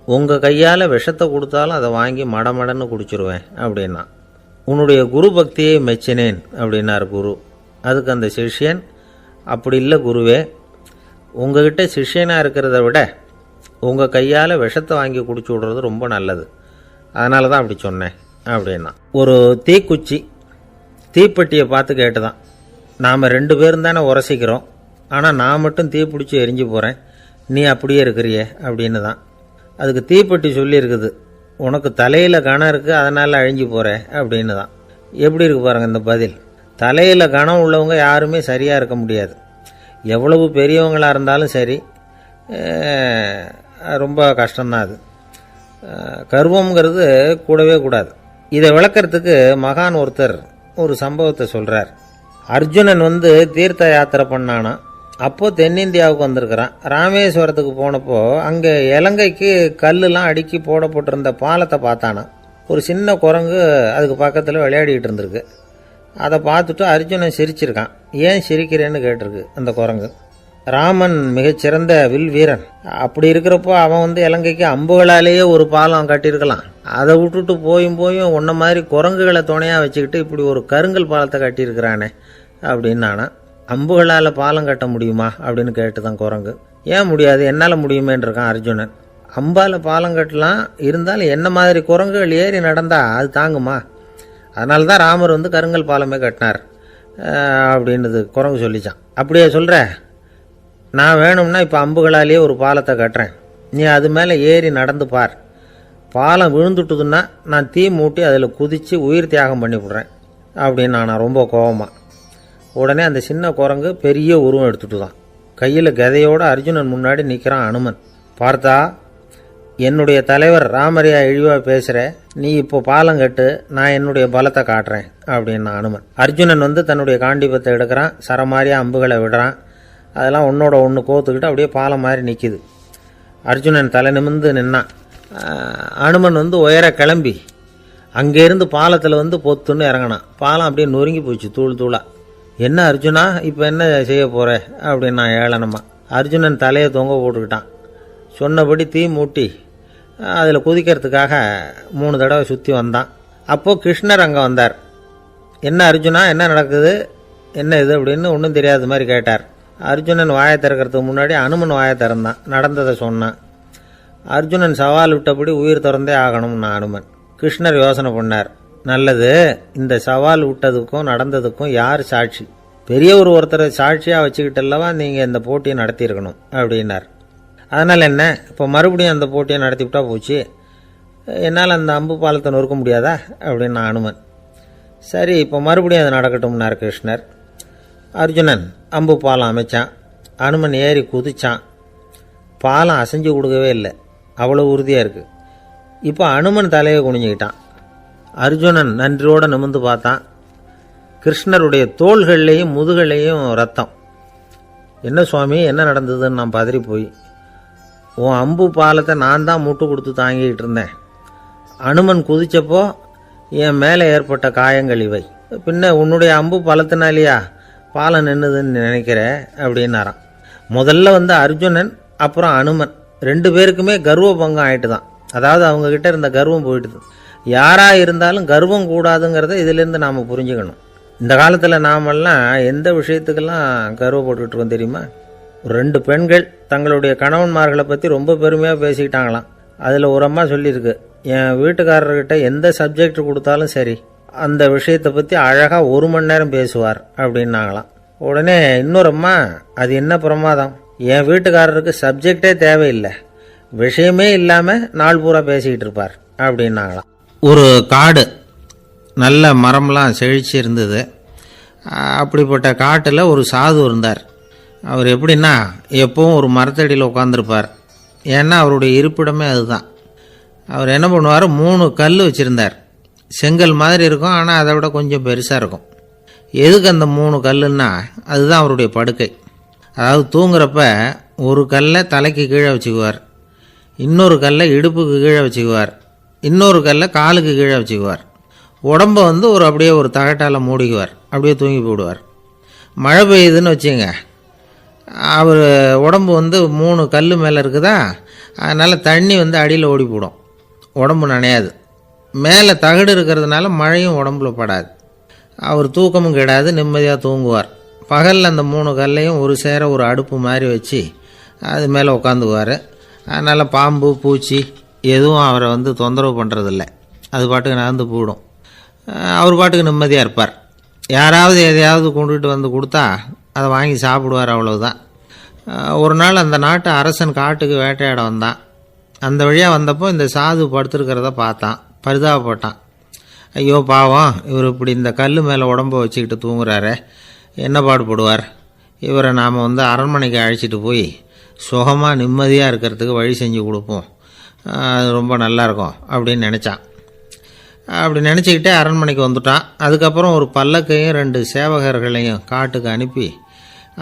உங்கள் கையால் விஷத்தை கொடுத்தாலும் அதை வாங்கி மடமடன்னு குடிச்சிருவேன் அப்படின்னா. உன்னுடைய குரு பக்தியை மெச்சினேன் அப்படின்னார் குரு. அதுக்கு அந்த சிஷ்யன், அப்படி இல்லை குருவே, உங்ககிட்ட சிஷ்யனாக இருக்கிறத விட உங்கள் கையால் விஷத்தை வாங்கி குடிச்சு விடுறது ரொம்ப நல்லது, அதனால தான் அப்படி சொன்னேன் அப்படின்னா. ஒரு தீக்குச்சி தீப்பெட்டியை பார்த்து கேட்டுதான், நாம் 2 பேரும் தானே உரசிக்கிறோம், ஆனால் நான் மட்டும் தீ பிடிச்சி எரிஞ்சு போகிறேன், நீ அப்படியே இருக்கிறியே அப்படின்னு தான். அதுக்கு தீப்பெட்டி சொல்லியிருக்குது, உனக்கு தலையில் கணம் இருக்குது அதனால் அழிஞ்சு போகிற அப்படின்னு தான். எப்படி இருக்கு பாருங்கள் இந்த பதில். தலையில் கணம் உள்ளவங்க யாருமே சரியாக இருக்க முடியாது. எவ்வளவு பெரியவங்களாக இருந்தாலும் சரி, ரொம்ப கஷ்டம்தான் அது. கர்வம்ங்கிறது கூடவே கூடாது. இதை விளக்கிறதுக்கு மகான் ஒருத்தர் ஒரு சம்பவத்தை சொல்கிறார். அர்ஜுனன் தீர்த்த யாத்திரை பண்ணானா. அப்போது தென்னிந்தியாவுக்கு வந்திருக்கிறான். ராமேஸ்வரத்துக்கு போனப்போ அங்கே இலங்கைக்கு கல்லுலாம் அடுக்கி போடப்பட்டிருந்த பாலத்தை பார்த்தானா. ஒரு சின்ன குரங்கு அதுக்கு பக்கத்தில் விளையாடிக்கிட்டு இருந்திருக்கு. அதை பார்த்துட்டு அர்ஜுனன் சிரிச்சிருக்கான். ஏன் சிரிக்கிறேன்னு கேட்டிருக்கு அந்த குரங்கு. ராமன் மிகச்சிறந்த வில் வீரன், அப்படி இருக்கிறப்போ அவன் இலங்கைக்கு அம்புகளாலேயே ஒரு பாலம் கட்டியிருக்கலாம். அதை விட்டுட்டு போயும் உன்ன மாதிரி குரங்குகளை துணையாக வச்சுக்கிட்டு இப்படி ஒரு கருங்கல் பாலத்தை கட்டியிருக்கிறானே அப்படின்னு நானா. அம்புகளால் பாலம் கட்ட முடியுமா அப்படின்னு கேட்டுதான் குரங்கு. ஏன் முடியாது, என்னால் முடியுமேன்னு இருக்கான் அர்ஜுனன். அம்பால் பாலம் கட்டலாம், இருந்தாலும் என்ன மாதிரி குரங்குகள் ஏறி நடந்தா அது தாங்குமா? அதனால தான் ராமர் கருங்கல் பாலமே கட்டினார் அப்படின்னுது குரங்கு சொல்லிச்சான். அப்படியே சொல்கிற, நான் வேணும்னா இப்போ அம்புகளாலேயே ஒரு பாலத்தை கட்டுறேன், நீ அது மேலே ஏறி நடந்து பார். பாலம் விழுந்துட்டுதுன்னா நான் தீ மூட்டி அதில் குதித்து உயிர் தியாகம் பண்ணி விட்றேன் அப்படின்னு நான் ரொம்ப கோபமாக. உடனே அந்த சின்ன குரங்கு பெரிய உருவம் எடுத்துட்டு தான் கையில் கதையோடு அர்ஜுனன் முன்னாடி நிற்கிறான் அனுமன். பார்த்தா, என்னுடைய தலைவர் ராமரையா இழிவாக பேசுகிற, நீ இப்போ பாலம் கட்டு, நான் என்னுடைய பலத்தை காட்டுறேன் அப்படின்னா அனுமன். அர்ஜுனன் தன்னுடைய காண்டிபத்தை எடுக்கிறான், சரமாரியாக அம்புகளை விடுறான். அதெல்லாம் ஒன்றோட ஒன்று கோத்துக்கிட்டு அப்படியே பாலம் மாதிரி நிற்கிது. அர்ஜுனன் தலை நிமிர்ந்து நின்னான். அனுமன் உயர கிளம்பி அங்கேருந்து பாலத்தில் பொத்துன்னு இறங்கினான். பாலம் அப்படியே நொறுங்கி போச்சு தூள் தூளாக. என்ன அர்ஜுனா, இப்போ என்ன செய்ய போகிற அப்படின்னா ஏளனமா. அர்ஜுனன் தலையை தொங்க போட்டுக்கிட்டான். சொன்னபடி தீ மூட்டி அதில் குதிக்கிறதுக்காக 3 தடவை சுற்றி வந்தான். அப்போது கிருஷ்ணர் அங்கே வந்தார். என்ன அர்ஜுனா, என்ன நடக்குது, என்ன இது அப்படின்னு ஒன்றும் தெரியாத மாதிரி கேட்டார். அர்ஜுனன் வாயை திறக்கிறதுக்கு முன்னாடி அனுமன் வாயை திறந்தான், நடந்ததை சொன்னான். அர்ஜுனன் சவால் விட்டபடி உயிர் திறந்தே ஆகணும்னா அனுமன். கிருஷ்ணர் யோசனை பண்ணார். நல்லது, இந்த சவால் விட்டதுக்கும் நடந்ததுக்கும் யார் சாட்சி? பெரிய ஒருத்தரை சாட்சியாக வச்சுக்கிட்டல்லவா நீங்கள் இந்த போட்டியை நடத்தியிருக்கணும் அப்படின்னார். அதனால் என்ன, இப்போ மறுபடியும் அந்த போட்டியை நடத்தி விட்டா போச்சு, என்னால் அந்த அம்பு பாலத்தை நொறுக்க முடியாதா அப்படின்னா அனுமன். சரி, இப்போ மறுபடியும் அது நடக்கட்டும்னார் கிருஷ்ணர். அர்ஜுனன் அம்பு பாலம் அமைச்சான். அனுமன் ஏறி குதிச்சான். பாலம் அசைஞ்சு கொடுக்கவே இல்லை, அவ்வளோ உறுதியாக இருக்குது. இப்போ அனுமன் தலையை குனிஞ்சிக்கிட்டான். அர்ஜுனன் நன்றியோடு நிமிர்ந்து பார்த்தான். கிருஷ்ணருடைய தோள்கள்லேயும் முதுகள்லேயும் ரத்தம். என்ன சுவாமி, என்ன நடந்ததுன்னு நான் பதறி போய், உன் அம்பு பாலத்தை நான் தான் மூட்டு கொடுத்து தாங்கிக்கிட்டு இருந்தேன். அனுமன் குதிச்சப்போ என் மேலே ஏற்பட்ட காயங்கள் இவை. பின்ன உன்னுடைய அம்பு பலத்தினாலேயா பாலம் நின்றுதுன்னு நினைக்கிற அப்படின்னாராம். முதல்ல அர்ஜுனன் அப்புறம் அனுமன் 2 பேருக்குமே கர்வ பங்கம் ஆயிட்டு தான். அதாவது அவங்கக்கிட்ட இருந்த கர்வம் போயிட்டுது. யாராக இருந்தாலும் கர்வம் கூடாதுங்கிறத இதிலேருந்து நாம் புரிஞ்சுக்கணும். இந்த காலத்தில் நாமெல்லாம் எந்த விஷயத்துக்கெல்லாம் கர்வப்பட்டுருக்கோம் தெரியுமா? 2 பெண்கள் தங்களுடைய கணவன்மார்களை பற்றி ரொம்ப பெருமையாக பேசிக்கிட்டாங்களாம். அதில் ஒரு அம்மா சொல்லியிருக்கு, என் வீட்டுக்காரர்கிட்ட எந்த சப்ஜெக்ட் கொடுத்தாலும் சரி அந்த விஷயத்தை பற்றி அழகாக 1 மணி நேரம் பேசுவார் அப்படின்னாங்களாம். உடனே இன்னொரு அம்மா, அது என்ன பிரமாதம், என் வீட்டுக்காரருக்கு சப்ஜெக்டே தேவையில்லை, விஷயமே இல்லாமல் நாள் பூரா பேசிக்கிட்டு இருப்பார் அப்படின்னாங்களாம். ஒரு காடு, நல்ல மரம்லாம் செழிச்சு இருந்தது. அப்படிப்பட்ட காட்டில் ஒரு சாது இருந்தார். அவர் எப்படின்னா எப்பவும் ஒரு மரத்தடியில் உட்காந்துருப்பார். ஏன்னா அவருடைய இருப்பிடமே அதுதான். அவர் என்ன பண்ணுவார், 3 கல் வச்சுருந்தார். செங்கல் மாதிரி இருக்கும், ஆனால் அதை விட கொஞ்சம் பெருசாக இருக்கும். எதுக்கு அந்த 3 கல்லுன்னா அதுதான் அவருடைய படுக்கை. அதாவது தூங்குறப்ப ஒரு கல்லை தலைக்கு கீழே வச்சுக்குவார், இன்னொரு கல்லை இடுப்புக்கு கீழே வச்சுக்குவார், இன்னொரு கல்லை காலுக்கு கீழே வச்சுக்குவார். உடம்பை வந்து அப்படியே ஒரு தகட்டால் மூடிக்குவார், அப்படியே தூங்கி போடுவார். மழை பெய்யுதுன்னு வச்சுங்க, அவர் உடம்பு வந்து 3 கல் மேலே இருக்குதா, அதனால் தண்ணி வந்து அடியில் ஓடி போடும், உடம்பு நனையாது. மேலே தகடு இருக்கிறதுனால மழையும் உடம்புல படாது. அவர் தூக்கமும் கிடாது, நிம்மதியாக தூங்குவார். பகலில் அந்த 3 கல்லையும் ஒரு சேர ஒரு அடுப்பு மாதிரி வச்சு அது மேலே உட்காந்துக்குவார். அதனால் பாம்பு பூச்சி எதுவும் அவரை வந்து தொந்தரவு பண்ணுறதில்ல, அது பாட்டுக்கு நடந்து போயிடும். அவர் பாட்டுக்கு நிம்மதியாக இருப்பார். யாராவது எதையாவது கொண்டுகிட்டு வந்து கொடுத்தா அதை வாங்கி சாப்பிடுவார், அவ்வளவுதான். ஒரு நாள் அந்த நாட்டு அரசன் காட்டுக்கு வேட்டையாட வந்தான். அந்த வழியாக வந்தப்போ இந்த சாது படுத்துருக்கிறத பார்த்தான், பரிதாபப்பட்டான். ஐயோ பாவம், இவர் இப்படி இந்த கல் மேலே உடம்பை வச்சுக்கிட்டு தூங்குறாரு, என்ன பாடுபடுவார், இவரை நாம் வந்து அரண்மனைக்கு அழைச்சிட்டு போய் சுகமாக நிம்மதியாக இருக்கிறதுக்கு வழி செஞ்சு கொடுப்போம், அது ரொம்ப நல்லாயிருக்கும் அப்படின்னு நினச்சான். அப்படி நினச்சிக்கிட்டே அரண்மனைக்கு வந்துட்டான். அதுக்கப்புறம் ஒரு பல்லக்கையும் 2 சேவகர்களையும் காட்டுக்கு அனுப்பி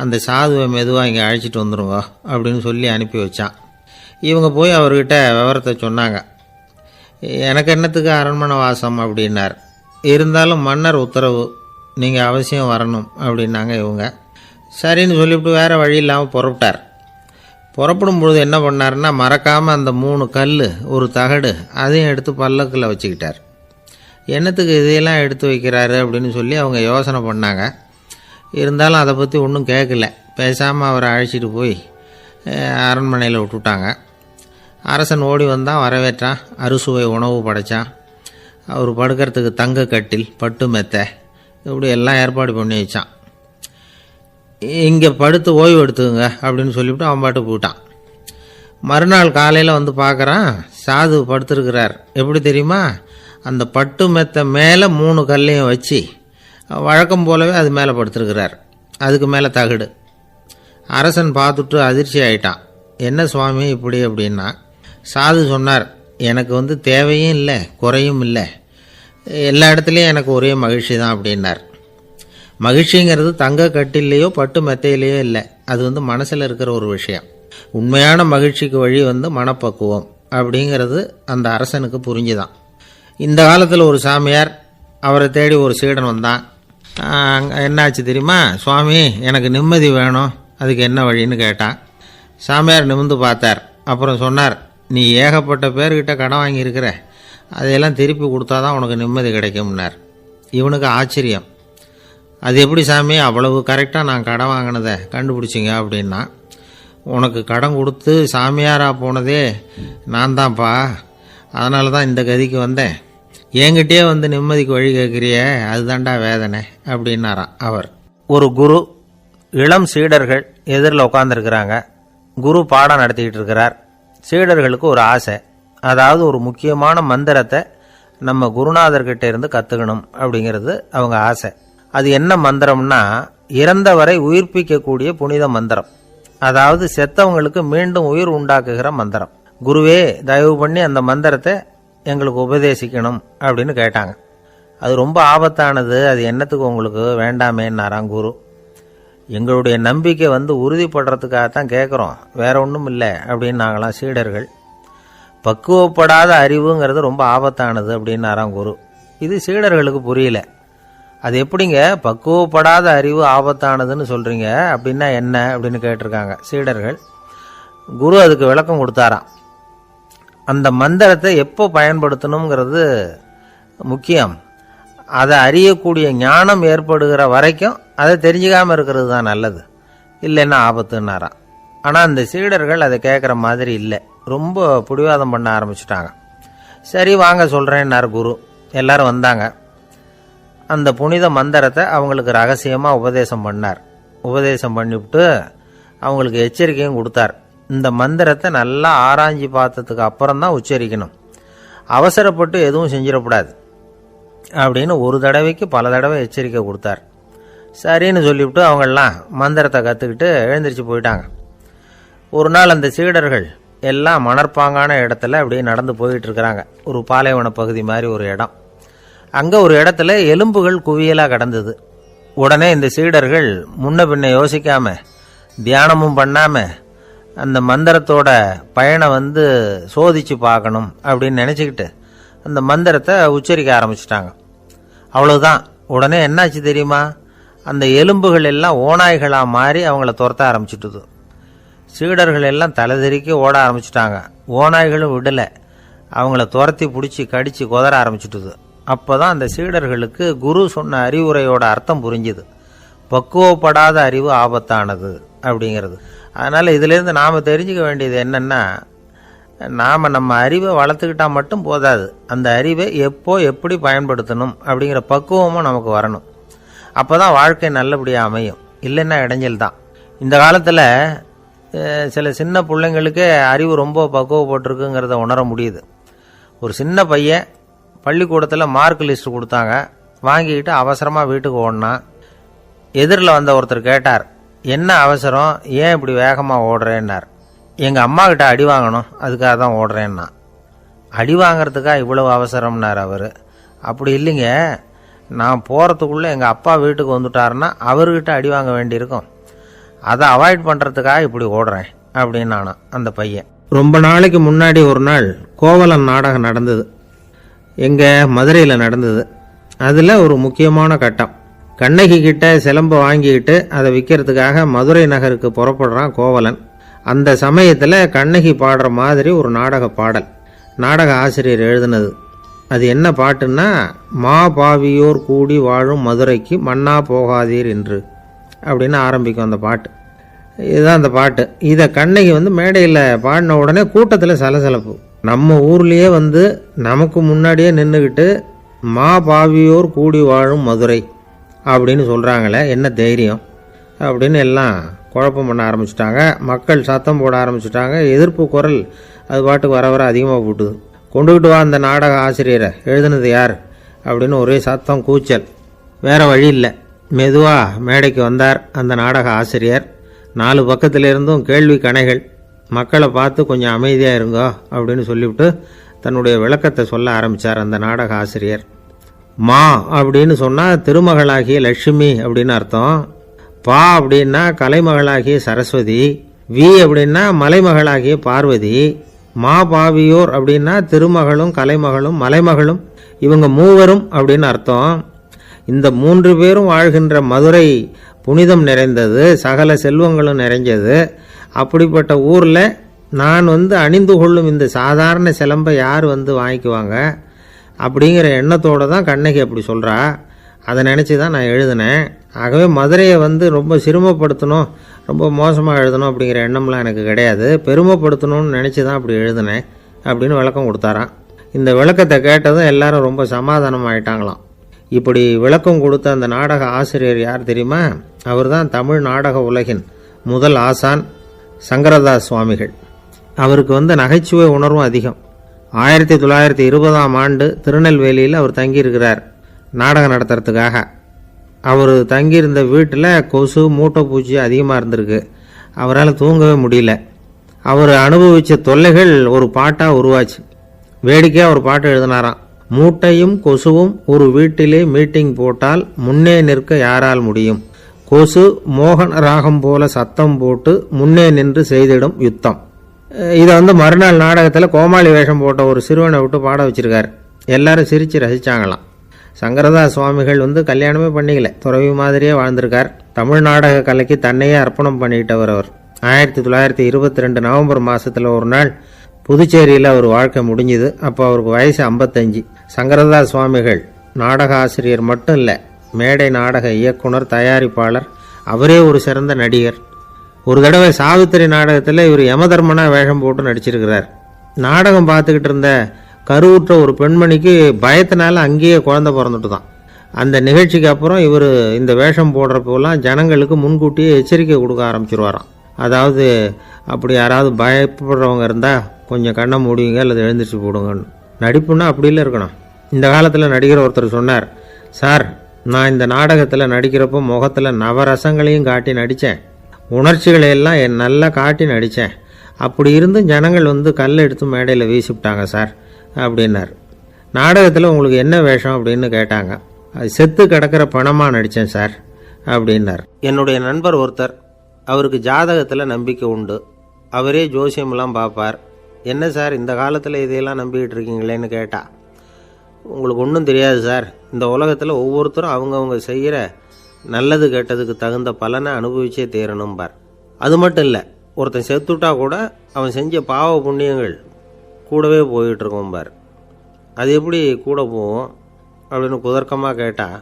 அந்த சாதுவை மெதுவாக இங்கே அழைச்சிட்டு வந்துடுங்க அப்படின்னு சொல்லி அனுப்பி வச்சான். இவங்க போய் அவர்கிட்ட விவரத்தை சொன்னாங்க. எனக்கு என்னத்துக்கு அரண்மனை வாசம் அப்படின்னார். இருந்தாலும் மன்னர் உத்தரவு, நீங்கள் அவசியம் வரணும் அப்படின்னாங்க இவங்க. சரின்னு சொல்லிவிட்டு வேறு வழி இல்லாமல் புறப்பட்டார். புறப்படும் பொழுது என்ன பண்ணார்னா, மறக்காமல் அந்த 3 கல் ஒரு தகடு அதையும் எடுத்து பல்லக்கில் வச்சுக்கிட்டார். என்னத்துக்கு இதையெல்லாம் எடுத்து வைக்கிறாரு அப்படின்னு சொல்லி அவங்க யோசனை பண்ணாங்க. இருந்தாலும் அதை பற்றி ஒன்றும் கேட்கல. பேசாமல் அவரை அழைச்சிட்டு போய் அரண்மனையில் விட்டுட்டாங்க. அரசன் ஓடி வந்தான், வரவேற்றான், அறுசுவை உணவு படைத்தான். அவர் படுக்கிறதுக்கு தங்க கட்டில், பட்டு மெத்தை, இப்படி எல்லாம் ஏற்பாடு பண்ணி வச்சான். இங்கே படுத்து ஓய்வு எடுத்துங்க அப்படின்னு சொல்லிவிட்டு அவன் பாட்டு போயிட்டான். மறுநாள் காலையில் வந்து பார்க்குறான், சாது படுத்துருக்கிறார். எப்படி தெரியுமா, அந்த பட்டு மெத்தை மேலே 3 கல்லையும் வச்சு வழக்கம் போலவே அது மேலே படுத்துருக்கிறார், அதுக்கு மேலே தகடு. அரசன் பார்த்துட்டு அதிர்ச்சி ஆயிட்டான். என்ன சுவாமி இப்படி அப்படின்னா, சாது சொன்னார், எனக்கு வந்து தேவையும் இல்லை குறையும் இல்லை, எல்லா இடத்துலையும் எனக்கு ஒரே மகிழ்ச்சி தான் அப்படின்னார். மகிழ்ச்சிங்கிறது தங்க கட்டிலேயோ பட்டு மெத்தையிலேயோ இல்லை, அது வந்து மனசில் இருக்கிற ஒரு விஷயம். உண்மையான மகிழ்ச்சிக்கு வழி வந்து மனப்பக்குவம் அப்படிங்கிறது அந்த அரசனுக்கு புரிஞ்சுதான். இந்த காலத்தில் ஒரு சாமியார், அவரை தேடி ஒரு சீடன் வந்தான். என்னாச்சு தெரியுமா, சுவாமி எனக்கு நிம்மதி வேணும், அதுக்கு என்ன வழின்னு கேட்டான். சாமியார் நிமிர்ந்து பார்த்தார். அப்புறம் சொன்னார், நீ ஏகப்பட்ட பேர்கிட்ட கடன் வாங்கியிருக்கிற, அதையெல்லாம் திருப்பி கொடுத்தா தான் உனக்கு நிம்மதி கிடைக்கும்னார். இவனுக்கு ஆச்சரியம். அது எப்படி சாமி, அவ்வளவு கரெக்டாக நான் கடன் வாங்கினதை கண்டுபிடிச்சிங்க அப்படின்னா, உனக்கு கடன் கொடுத்து சாமியாராக போனதே நான் தான்ப்பா, அதனால தான் இந்த கதிக்கு வந்தேன், என்கிட்டே வந்து நிம்மதிக்கு வழி கேட்குறிய, அதுதான்டா வேதனை அப்படின்னாராம் அவர். ஒரு குரு, இளம் சீடர்கள் எதிரில் உட்காந்துருக்கிறாங்க. குரு பாடம் நடத்திக்கிட்டு இருக்கிறார். சீடர்களுக்கு ஒரு ஆசை, அதாவது ஒரு முக்கியமான மந்திரத்தை நம்ம குருநாதர்கிட்ட இருந்து கற்றுக்கணும் அப்படிங்கிறது அவங்க ஆசை. அது என்ன மந்திரம்னா, இறந்தவரை உயிர்ப்பிக்கக்கூடிய புனித மந்திரம், அதாவது செத்தவங்களுக்கு மீண்டும் உயிர் உண்டாக்குகிற மந்திரம். குருவே தயவு பண்ணி அந்த மந்திரத்தை எங்களுக்கு உபதேசிக்கணும் அப்படின்னு கேட்டாங்க. அது ரொம்ப ஆபத்தானது, அது என்னத்துக்கு உங்களுக்கு வேண்டாமேன்னாராம் குரு. எங்களுடைய நம்பிக்கை வந்து உறுதிப்படுறதுக்காகத்தான் கேட்குறோம், வேற ஒன்றும் இல்லை அப்படின்னு நாங்களாம் சீடர்கள். பக்குவப்படாத அறிவுங்கிறது ரொம்ப ஆபத்தானது அப்படின்னாராம் குரு. இது சீடர்களுக்கு புரியல. அது எப்படிங்க பக்குவப்படாத அறிவு ஆபத்தானதுன்னு சொல்கிறீங்க, அப்படின்னா என்ன அப்படின்னு கேட்டிருக்காங்க சீடர்கள். குரு அதுக்கு விளக்கம் கொடுத்தாராம். அந்த மந்திரத்தை எப்போ பயன்படுத்தணுங்கிறது முக்கியம், அதை அறியக்கூடிய ஞானம் ஏற்படுகிற வரைக்கும் அதை தெரிஞ்சுக்காமல் இருக்கிறது தான் நல்லது, இல்லைன்னா ஆபத்துன்னாராம். ஆனால் அந்த சீடர்கள் அதை கேட்குற மாதிரி இல்லை, ரொம்ப பிடிவாதம் பண்ண ஆரம்பிச்சிட்டாங்க. சரி வாங்க சொல்கிறேன்னார் குரு. எல்லாரும் வந்தாங்க. அந்த புனித மந்திரத்தை அவங்களுக்கு ரகசியமாக உபதேசம் பண்ணார். உபதேசம் பண்ணிவிட்டு அவங்களுக்கு எச்சரிக்கையும் கொடுத்தார். இந்த மந்திரத்தை நல்லா ஆராய்ச்சி பார்த்ததுக்கு அப்புறம் தான் உச்சரிக்கணும், அவசரப்பட்டு எதுவும் செஞ்சிடக்கூடாது அப்படின்னு ஒரு தடவைக்கு பல தடவை எச்சரிக்கை கொடுத்தார். சரின்னு சொல்லிவிட்டு அவங்கெல்லாம் மந்திரத்தை கற்றுக்கிட்டு எழுந்திரிச்சு போயிட்டாங்க. ஒரு நாள் அந்த சீடர்கள் எல்லாம் மணற்பாங்கான இடத்துல அப்படியே நடந்து போயிட்டு இருக்கிறாங்க. ஒரு பாலைவன பகுதி மாதிரி ஒரு இடம். அங்கே ஒரு இடத்துல எலும்புகள் குவியலாக கிடந்தது. உடனே இந்த சீடர்கள் முன்ன பின்ன யோசிக்காம, தியானமும் பண்ணாம, அந்த மந்திரத்தோட பயனை சோதிச்சு பார்க்கணும் அப்படின்னு நினச்சிக்கிட்டு அந்த மந்திரத்தை உச்சரிக்க ஆரம்பிச்சிட்டாங்க. அவ்வளவுதான். உடனே என்னாச்சு தெரியுமா? அந்த எலும்புகள் எல்லாம் ஓநாய்களாக மாறி அவங்கள துரத்த ஆரம்பிச்சுட்டுது. சீடர்கள் எல்லாம் தலைதெறிக்க ஓட ஆரம்பிச்சிட்டாங்க. ஓநாய்களும் விடலை, அவங்கள துரத்தி பிடிச்சி கடிச்சு கொதற ஆரம்பிச்சுட்டுது. அப்போ தான் அந்த சீடர்களுக்கு குரு சொன்ன அறிவுரையோட அர்த்தம் புரிஞ்சுது. பக்குவப்படாத அறிவு ஆபத்தானது அப்படிங்கிறது. அதனால் இதிலேருந்து நாம் தெரிஞ்சுக்க வேண்டியது என்னென்னா, நாம் நம்ம அறிவை வளர்த்துக்கிட்டால் மட்டும் போதாது, அந்த அறிவை எப்போ எப்படி பயன்படுத்தணும் அப்படிங்கிற பக்குவமும் நமக்கு வரணும். அப்போ தான் வாழ்க்கை நல்லபடியாக அமையும். இல்லைன்னா இடைஞ்சல் தான். இந்த காலத்தில் சில சின்ன பிள்ளைங்களுக்கே அறிவு ரொம்ப பக்குவப்பட்டிருக்குங்கிறத உணர முடியுது. ஒரு சின்ன பையன் பள்ளிக்கூடத்தில் மார்க் லிஸ்ட் கொடுத்தாங்க, வாங்கிக்கிட்டு அவசரமாக வீட்டுக்கு ஓடினான். எதிரில் வந்த ஒருத்தர் கேட்டார், என்ன அவசரம், ஏன் இப்படி வேகமாக ஓடுறேன்னார். எங்கள் அம்மா கிட்ட அடி வாங்கணும், அதுக்காக தான் ஓடுறேன்னா. அடி வாங்கிறதுக்காக இவ்வளவு அவசரம்னார் அவர். அப்படி இல்லைங்க, நான் போகிறதுக்குள்ளே எங்கள் அப்பா வீட்டுக்கு வந்துட்டாருன்னா அவர்கிட்ட அடி வாங்க வேண்டியிருக்கும், அதை அவாய்ட் பண்ணுறதுக்காக இப்படி ஓடுறேன் அப்படின்னு நானும் அந்த பையன். ரொம்ப நாளைக்கு முன்னாடி ஒரு நாள் கோவலன் நாடகம் நடந்தது. எங்கள் மதுரையில் நடந்தது. அதில் ஒரு முக்கியமான கட்டம். கண்ணகி கிட்ட சிலம்பை வாங்கிக்கிட்டு அதை விற்கிறதுக்காக மதுரை நகருக்கு புறப்படுறான் கோவலன். அந்த சமயத்தில் கண்ணகி பாடுற மாதிரி ஒரு நாடக பாடல் நாடக ஆசிரியர் எழுதினது. அது என்ன பாட்டுன்னா, மா பாவியோர் கூடி வாழும் மதுரைக்கு மன்னா போகாதீர் என்று அப்படின்னு ஆரம்பிக்கும் அந்த பாட்டு. இதுதான் அந்த பாட்டு. இதை கண்ணகி மேடையில் பாடின உடனே கூட்டத்தில் சலசலப்பு. நம்ம ஊர்லேயே நமக்கு முன்னாடியே நின்றுக்கிட்டு மா பாவியோர் கூடி வாழும் மதுரை அப்படின்னு சொல்கிறாங்களே, என்ன தைரியம் அப்படின்னு எல்லாம் குழப்பம் பண்ண ஆரம்பிச்சிட்டாங்க. மக்கள் சத்தம் போட ஆரம்பிச்சிட்டாங்க. எதிர்ப்பு குரல் அது பாட்டுக்கு வர வர அதிகமாக போட்டுது. கொண்டுகிட்டு வா அந்த நாடக ஆசிரியரை, எழுதுனது யார் அப்படின்னு ஒரே சத்தம், கூச்சல். வேறு வழி இல்லை. மெதுவாக மேடைக்கு வந்தார் அந்த நாடக ஆசிரியர். 4 பக்கத்திலிருந்தும் கேள்வி கணைகள். மக்களை பார்த்து கொஞ்சம் அமைதியாக இருங்கோ அப்படின்னு சொல்லிவிட்டு தன்னுடைய விளக்கத்தை சொல்ல ஆரம்பித்தார் அந்த நாடக ஆசிரியர். மா அப்படின்னு சொன்னால் திருமகளாகிய லட்சுமி அப்படின்னு அர்த்தம். பா அப்படின்னா கலைமகளாகிய சரஸ்வதி. வி அப்படின்னா மலைமகளாகிய பார்வதி. மா பாவியோர் அப்படின்னா திருமகளும் கலைமகளும் மலைமகளும், இவங்க மூவரும் அப்படின்னு அர்த்தம். இந்த 3 பேரும் வாழ்கின்ற மதுரை புனிதம் நிறைந்தது, சகல செல்வங்களும் நிறைஞ்சது. அப்படிப்பட்ட ஊரில் நான் அணிந்து கொள்ளும் இந்த சாதாரண சிலம்பை யார் வாங்கிக்குவாங்க அப்படிங்கிற எண்ணத்தோடு தான் கண்ணகி அப்படி சொல்கிறா. அதை நினச்சி தான் நான் எழுதினேன். ஆகவே மதுரையை ரொம்ப சிரமப்படுத்தணும், ரொம்ப மோசமாக எழுதணும் அப்படிங்கிற எண்ணம்லாம் எனக்கு கிடையாது. பெருமைப்படுத்தணும்னு நினச்சி தான் அப்படி எழுதினேன் அப்படின்னு விளக்கம் கொடுத்தாராம். இந்த விளக்கத்தை கேட்டதும் எல்லாரும் ரொம்ப சமாதானம் ஆயிட்டாங்களாம். இப்படி விளக்கம் கொடுத்த அந்த நாடக ஆசிரியர் யார் தெரியுமா? அவர் தான் தமிழ் நாடக உலகின் முதல் ஆசான் சங்கரதாஸ் சுவாமிகள். அவருக்கு நகைச்சுவை உணர்வும் அதிகம். 1920ஆம் ஆண்டு திருநெல்வேலியில் அவர் தங்கியிருக்கிறார் நாடகம் நடத்துறதுக்காக. அவர் தங்கியிருந்த வீட்டில் கொசு மூட்டைப்பூச்சி அதிகமாக இருந்திருக்கு. அவரால் தூங்கவே முடியல. அவர் அனுபவித்த தொல்லைகள் ஒரு பாட்டாக உருவாச்சு. வேடிக்கையாக ஒரு பாட்டு எழுதினாராம். மூட்டையும் கொசுவும் ஒரு வீட்டிலே மீட்டிங் போட்டால் முன்னே நிற்க யாரால் முடியும்? கொசு மோகன ராகம் போல சத்தம் போட்டு முன்னே நின்று செய்திடும் யுத்தம். இதை மறுநாள் நாடகத்தில் கோமாளி வேஷம் போட்ட ஒரு சிறுவனை விட்டு பாட வச்சிருக்காரு. எல்லாரும் சிரித்து ரசித்தாங்களாம். சங்கரதாஸ் சுவாமிகள் கல்யாணமே பண்ணிக்கல, துறவி மாதிரியே வாழ்ந்திருக்கார். தமிழ் நாடக கலைக்கு தன்னையே அர்ப்பணம் பண்ணிக்கிட்டவர் அவர். 1922 நவம்பர் மாதத்தில் ஒரு நாள் புதுச்சேரியில் அவர் வாழ்க்கை முடிஞ்சுது. அப்போ அவருக்கு வயசு 55. சங்கரதாஸ் சுவாமிகள் நாடக ஆசிரியர் மட்டும் இல்லை, மேடை நாடக இயக்குனர், தயாரிப்பாளர், அவரே ஒரு சிறந்த நடிகர். ஒரு தடவை சாவித்திரி நாடகத்தில் இவர் யமதர்மனா வேஷம் போட்டு நடிச்சிருக்கிறார். நாடகம் பார்த்துக்கிட்டு இருந்த கருவுற்ற ஒரு பெண்மணிக்கு பயத்தினால அங்கேயே குழந்தை பிறந்துட்டு தான். அந்த நிகழ்ச்சிக்கு அப்புறம் இவர் இந்த வேஷம் போடுறப்போலாம் ஜனங்களுக்கு முன்கூட்டியே எச்சரிக்கை கொடுக்க ஆரம்பிச்சிருவாராம். அதாவது அப்படி யாராவது பயப்படுறவங்க இருந்தால் கொஞ்சம் கண்ணை மூடிங்க அல்லது எழுந்திரிச்சு போடுங்கன்னு. நடிப்புன்னா அப்படிலாம் இருக்கணும். இந்த காலத்தில் நடிகர் ஒருத்தர் சொன்னார், சார் நான் இந்த நாடகத்தில் நடிக்கிறப்போ முகத்தில் நவரசங்களையும் காட்டி நடித்தேன், உணர்ச்சிகளையெல்லாம் நல்லா காட்டி நடித்தேன். அப்படி இருந்தும் ஜனங்கள் வந்து கல்லை எடுத்து மேடையில் வீசிவிட்டாங்க சார் அப்படின்னார். நாடகத்தில் உங்களுக்கு என்ன வேஷம் அப்படின்னு கேட்டாங்க. அது செத்து கிடக்கிற பணமாக நடித்தேன் சார் அப்படின்னார். என்னுடைய நண்பர் ஒருத்தர், அவருக்கு ஜாதகத்தில் நம்பிக்கை உண்டு, அவரே ஜோசியமெல்லாம் பார்ப்பார். என்ன சார் இந்த காலத்தில் இதையெல்லாம் நம்பிக்கிட்டு இருக்கீங்களேன்னு கேட்டால், உங்களுக்கு ஒன்றும் தெரியாது சார், இந்த உலகத்தில் ஒவ்வொருத்தரும் அவங்கவுங்க செய்கிற நல்லது கெட்டதுக்கு தகுந்த பலனை அனுபவிச்சே தேரணும்பார். அது மட்டும் இல்லை, ஒருத்தன் செத்துட்டா கூட அவன் செஞ்ச பாவ புண்ணியங்கள் கூடவே போயிட்டுருக்கோம்பார். அது எப்படி கூட போகும் அப்படின்னு குதர்க்கமாக கேட்டால்,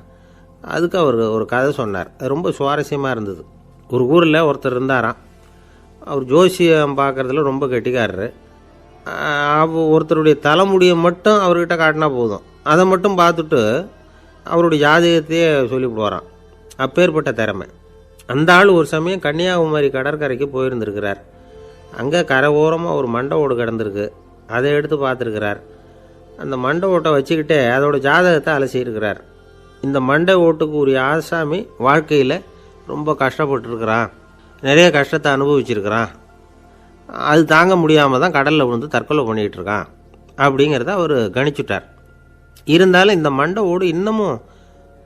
அதுக்கு அவர் ஒரு கதை சொன்னார். அது ரொம்ப சுவாரஸ்யமாக இருந்தது. ஒரு ஊரில் ஒருத்தர் இருந்தாராம். அவர் ஜோசியம் பார்க்குறதுல ரொம்ப கெட்டிக்காரரு. ஒருத்தருடைய தலைமுடியை மட்டும் அவர்கிட்ட காட்டினா போதும், அதை மட்டும் பார்த்துட்டு அவருடைய ஜாதகத்தையே சொல்லிவிடுவாராம். அப்பேற்பட்ட திறமை. அந்த ஆள் ஒரு சமயம் கன்னியாகுமரி கடற்கரைக்கு போயிருந்திருக்கிறார். அங்கே கரை ஓரமாக ஒரு மண்டை ஓடு கிடந்திருக்கு. அதை எடுத்து பார்த்துருக்கிறார். அந்த மண்டை ஓட்டை வச்சுக்கிட்டே அதோட ஜாதகத்தை அலசியிருக்கிறார். இந்த மண்டை ஓட்டுக்கு உரிய ஆசாமி வாழ்க்கையில் ரொம்ப கஷ்டப்பட்டுருக்கிறான், நிறைய கஷ்டத்தை அனுபவிச்சிருக்கிறான், அது தாங்க முடியாமல் தான் கடலில் விழுந்து தற்கொலை பண்ணிகிட்டு இருக்கான் அப்படிங்கிறத அவர் கணிச்சுட்டார். இருந்தாலும் இந்த மண்டை ஓடு இன்னமும்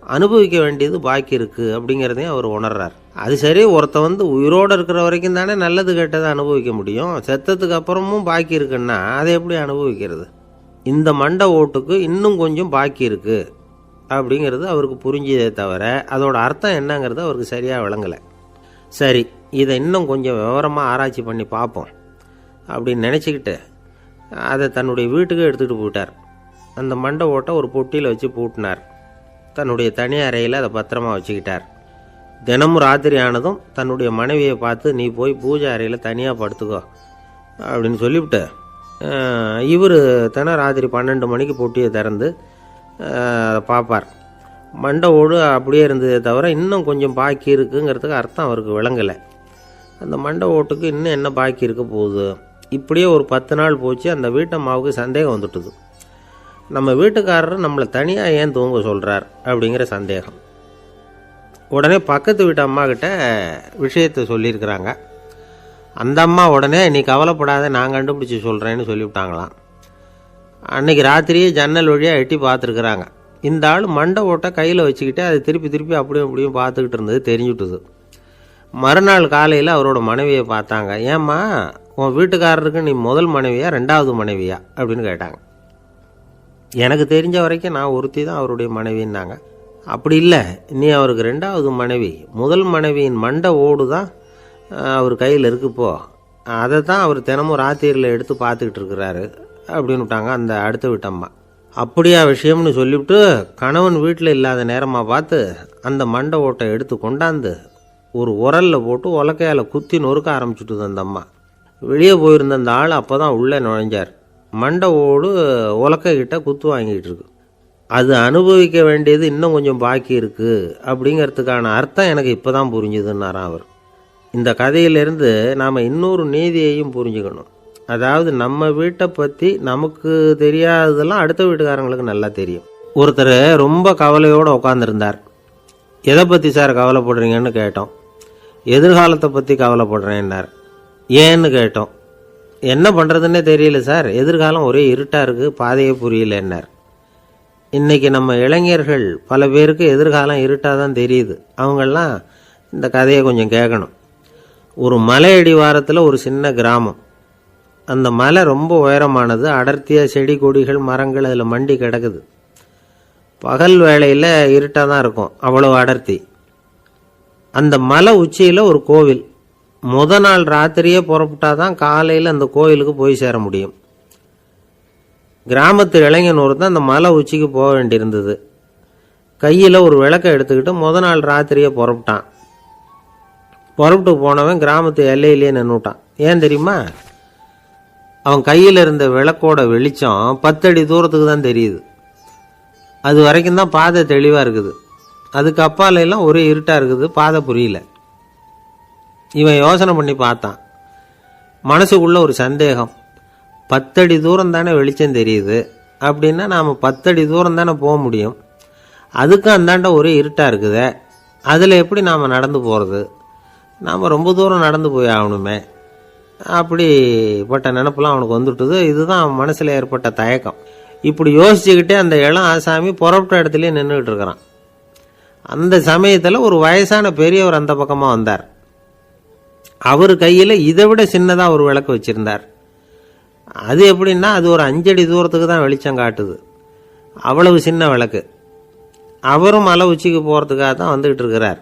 அனுபவிக்க வேண்டியது பாக்கி இருக்குது அப்படிங்கிறதையும் அவர் உணர்றார். அது சரி, ஒருத்தன் வந்து உயிரோடு இருக்கிற வரைக்கும் தானே நல்லது கெட்டதை அனுபவிக்க முடியும். செத்ததுக்கு அப்புறமும் பாக்கி இருக்குன்னா அதை எப்படி அனுபவிக்கிறது? இந்த மண்டை ஓட்டுக்கு இன்னும் கொஞ்சம் பாக்கி இருக்குது அப்படிங்கிறது அவருக்கு புரிஞ்சதே தவிர அதோட அர்த்தம் என்னங்கிறது அவருக்கு சரியாக விளங்கலை. சரி, இதை இன்னும் கொஞ்சம் விவரமாக ஆராய்ச்சி பண்ணி பார்ப்போம் அப்படின்னு நினச்சிக்கிட்டு அதை தன்னுடைய வீட்டுக்கு எடுத்துகிட்டு போயிட்டார். அந்த மண்டை ஓட்டை ஒரு பொட்டியில் வச்சு பூட்டினார். தன்னுடைய தனி அறையில் அதை பத்திரமா வச்சுக்கிட்டார். தினமும் ராத்திரி ஆனதும் தன்னுடைய மனைவியை பார்த்து, நீ போய் பூஜை அறையில் தனியாக படுத்துக்கோ அப்படின்னு சொல்லிவிட்டு, இவர் தினம் ராத்திரி 12 மணிக்கு பொட்டியை திறந்து அதை பார்ப்பார். மண்டை ஓடு அப்படியே இருந்ததே தவிர இன்னும் கொஞ்சம் பாக்கி இருக்குங்கிறதுக்கு அர்த்தம் அவருக்கு விளங்கலை. அந்த மண்டை ஓட்டுக்கு இன்னும் என்ன பாக்கி இருக்க போகுது? இப்படியே ஒரு 10 நாள் போச்சு. அந்த வீட்டம்மாவுக்கு சந்தேகம் வந்துட்டுது. நம்ம வீட்டுக்காரர் நம்மளை தனியாக ஏன் தூங்க சொல்கிறார் அப்படிங்கிற சந்தேகம். உடனே பக்கத்து வீட்டு அம்மா கிட்ட விஷயத்தை சொல்லியிருக்கிறாங்க. அந்த அம்மா உடனே, நீ கவலைப்படாத, நான் கண்டுபிடிச்சி சொல்கிறேன்னு சொல்லிவிட்டாங்களாம். அன்றைக்கி ராத்திரியே ஜன்னல் வழியாக எட்டி பார்த்துருக்குறாங்க. இந்த ஆள் மண்டை ஓட்டை கையில் வச்சுக்கிட்டு அதை திருப்பி திருப்பி அப்படியும் அப்படியும் பார்த்துக்கிட்டு இருந்தது தெரிஞ்சுட்டுது. மறுநாள் காலையில் அவரோட மனைவியை பார்த்தாங்க. ஏம்மா, உன் வீட்டுக்காரருக்கு நீ முதல் மனைவியா 2வது மனைவியா அப்படின்னு கேட்டாங்க. எனக்கு தெரிஞ்ச வரைக்கும் நான் ஒருத்தி தான் அவருடைய மனைவின்னாங்க. அப்படி இல்லை, நீ அவருக்கு 2வது மனைவி. முதல் மனைவியின் மண்டை ஓடு தான் அவர் கையில் இருக்குப்போ, அதை தான் அவர் தினமும் ராத்திரியில் எடுத்து பார்த்துக்கிட்டு இருக்கிறாரு அப்படின்னு விட்டாங்க அந்த அடுத்த வீட்டம்மா. அப்படியா விஷயம்னு சொல்லிவிட்டு கணவன் வீட்டில் இல்லாத நேரமாக பார்த்து அந்த மண்டை ஓட்டை எடுத்து கொண்டாந்து ஒரு உரலில் போட்டு உலக்கையால் குத்தி நொறுக்க ஆரம்பிச்சுட்டுது அந்த அம்மா. வெளியே போயிருந்த அந்த ஆள் அப்போ தான் உள்ளே நுழைஞ்சார். மண்டை ஓடு உலக்கைக்கிட்ட குத்து வாங்கிட்டு இருக்கு. அது அனுபவிக்க வேண்டியது இன்னும் கொஞ்சம் பாக்கி இருக்குது அப்படிங்கிறதுக்கான அர்த்தம் எனக்கு இப்போ தான் புரிஞ்சுதுன்னாராம் அவர். இந்த கதையிலேருந்து நாம் இன்னொரு நீதியையும் புரிஞ்சுக்கணும். அதாவது நம்ம வீட்டை பற்றி நமக்கு தெரியாததெல்லாம் அடுத்த வீட்டுக்காரங்களுக்கு நல்லா தெரியும். ஒருத்தர் ரொம்ப கவலையோடு உட்காந்துருந்தார். எதை பற்றி சார் கவலைப்படுறீங்கன்னு கேட்டோம். எதிர்காலத்தை பற்றி கவலைப்படுறேன்னார். ஏன்னு கேட்டோம். என்ன பண்ணுறதுன்னே தெரியல சார், எதிர்காலம் ஒரே இருட்டாக இருக்குது, பாதையே புரியலன்னார். இன்றைக்கி நம்ம இளைஞர்கள் பல பேருக்கு எதிர்காலம் இருட்டாக தான் தெரியுது. அவங்கெல்லாம் இந்த கதையை கொஞ்சம் கேட்கணும். ஒரு மலை அடிவாரத்தில் ஒரு சின்ன கிராமம். அந்த மலை ரொம்ப உயரமானது. அடர்த்தியாக செடி கொடிகள் மரங்கள் அதில் மண்டி கிடக்குது. பகல் வேளையில் இருட்டாக தான் இருக்கும், அவ்வளோ அடர்த்தி. அந்த மலை உச்சியில் ஒரு கோவில். நாள் ராத்திரியே புறப்பட்டாதான் காலையில் அந்த கோவிலுக்கு போய் சேர முடியும். கிராமத்து இளைஞன் ஒருத்தன் அந்த மலை உச்சிக்கு போக வேண்டியிருந்தது. கையில் ஒரு விளக்கை எடுத்துக்கிட்டு நாள் ராத்திரியே புறப்பட்டான். புறப்பட்டு போனவன் கிராமத்து எல்லையிலேயே நின்றுட்டான். ஏன் தெரியுமா? அவன் கையில் இருந்த விளக்கோட வெளிச்சம் 10 அடி தூரத்துக்கு தான் தெரியுது. அது வரைக்கும் தான் பாதை தெளிவாக இருக்குது. அதுக்கு அப்பாலெல்லாம் ஒரே இருட்டாக இருக்குது, பாதை புரியல. இவன் யோசனை பண்ணி பார்த்தான். மனசுக்குள்ள ஒரு சந்தேகம். 10 அடி தூரம் தானே வெளிச்சம் தெரியுது அப்படின்னா நாம் 10 அடி தூரம் தானே போக முடியும். அதுக்கும் அந்தாண்ட ஒரே இருட்டாக இருக்குதே, அதில் எப்படி நாம் நடந்து போகிறது? நாம் ரொம்ப தூரம் நடந்து போய் ஆகணுமே. அப்படிப்பட்ட நினப்பெல்லாம் அவனுக்கு வந்துட்டுது. இதுதான் அவன் மனசில் ஏற்பட்ட தயக்கம். இப்படி யோசிச்சுக்கிட்டே அந்த இளம் ஆசாமி புறப்பட்ட இடத்துலயே நின்றுக்கிட்டு இருக்கிறான். அந்த சமயத்தில் ஒரு வயசான பெரியவர் அந்த பக்கமாக வந்தார். அவர் கையில் இதை விட சின்னதாக ஒரு விளக்கு வச்சுருந்தார். அது எப்படின்னா அது ஒரு 5 அடி தூரத்துக்கு தான் வெளிச்சம் காட்டுது. அவ்வளவு சின்ன விளக்கு. அவரும் மலை உச்சிக்கு போகிறதுக்காக தான் வந்துக்கிட்டு இருக்கிறார்.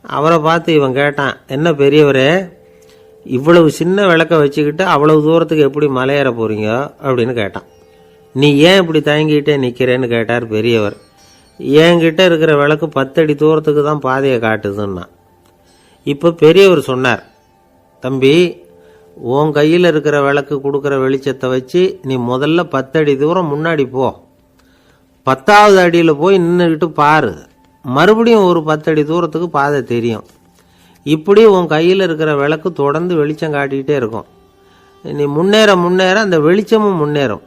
அவரை பார்த்து இவன் கேட்டான், என்ன பெரியவரே, இவ்வளவு சின்ன விளக்கை வச்சுக்கிட்டு அவ்வளவு தூரத்துக்கு எப்படி மலையேற போகிறீங்க அப்படின்னு கேட்டான். நீ ஏன் இப்படி தயங்கிட்டே நிற்கிறேன்னு கேட்டார் பெரியவர். என்கிட்ட இருக்கிற விளக்கு 10 அடி தூரத்துக்கு தான் பாதையை காட்டுதுன்னா. இப்போ பெரியவர் சொன்னார், தம்பி, உன் கையில் இருக்கிற விளக்கு கொடுக்குற வெளிச்சத்தை வச்சு நீ முதல்ல 10 அடி தூரம் முன்னாடி போ. 10வது அடியில் போய் நின்றுக்கிட்டு பாரு. மறுபடியும் ஒரு 10 அடி தூரத்துக்கு பாதை தெரியும். இப்படி உன் கையில் இருக்கிற விளக்கு தொடர்ந்து வெளிச்சம் காட்டிக்கிட்டே இருக்கும். நீ முன்னேற முன்னேற அந்த வெளிச்சமும் முன்னேறும்.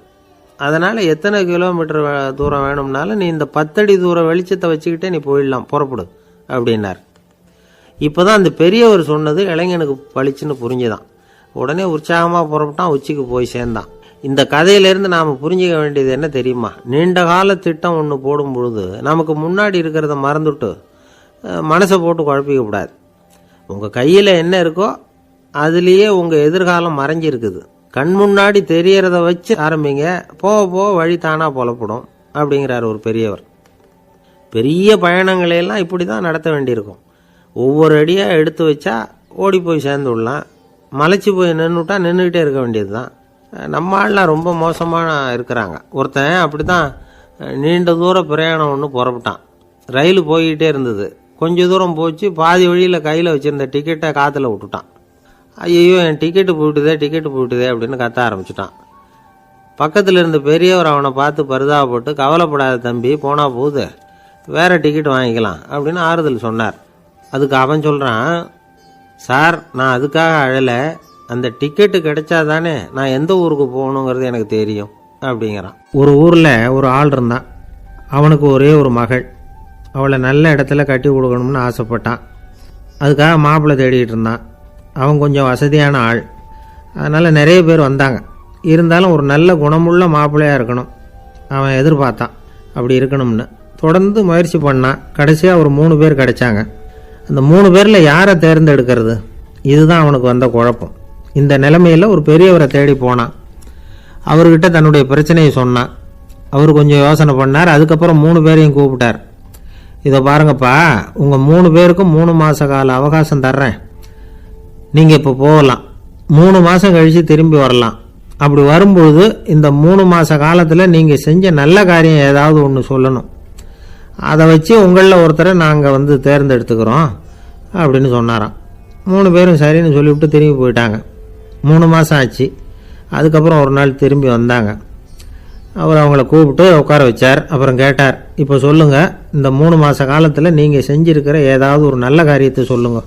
அதனால் எத்தனை கிலோமீட்டர் தூரம் வேணும்னாலும் நீ இந்த 10 அடி தூரம் வெளிச்சத்தை வச்சுக்கிட்டே நீ போயிடலாம், புறப்படு அப்படின்னார். இப்போ தான் அந்த பெரியவர் சொன்னது இளைஞனுக்கு பளிச்சுன்னு புரிஞ்சுதான். உடனே உற்சாகமாக புறப்பட்டான், உச்சிக்கு போய் சேர்ந்தான். இந்த கதையிலேருந்து நாம் புரிஞ்சிக்க வேண்டியது என்ன தெரியுமா? நீண்ட கால திட்டம் ஒன்று போடும் பொழுது நமக்கு முன்னாடி இருக்கிறத மறந்துட்டு மனசை போட்டு குழப்பிக்க கூடாது. உங்கள் கையில் என்ன இருக்கோ அதுலேயே உங்கள் எதிர்காலம் மறைஞ்சிருக்குது. கண் முன்னாடி தெரியறத வச்சு ஆரம்பிங்க, போக போக வழி தானாக புலப்படும் அப்படிங்கிறார் ஒரு பெரியவர். பெரிய பயணங்களையெல்லாம் இப்படி தான் நடத்த வேண்டியிருக்கும். ஒவ்வொரு அடியாக எடுத்து வச்சா ஓடி போய் சேர்ந்து விடலாம். மலைச்சி போய் நின்றுட்டா நின்றுக்கிட்டே இருக்க வேண்டியது தான். நம்ம ஆள்லாம் ரொம்ப மோசமான இருக்கிறாங்க. ஒருத்தன் அப்படி தான் நீண்ட தூர பிரயாணம் ஒன்று புறப்பட்டான். ரயில் போய்கிட்டே இருந்தது. கொஞ்சம் தூரம் போச்சு, பாதி வழியில் கையில் வச்சுருந்த டிக்கெட்டை காற்றுல விட்டுட்டான். ஐயோ, என் டிக்கெட்டு போயிட்டுதே அப்படின்னு கத்த ஆரம்பிச்சுட்டான். பக்கத்தில் இருந்த பெரியவர் அவனை பார்த்து பரிதாபப்பட்டு, கவலைப்படாத தம்பி, போனால் போகுது, வேறு டிக்கெட் வாங்கிக்கலாம் அப்படின்னு ஆறுதல் சொன்னார். அதுக்கு அவன் சொல்கிறான், சார், நான் அதுக்காக அழலை, அந்த டிக்கெட்டு கிடைச்சா தானே நான் எந்த ஊருக்கு போகணுங்கிறது எனக்கு தெரியும் அப்படிங்கிறான். ஒரு ஊரில் ஒரு ஆள் இருந்தான். அவனுக்கு ஒரே ஒரு மகள். அவளை நல்ல இடத்துல கட்டி கொடுக்கணும்னு ஆசைப்பட்டான். அதுக்காக மாப்பிள்ளை தேடிட்டு இருந்தான். அவன் கொஞ்சம் வசதியான ஆள். அதனால் நிறைய பேர் வந்தாங்க. இருந்தாலும் ஒரு நல்ல குணமுள்ள மாப்பிள்ளையாக இருக்கணும் அவன் எதிர்பார்த்தான். அப்படி இருக்கணும்னு தொடர்ந்து முயற்சி பண்ணான். கடைசியாக ஒரு 3 பேர் கிடைச்சாங்க. அந்த 3 பேரில் யாரை தேர்ந்தெடுக்கிறது, இதுதான் அவனுக்கு வந்த குழப்பம். இந்த நிலைமையில் ஒரு பெரியவரை தேடி போனான். அவர்கிட்ட தன்னுடைய பிரச்சனையை சொன்னான். அவர் கொஞ்சம் யோசனை பண்ணார். அதுக்கப்புறம் 3 பேரையும் கூப்பிட்டார். இதை பாருங்கப்பா, உங்கள் 3 பேருக்கும் 3 மாத கால அவகாசம் தர்றேன். நீங்கள் இப்போ போகலாம். 3 மாதம் கழித்து திரும்பி வரலாம். அப்படி வரும்பொழுது இந்த 3 மாத காலத்தில் நீங்கள் செஞ்ச நல்ல காரியம் ஏதாவது ஒன்று சொல்லணும். அதை வச்சு உங்களில் ஒருத்தரை நாங்கள் தேர்ந்தெடுத்துக்கிறோம் அப்படின்னு சொன்னாராம். 3 பேரும் சரின்னு சொல்லிவிட்டு திரும்பி போயிட்டாங்க. 3 மாதம் ஆச்சு. அதுக்கப்புறம் ஒரு நாள் திரும்பி வந்தாங்க. அவர் அவங்கள கூப்பிட்டு உட்கார வச்சார். அப்புறம் கேட்டார், இப்போ சொல்லுங்கள், இந்த 3 மாத காலத்தில் நீங்கள் செஞ்சுருக்கிற ஏதாவது ஒரு நல்ல காரியத்தை சொல்லுங்க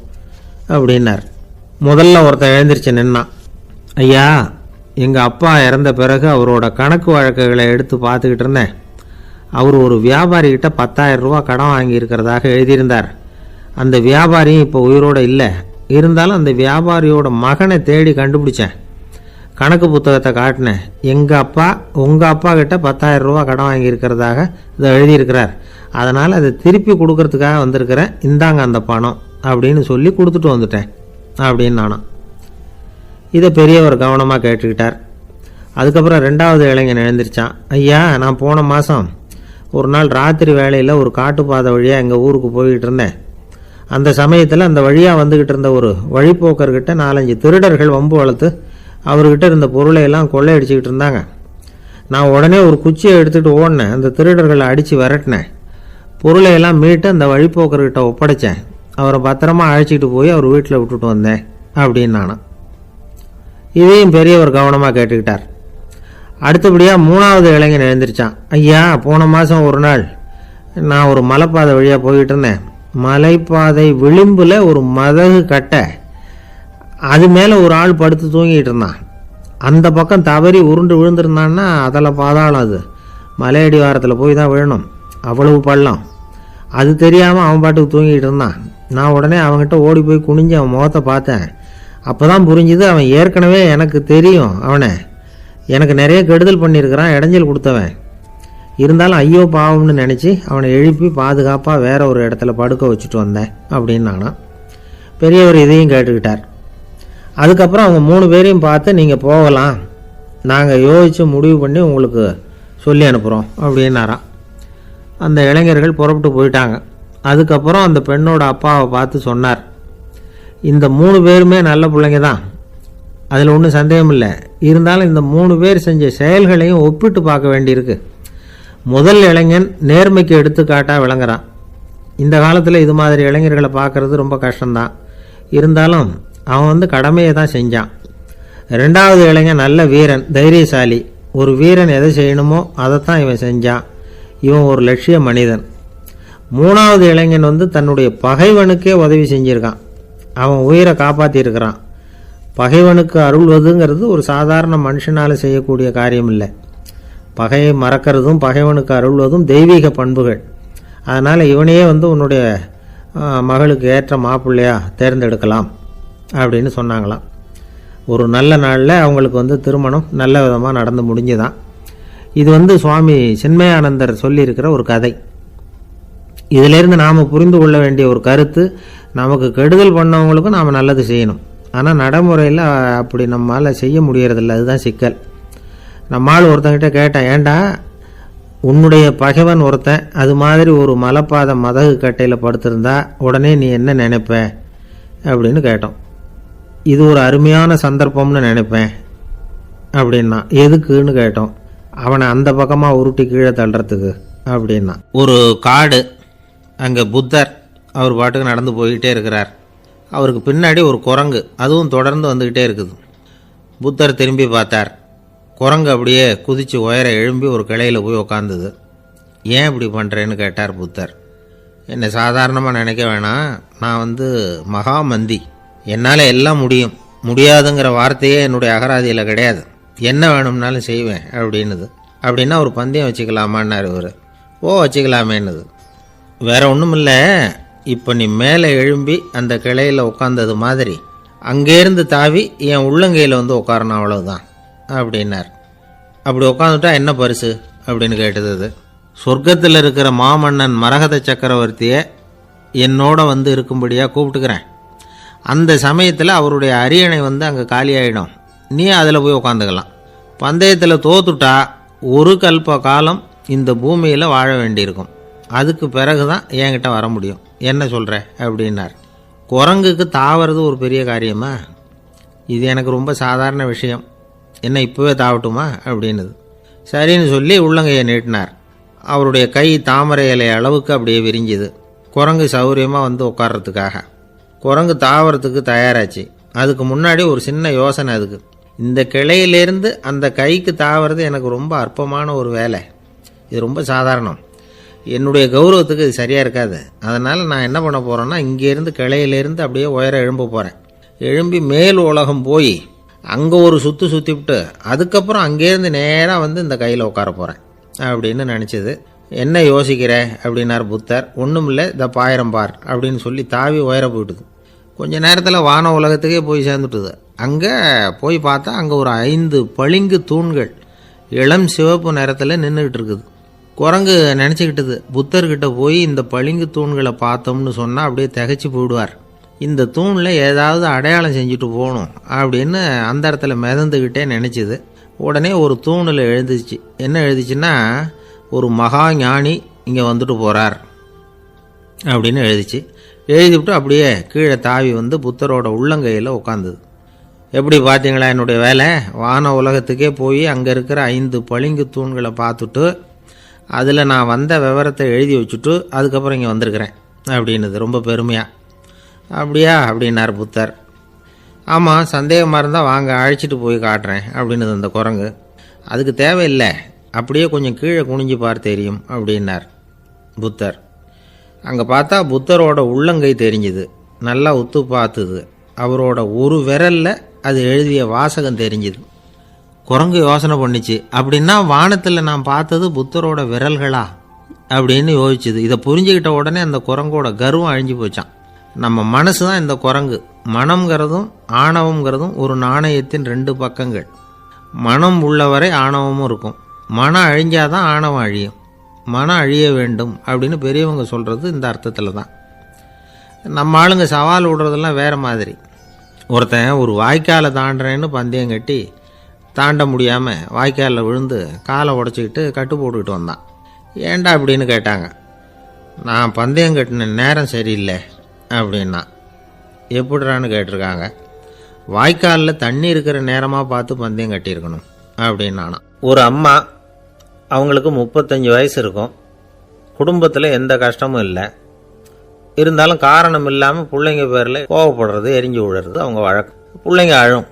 அப்படின்னார். முதல்ல ஒருத்தன் எழுந்திரிச்சு நின்னான். ஐயா, எங்கள் அப்பா இறந்த பிறகு அவரோட கணக்கு வழக்குகளை எடுத்து பார்த்துக்கிட்டு இருந்தேன். அவர் ஒரு வியாபாரிகிட்ட 10,000 ரூபா கடன் வாங்கியிருக்கிறதாக எழுதியிருந்தார். அந்த வியாபாரியும் இப்போ உயிரோடு இல்லை. இருந்தாலும் அந்த வியாபாரியோட மகனை தேடி கண்டுபிடிச்சேன். கணக்கு புத்தகத்தை காட்டினேன். எங்கள் அப்பா உங்கள் அப்பா கிட்ட 10,000 ரூபா கடன் வாங்கியிருக்கிறதாக இதை எழுதியிருக்கிறார். அதனால் அதை திருப்பி கொடுக்கறதுக்காக வந்திருக்கிறேன். இந்தாங்க அந்த பணம் அப்படின்னு சொல்லி கொடுத்துட்டு வந்துட்டேன் அப்படின்னு நானும். இதை பெரியவர் கவனமாக கேட்டுக்கிட்டார். அதுக்கப்புறம் 2வது இளைஞன் எழுந்திரிச்சான். ஐயா, நான் போன மாதம் ஒரு நாள் ராத்திரி வேளையில் ஒரு காட்டுப்பாதை வழியாக எங்கள் ஊருக்கு போய்கிட்டு இருந்தேன். அந்த சமயத்தில் அந்த வழியாக வந்துக்கிட்டு இருந்த ஒரு வழிப்போக்கர்கிட்ட 4-5 திருடர்கள் வம்பு வளர்த்து அவர்கிட்ட இருந்த பொருளை எல்லாம் கொள்ளையடிச்சிக்கிட்டு இருந்தாங்க. நான் உடனே ஒரு குச்சியை எடுத்துகிட்டு ஓடினேன். அந்த திருடர்களை அடித்து விரட்டினேன். பொருளை எல்லாம் மீட்டு அந்த வழிப்போக்கர்கிட்ட ஒப்படைச்சேன். அவரை பத்திரமா அழைச்சிட்டு போய் அவர் வீட்டில் விட்டுட்டு வந்தேன் அப்படின்னு நானும். இதையும் பெரியவர் கவனமாக கேட்டுக்கிட்டார். அடுத்தபடியாக 3வது இளைஞன் எழுந்திரிச்சான். ஐயா, போன மாதம் ஒரு நாள் நான் ஒரு மலைப்பாதை வழியாக போய்கிட்டு இருந்தேன். மலைப்பாதை விளிம்பில் ஒரு மதகு கட்டை, அது மேலே ஒரு ஆள் படுத்து தூங்கிட்டு இருந்தான். அந்த பக்கம் தவறி உருண்டு விழுந்திருந்தான்னா அதில் பாதாளம். அது மலையடி வாரத்தில் போய் தான் விழணும். அவ்வளவு பள்ளம். அது தெரியாமல் அவன் பாட்டுக்கு தூங்கிட்டு இருந்தான். நான் உடனே அவன்கிட்ட ஓடி போய் குனிஞ்சு அவன் முகத்தை பார்த்தேன். அப்போ தான் புரிஞ்சுது, அவன் ஏற்கனவே எனக்கு தெரியும், அவனை எனக்கு நிறைய கெடுதல் பண்ணியிருக்கிறான், இடைஞ்சல் கொடுத்தவன். இருந்தாலும் ஐயோ பாவம்னு நினச்சி அவனை எழுப்பி பாதுகாப்பாக வேற ஒரு இடத்துல படுக்க வச்சுட்டு வந்தேன் அப்படின்னு நானா. பெரியவர் இதையும் கேட்டுக்கிட்டார். அதுக்கப்புறம் அவங்க 3 பேரையும் பார்த்து, நீங்கள் போகலாம், நாங்கள் யோசித்து முடிவு பண்ணி உங்களுக்கு சொல்லி அனுப்புகிறோம் அப்படின்னாராம். அந்த இளைஞர்கள் புறப்பட்டு போயிட்டாங்க. அதுக்கப்புறம் அந்த பெண்ணோட அப்பாவை பார்த்து சொன்னார், இந்த 3 பேருமே நல்ல பிள்ளைங்க தான், அதில் ஒன்றும் சந்தேகம் இல்லை. இருந்தாலும் இந்த 3 பேர் செஞ்ச செயல்களையும் ஒப்பிட்டு பார்க்க வேண்டியிருக்கு. முதல் இளைஞன் நேர்மைக்கு எடுத்துக்காட்டாக விளங்குறான். இந்த காலத்தில் இது மாதிரி இளைஞர்களை பார்க்கறது ரொம்ப கஷ்டம்தான். இருந்தாலும் அவன் கடமையை தான் செஞ்சான். 2வது இளைஞன் நல்ல வீரன், தைரியசாலி. ஒரு வீரன் எதை செய்யணுமோ அதைத்தான் இவன் செஞ்சான். இவன் ஒரு லட்சிய மனிதன். 3வது இளைஞன் தன்னுடைய பகைவனுக்கே உதவி செஞ்சிருக்கான். அவன் உயிரை காப்பாற்றியிருக்கிறான். பகைவனுக்கு அருள்வதுங்கிறது ஒரு சாதாரண மனுஷனால் செய்யக்கூடிய காரியம் இல்லை. பகையை மறக்கிறதும் பகைவனுக்கு அருள்வதும் தெய்வீக பண்புகள். அதனால் இவனையே உன்னுடைய மகளுக்கு ஏற்ற மாப்பிள்ளையா தேர்ந்தெடுக்கலாம் அப்படின்னு சொன்னாங்களாம். ஒரு நல்ல நாளில் அவங்களுக்கு திருமணம் நல்ல விதமாக நடந்து முடிஞ்சுதான். இது சுவாமி சின்மயானந்தர் சொல்லியிருக்கிற ஒரு கதை. இதிலிருந்து நாம் புரிந்து கொள்ள வேண்டிய ஒரு கருத்து, நமக்கு கெடுதல் பண்ணவங்களுக்கும் நாம் நல்லது செய்யணும். ஆனால் நடைமுறையில் அப்படி நம்மளால் செய்ய முடியறதில்ல. அதுதான் சிக்கல். நம்மால் ஒருத்தங்கிட்ட கேட்டேன், ஏண்டா உன்னுடைய பகைவன் ஒருத்தன் அது மாதிரி ஒரு மலைப்பாத மதகு கட்டையில் படுத்திருந்தா உடனே நீ என்ன நினைப்ப அப்படின்னு கேட்டோம். இது ஒரு அருமையான சந்தர்ப்பம்னு நினைப்பேன் அப்படின்னா. எதுக்குன்னு கேட்டோம். அவனை அந்த பக்கமாக உருட்டி கீழே தள்ளுறதுக்கு அப்படின்னா. ஒரு காடு, அங்கே புத்தர் அவர் பாட்டுக்கு நடந்து போய்கிட்டே இருக்கிறார். அவருக்கு பின்னாடி ஒரு குரங்கு, அதுவும் தொடர்ந்து வந்துக்கிட்டே இருக்குது. புத்தர் திரும்பி பார்த்தார். குரங்கு அப்படியே குதித்து உயர எழும்பி ஒரு கிளையில் போய் உக்காந்துது. ஏன் இப்படி பண்ணுறேன்னு கேட்டார் புத்தர். என்னை சாதாரணமாக நினைக்க வேணாம், நான் மகாமந்தி, என்னால் எல்லாம் முடியும், முடியாதுங்கிற வார்த்தையே என்னுடைய அகராதியில் கிடையாது, என்ன வேணும்னாலும் செய்வேன் அப்படின்னுது. அப்படின்னா ஒரு பந்தயம் வச்சுக்கலாமான்னார் இவர். ஓ வச்சுக்கலாமேன்னுது. வேற ஒன்றும் இல்லை, இப்போ நீ மேலே எழும்பி அந்த கிளையில் உட்காந்தது மாதிரி அங்கேருந்து தாவி என் உள்ளங்கையில் உட்காரணும், அவ்வளவுதான் அப்படின்னார். அப்படி உட்காந்துட்டா என்ன பரிசு அப்படின்னு கேட்டது. அது சொர்க்கத்தில் இருக்கிற மாமன்னன் மரகத சக்கரவர்த்தியை என்னோட இருக்கும்படியாக கூப்பிட்டுக்கிறேன். அந்த சமயத்தில் அவருடைய அரியணை அங்கே காலியாயிடும், நீ அதில் போய் உட்காந்துக்கலாம். பந்தயத்தில் தோத்துட்டா ஒரு கல்ப காலம் இந்த பூமியில் வாழ வேண்டியிருக்கும், அதுக்கு பிறகு தான் என்கிட்ட வர முடியும், என்ன சொல்கிற அப்படின்னார். குரங்குக்கு தாவறது ஒரு பெரிய காரியமா? இது எனக்கு ரொம்ப சாதாரண விஷயம், என்ன இப்போவே தாவட்டுமா அப்படின்னுது. சரின்னு சொல்லி உள்ளங்கையை நீட்டினார். அவருடைய கை தாமரை இலை அளவுக்கு அப்படியே விரிஞ்சுது. குரங்கு சௌரியமாக உட்கார்றதுக்காக. குரங்கு தாவறதுக்கு தயாராச்சு. அதுக்கு முன்னாடி ஒரு சின்ன யோசனை. அதுக்கு இந்த கிளையிலேருந்து அந்த கைக்கு தாவறது எனக்கு ரொம்ப அற்பமான ஒரு வேலை, இது ரொம்ப சாதாரணம், என்னுடைய கௌரவத்துக்கு இது சரியாக இருக்காது. அதனால் நான் என்ன பண்ண போகிறேன்னா, இங்கேருந்து கிளையிலேருந்து அப்படியே உயர எழும்ப போகிறேன். எழும்பி மேல் உலகம் போய் அங்கே ஒரு சுற்றிவிட்டு அதுக்கப்புறம் அங்கேருந்து நேராக இந்த கையில் உட்கார போகிறேன் அப்படின்னு நினச்சிது. என்ன யோசிக்கிற அப்படின்னார் புத்தர். ஒன்றும் இல்லை, இந்த பாயிரம் பார் அப்படின்னு சொல்லி தாவி உயர போயிட்டுது. கொஞ்ச நேரத்தில் வான உலகத்துக்கே போய் சேர்ந்துட்டுது. அங்கே போய் பார்த்தா அங்கே ஒரு 5 பளிங்கு தூண்கள் இளம் சிவப்பு நிறத்தில் நின்றுக்கிட்டு இருக்குது. குரங்கு நினச்சிக்கிட்டது, புத்தர்கிட்ட போய் இந்த பளிங்கு தூண்களை பார்த்தோம்னு சொன்னால் அப்படியே திகைச்சு போயிடுவார், இந்த தூணில் ஏதாவது அடையாளம் செஞ்சுட்டு போகணும் அப்படின்னு அந்த இடத்துல மிதந்துக்கிட்டே நினச்சிது. உடனே ஒரு தூணில் எழுதிச்சு. என்ன எழுதிச்சுன்னா, ஒரு மகா ஞானி இங்கே வந்துட்டு போகிறார் அப்படின்னு எழுதிச்சு. எழுதிவிட்டு அப்படியே கீழே தாவி புத்தரோட உள்ளங்கையில் உட்காந்துது. எப்படி பார்த்தீங்களா என்னுடைய வேலை? வான உலகத்துக்கே போய் அங்கே இருக்கிற 5 பளிங்கு தூண்களை பார்த்துட்டு அதில் நான் வந்த விவரத்தை எழுதி வச்சுட்டு அதுக்கப்புறம் இங்கே வந்திருக்கிறேன் அப்படின்னுது ரொம்ப பெருமையாக. அப்படியா அப்படின்னார் புத்தர். ஆமாம், சந்தேகமாக இருந்தால் வாங்க அழைச்சிட்டு போய் காட்டுறேன் அப்படின்னுது அந்த குரங்கு. அதுக்கு தேவையில்லை, அப்படியே கொஞ்சம் கீழே குனிஞ்சு பார் தெரியும் அப்படின்னார் புத்தர். அங்கே பார்த்தா புத்தரோட உள்ளங்கை தெரிஞ்சுது. நல்லா உத்து பார்த்துது. அவரோட ஒரு விரலில் அது எழுதிய வாசகம் தெரிஞ்சுது. குரங்கு யோசனை பண்ணிச்சு, அப்படின்னா வானத்தில் நான் பார்த்தது புத்தரோட விரல்களா அப்படின்னு யோசிச்சுது. இதை புரிஞ்சுக்கிட்ட உடனே அந்த குரங்கோட கர்வம் அழிஞ்சு போச்சான். நம்ம மனசு தான் இந்த குரங்கு. மனம்ங்கிறதும் ஆணவம்ங்கிறதும் ஒரு நாணயத்தின் ரெண்டு பக்கங்கள். மனம் உள்ளவரை ஆணவமும் இருக்கும். மனம் அழிஞ்சாதான் ஆணவம் அழியும். மனம் அழிய வேண்டும் அப்படின்னு பெரியவங்க சொல்கிறது இந்த அர்த்தத்தில் தான். நம்ம ஆளுங்க சவால் விடுறதெல்லாம் வேறு மாதிரி. ஒருத்தன் ஒரு வாய்க்காலை தாண்டுறேன்னு பந்தயம் கட்டி தாண்ட முடியாமல் வாய்க்காலில் விழுந்து காலை உடச்சிக்கிட்டு கட்டு போட்டுக்கிட்டு வந்தான். ஏன்டா அப்படின்னு கேட்டாங்க. நான் பந்தயம் கட்டின நேரம் சரியில்லை அப்படின்னா. எப்படிறான்னு கேட்டிருக்காங்க. வாய்க்காலில் தண்ணி இருக்கிற நேரமாக பார்த்து பந்தயம் கட்டியிருக்கணும் அப்படின்னானா. ஒரு அம்மா, அவங்களுக்கு 35 வயசு இருக்கும். குடும்பத்தில் எந்த கஷ்டமும் இல்லை. இருந்தாலும் காரணம் இல்லாமல் பிள்ளைங்க பேரில் கோவப்படுறது, எரிஞ்சு விடுறது அவங்க வழக்கம். பிள்ளைங்க அழும்.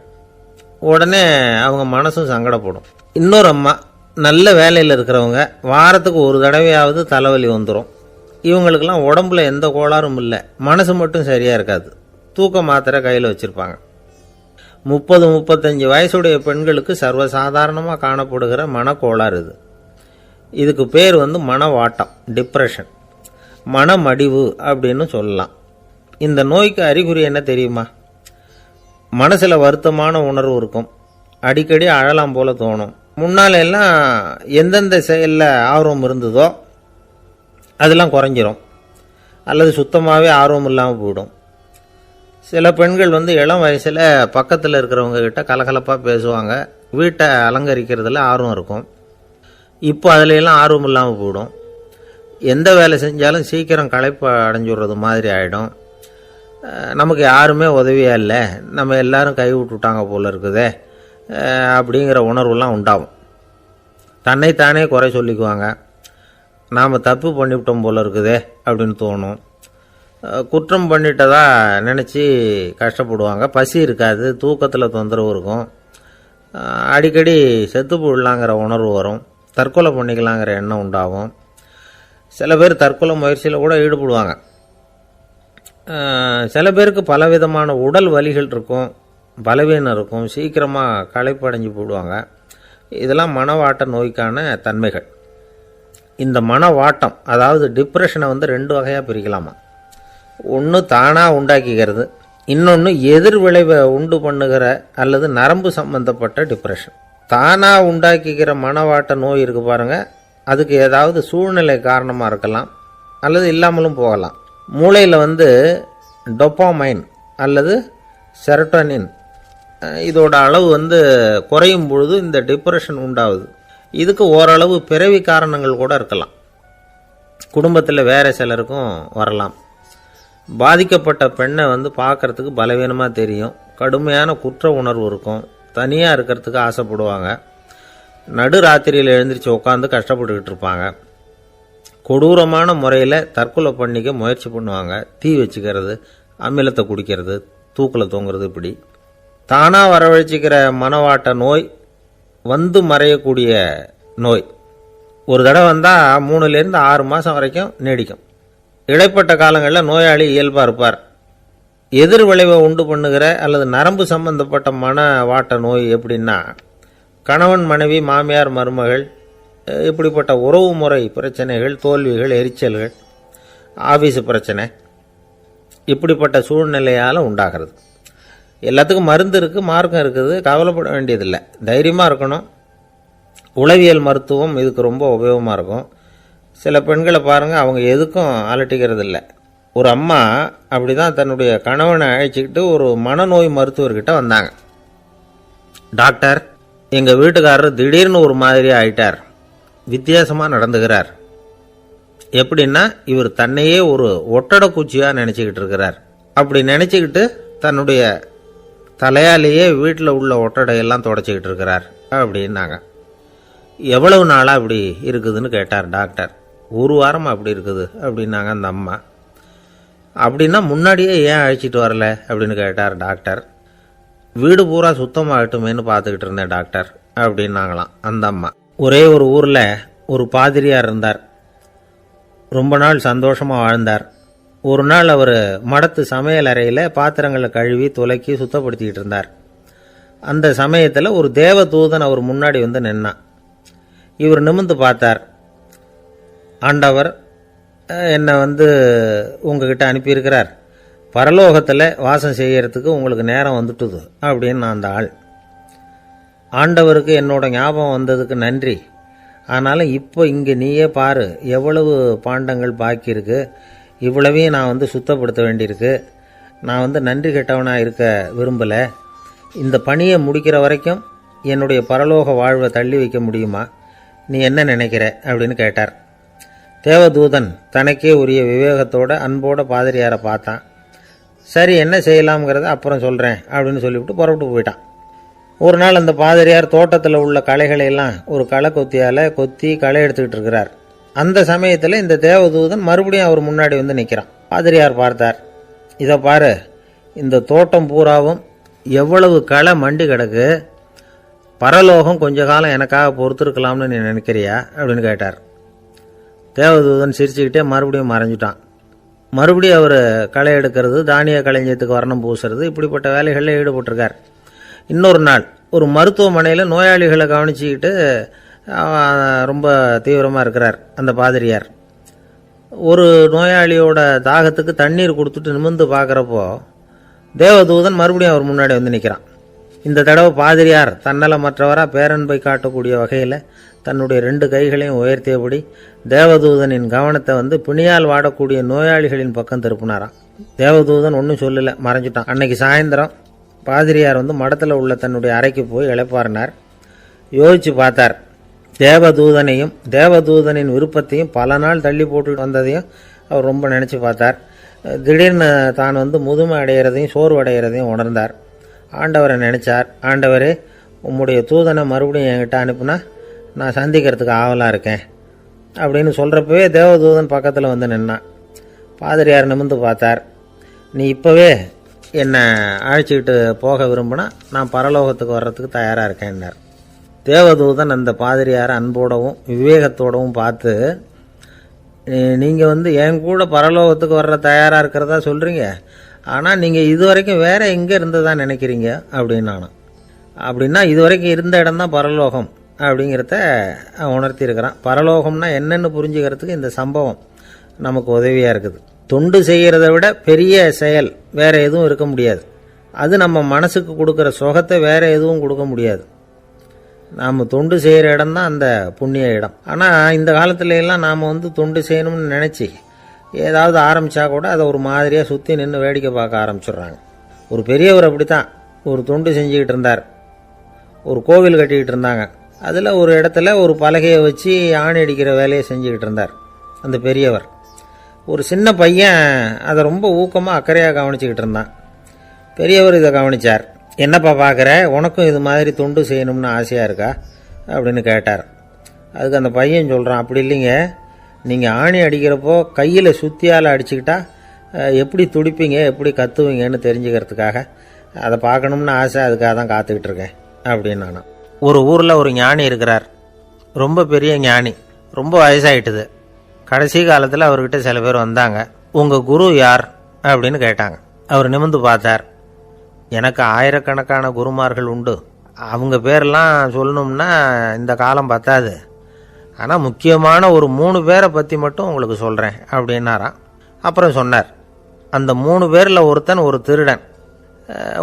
உடனே அவங்க மனசும் சங்கடப்படும். இன்னொரு அம்மா, நல்ல வேலையில் இருக்கிறவங்க, வாரத்துக்கு ஒரு தடவையாவது தலைவலி வந்துடும். இவங்களுக்கெல்லாம் உடம்புல எந்த கோளாறும் இல்லை, மனசு மட்டும் சரியாக இருக்காது. தூக்க மாத்திரை கையில் வச்சுருப்பாங்க. 30-35 வயசுடைய பெண்களுக்கு சர்வசாதாரணமாக காணப்படுகிற மனக்கோளாறு இது. இதுக்கு பேர் மனவாட்டம், டிப்ரெஷன், மனமடிவு அப்படின்னு சொல்லலாம். இந்த நோய்க்கு அறிகுறி என்ன தெரியுமா? மனசில் வருத்தமான உணர்வு இருக்கும். அடிக்கடி அழலாம் போல தோணும். முன்னால எல்லாம் எந்தெந்த செயலில் ஆர்வம் இருந்ததோ அதெல்லாம் குறைஞ்சிரும், அல்லது சுத்தமாகவே ஆர்வம் இல்லாமல் போயிடும். சில பெண்கள் இளம் வயசில் பக்கத்தில் இருக்கிறவங்க கிட்ட கலகலப்பாக பேசுவாங்க, வீட்டை அலங்கரிக்கிறதுல ஆர்வம் இருக்கும். இப்போ அதிலெல்லாம் ஆர்வம் இல்லாமல் போயிடும். எந்த வேலை செஞ்சாலும் சீக்கிரம் களைப்பு அடைஞ்சுடுறது மாதிரி ஆகிடும். நமக்கு யாருமே உதவியாக இல்லை, நம்ம எல்லாரும் கை விட்டுட்டாங்க போல இருக்குதே அப்படிங்கிற உணர்வுலாம் உண்டாகும். தன்னைத்தானே குறை சொல்லிக்குவாங்க. நாம் தப்பு பண்ணிவிட்டோம் போல இருக்குதே அப்படின்னு தோணும். குற்றம் பண்ணிட்டதா நினச்சி கஷ்டப்படுவாங்க. பசி இருக்காது, தூக்கத்தில் தொந்தரவு இருக்கும். அடிக்கடி செத்து போடலாங்கிற உணர்வு வரும். தற்கொலை பண்ணிக்கலாங்கிற எண்ணம் உண்டாகும். சில பேர் தற்கொலை முயற்சியில் கூட ஈடுபடுவாங்க. சில பேருக்கு பலவிதமான உடல் வலிகள் இருக்கும், பலவீனம் இருக்கும், சீக்கிரமாக களைப்படைஞ்சு போடுவாங்க. இதெல்லாம் மனவாட்ட நோய்க்கான தன்மைகள். இந்த மனவாட்டம், அதாவது டிப்ரெஷனை 2 வகையாக பிரிக்கலாமா. ஒன்று தானாக உண்டாக்கிக்கிறது, இன்னொன்று எதிர் விளைவை உண்டு பண்ணுகிற அல்லது நரம்பு சம்பந்தப்பட்ட டிப்ரெஷன். தானாக உண்டாக்கிக்கிற மனவாட்ட நோய் இருக்கு பாருங்கள், அதுக்கு ஏதாவது சூழ்நிலை காரணமாக இருக்கலாம், அல்லது இல்லாமலும் போகலாம். மூளையில் டொப்பாமைன் அல்லது செரட்டோனின் இதோட அளவு குறையும் பொழுது இந்த டிப்ரெஷன் உண்டாகுது. இதுக்கு ஓரளவு பிறவி காரணங்கள் கூட இருக்கலாம். குடும்பத்தில் வேறு சிலருக்கும் வரலாம். பாதிக்கப்பட்ட பெண்ணை பார்க்குறதுக்கு பலவீனமாக தெரியும். கடுமையான குற்ற உணர்வு இருக்கும். தனியாக இருக்கிறதுக்கு ஆசைப்படுவாங்க. நடு ராத்திரியில் எழுந்திரிச்சு உட்காந்து கஷ்டப்பட்டுக்கிட்டு இருப்பாங்க. கொடூரமான முறையில் தற்கொலை பண்ணிக்க முயற்சி பண்ணுவாங்க. தீ வச்சுக்கிறது, அமிலத்தை குடிக்கிறது, தூக்கில் தொங்குறது. இப்படி தானாக வரவழைச்சிக்கிற மனவாட்ட நோய் மறையக்கூடிய நோய். ஒரு தடவை வந்தால் 3லேருந்து 6 மாதம் வரைக்கும் நீடிக்கும். இடைப்பட்ட காலங்களில் நோயாளி இயல்பாக இருப்பார். எதிர் விளைவை உண்டு பண்ணுகிற அல்லது நரம்பு சம்பந்தப்பட்ட மனவாட்ட நோய் எப்படின்னா, கணவன் மனைவி, மாமியார் மருமகள், இப்படிப்பட்ட உறவு முறை பிரச்சனைகள், தோல்விகள், எரிச்சல்கள், ஆஃபீஸு பிரச்சனை, இப்படிப்பட்ட சூழ்நிலையால் உண்டாகிறது. எல்லாத்துக்கும் மருந்து இருக்குது, மார்க்கம் இருக்குது, கவலைப்பட வேண்டியதில்லை, தைரியமாக இருக்கணும். உளவியல் மருத்துவம் இதுக்கு ரொம்ப உபயோகமாக இருக்கும். சில பெண்களை பாருங்கள், அவங்க எதுக்கும் அலட்டிக்கிறது இல்லை. ஒரு அம்மா அப்படி தான் தன்னுடைய கணவனை அழைச்சிக்கிட்டு ஒரு மனநோய் மருத்துவர்கிட்ட வந்தாங்க. டாக்டர், எங்கள் வீட்டுக்காரர் திடீர்னு ஒரு மாதிரி ஆயிட்டார், வித்தியாசமாக நடந்துகிறார். எப்படின்னா, இவர் தன்னையே ஒரு ஒட்டடை பூச்சியாக நினச்சிக்கிட்டு இருக்கிறார். அப்படி நினச்சிக்கிட்டு தன்னுடைய தலையாலேயே வீட்டில் உள்ள ஒட்டடையெல்லாம் தொடச்சிக்கிட்டு இருக்கிறார் அப்படின்னாங்க. எவ்வளவு நாளாக அப்படி இருக்குதுன்னு கேட்டார் டாக்டர். 1 வாரமாக அப்படி இருக்குது அப்படின்னாங்க அந்த அம்மா. அப்படின்னா முன்னாடியே ஏன் அழைச்சிட்டு வரல அப்படின்னு கேட்டார் டாக்டர். வீடு பூரா சுத்தமாகட்டுமேனு பார்த்துக்கிட்டு இருந்தேன் டாக்டர் அப்படின்னாங்களாம் அந்த அம்மா. ஒரே ஒரு ஊரில் ஒரு பாதிரியார் இருந்தார். ரொம்ப நாள் சந்தோஷமாக வாழ்ந்தார். ஒரு நாள் அவர் மடத்து சமையல் அறையில் பாத்திரங்களை கழுவி துலக்கி சுத்தப்படுத்திக்கிட்டு இருந்தார். அந்த சமயத்தில் ஒரு தேவ தூதன் அவர் முன்னாடி நின்னான். இவர் நிமிர்ந்து பார்த்தார். ஆண்டவர் என்னை உங்ககிட்ட அனுப்பியிருக்கிறார், பரலோகத்தில் வாசம் செய்யறதுக்கு உங்களுக்கு நேரம் வந்துட்டுது அப்படின்னு நான் அந்த ஆள். ஆண்டவருக்கு என்னோட ஞாபகம் வந்ததுக்கு நன்றி. ஆனாலும் இப்போ இங்கே நீயே பாரு, எவ்வளவு பாண்டங்கள் பாக்கி இருக்கு, இவ்வளவையும் நான் சுத்தப்படுத்த வேண்டியிருக்கு. நான் நன்றி கெட்டவனாக இருக்க விரும்பலை. இந்த பணியை முடிக்கிற வரைக்கும் என்னுடைய பரலோக வாழ்வை தள்ளி வைக்க முடியுமா? நீ என்ன நினைக்கிற அப்படின்னு கேட்டார். தேவதூதன் தனக்கே உரிய விவேகத்தோட அன்போட பாதிரியாரை பார்த்தான். சரி, என்ன செய்யலாம்ங்கிறத அப்புறம் சொல்கிறேன் அப்படின்னு சொல்லிவிட்டு புறப்பட்டு போயிட்டான். ஒரு நாள் அந்த பாதிரியார் தோட்டத்தில் உள்ள களைகளை எல்லாம் ஒரு களை கொத்தியால் கொத்தி களை எடுத்துக்கிட்டு இருக்கிறார். அந்த சமயத்தில் இந்த தேவதூதன் மறுபடியும் அவர் முன்னாடி நிற்கிறான். பாதிரியார் பார்த்தார். இதை பாரு, இந்த தோட்டம் பூராவும் எவ்வளவு களை மண்டி கிடக்கு, பரலோகம் கொஞ்ச காலம் எனக்காக பொறுத்திருக்கலாம்னு நீ நினைக்கிறியா அப்படின்னு கேட்டார். தேவதூதன் சிரிச்சுக்கிட்டே மறுபடியும் மறைஞ்சிட்டான். மறுபடியும் அவர் களை எடுக்கிறது, தானிய களஞ்சியத்துக்கு வர்ணம் பூசுறது, இப்படிப்பட்ட வேலைகளில் ஈடுபட்டிருக்கார். இன்னொரு நாள் ஒரு மருத்துவமனையில் நோயாளிகளை கவனிச்சுக்கிட்டு ரொம்ப தீவிரமாக இருக்கிறார் அந்த பாதிரியார். ஒரு நோயாளியோட தாகத்துக்கு தண்ணீர் கொடுத்துட்டு நிமிர்ந்து பார்க்குறப்போ தேவதூதன் மறுபடியும் அவர் முன்னாடி நிற்கிறான். இந்த தடவை பாதிரியார் தன்னலமற்றவராக பேரன்பை காட்டக்கூடிய வகையில் தன்னுடைய 2 கைகளையும் உயர்த்தியபடி தேவதூதனின் கவனத்தை பிணியால் வாடக்கூடிய நோயாளிகளின் பக்கம் திருப்பினாராம். தேவதூதன் ஒன்றும் சொல்லலை, மறைஞ்சிட்டான். அன்னைக்கு சாயந்தரம் பாதிரியார் மடத்தில் உள்ள தன்னுடைய அறைக்கு போய் இளைப்பாறினார். யோசிச்சு பார்த்தார். தேவதூதனையும் தேவதூதனின் விருப்பத்தையும் பல நாள் தள்ளி போட்டு வந்ததையும் அவர் ரொம்ப நினச்சி பார்த்தார். திடீர்னு தான் முதுமை அடைகிறதையும் சோர்வு அடைகிறதையும் உணர்ந்தார். ஆண்டவரை நினைச்சார். ஆண்டவரே, உம்முடைய தூதனை மறுபடியும் என்கிட்ட அனுப்புனா நான் சந்திக்கிறதுக்கு ஆவலாக இருக்கேன் அப்படின்னு சொல்கிறப்பவே தேவதூதன் பக்கத்தில் நின்னான். பாதிரியார் நிமிர்ந்து பார்த்தார். நீ இப்போவே என்னை அழைச்சிக்கிட்டு போக விரும்பினா நான் பரலோகத்துக்கு வர்றதுக்கு தயாராக இருக்கேன்னார். தேவதூதன் அந்த பாதிரியாரை அன்போடவும் விவேகத்தோடவும் பார்த்து, நீங்கள் என் கூட பரலோகத்துக்கு வர்ற தயாராக இருக்கிறதா சொல்கிறீங்க, ஆனால் நீங்கள் இதுவரைக்கும் வேற எங்கே இருந்ததா நினைக்கிறீங்க அப்படின்னு நானும். அப்படின்னா இதுவரைக்கும் இருந்த இடம் தான் பரலோகம் அப்படிங்கிறத உணர்த்தி இருக்கிறான். பரலோகம்னா என்னென்னு புரிஞ்சுக்கிறதுக்கு இந்த சம்பவம் நமக்கு உதவியாக இருக்குது. தொண்டு செய்கிறத விட பெரிய செயல் வேற எதுவும் இருக்க முடியாது. அது நம்ம மனசுக்கு கொடுக்குற சுகத்தை வேற எதுவும் கொடுக்க முடியாது. நாம் தொண்டு செய்கிற இடம் தான் அந்த புண்ணிய இடம். ஆனால் இந்த காலத்துல எல்லாம் நாம் தொண்டு செய்யணும்னு நினச்சி ஏதாவது ஆரம்பித்தா கூட அதை ஒரு மாதிரியாக சுற்றி நின்று வேடிக்கை பார்க்க ஆரம்பிச்சிடுறாங்க. ஒரு பெரியவர் அப்படித்தான் ஒரு தொண்டு செஞ்சுக்கிட்டு இருந்தார். ஒரு கோவில் கட்டிக்கிட்டு இருந்தாங்க. அதில் ஒரு இடத்துல ஒரு பலகையை வச்சு ஆணி அடிக்கிற வேலையை செஞ்சுக்கிட்டு இருந்தார் அந்த பெரியவர். ஒரு சின்ன பையன் அதை ரொம்ப ஊக்கமாக அக்கறையாக கவனிச்சுக்கிட்டு இருந்தான். பெரியவர் இதை கவனித்தார். என்னப்பா பார்க்குற, உனக்கும் இது மாதிரி தொண்டு செய்யணும்னு ஆசையாக இருக்கா அப்படின்னு கேட்டார். அதுக்கு அந்த பையன் சொல்கிறான், அப்படி இல்லைங்க, நீங்கள் ஆணி அடிக்கிறப்போ கையில் சுத்தியால் அடிச்சுக்கிட்டா எப்படி துடிப்பீங்க, எப்படி கத்துவீங்கன்னு தெரிஞ்சுக்கிறதுக்காக அதை பார்க்கணும்னு ஆசை, அதுக்காக தான் காத்துக்கிட்டு இருக்கேன் அப்படின்னு நானும். ஒரு ஊரில் ஒரு ஞானி இருக்கிறார். ரொம்ப பெரிய ஞானி, ரொம்ப வயசாகிட்டுது. கடைசி காலத்தில் அவர்கிட்ட சில பேர் வந்தாங்க. உங்கள் குரு யார் அப்படின்னு கேட்டாங்க. அவர் நிமிர்ந்து பார்த்தார். எனக்கு ஆயிரக்கணக்கான குருமார்கள் உண்டு, அவங்க பேரெல்லாம் சொல்லணும்னா இந்த காலம் பத்தாது. ஆனால் முக்கியமான ஒரு 3 பேரை பற்றி மட்டும் உங்களுக்கு சொல்கிறேன் அப்படின்னாராம். அப்புறம் சொன்னார், அந்த 3 பேரில் ஒருத்தன் ஒரு திருடன்.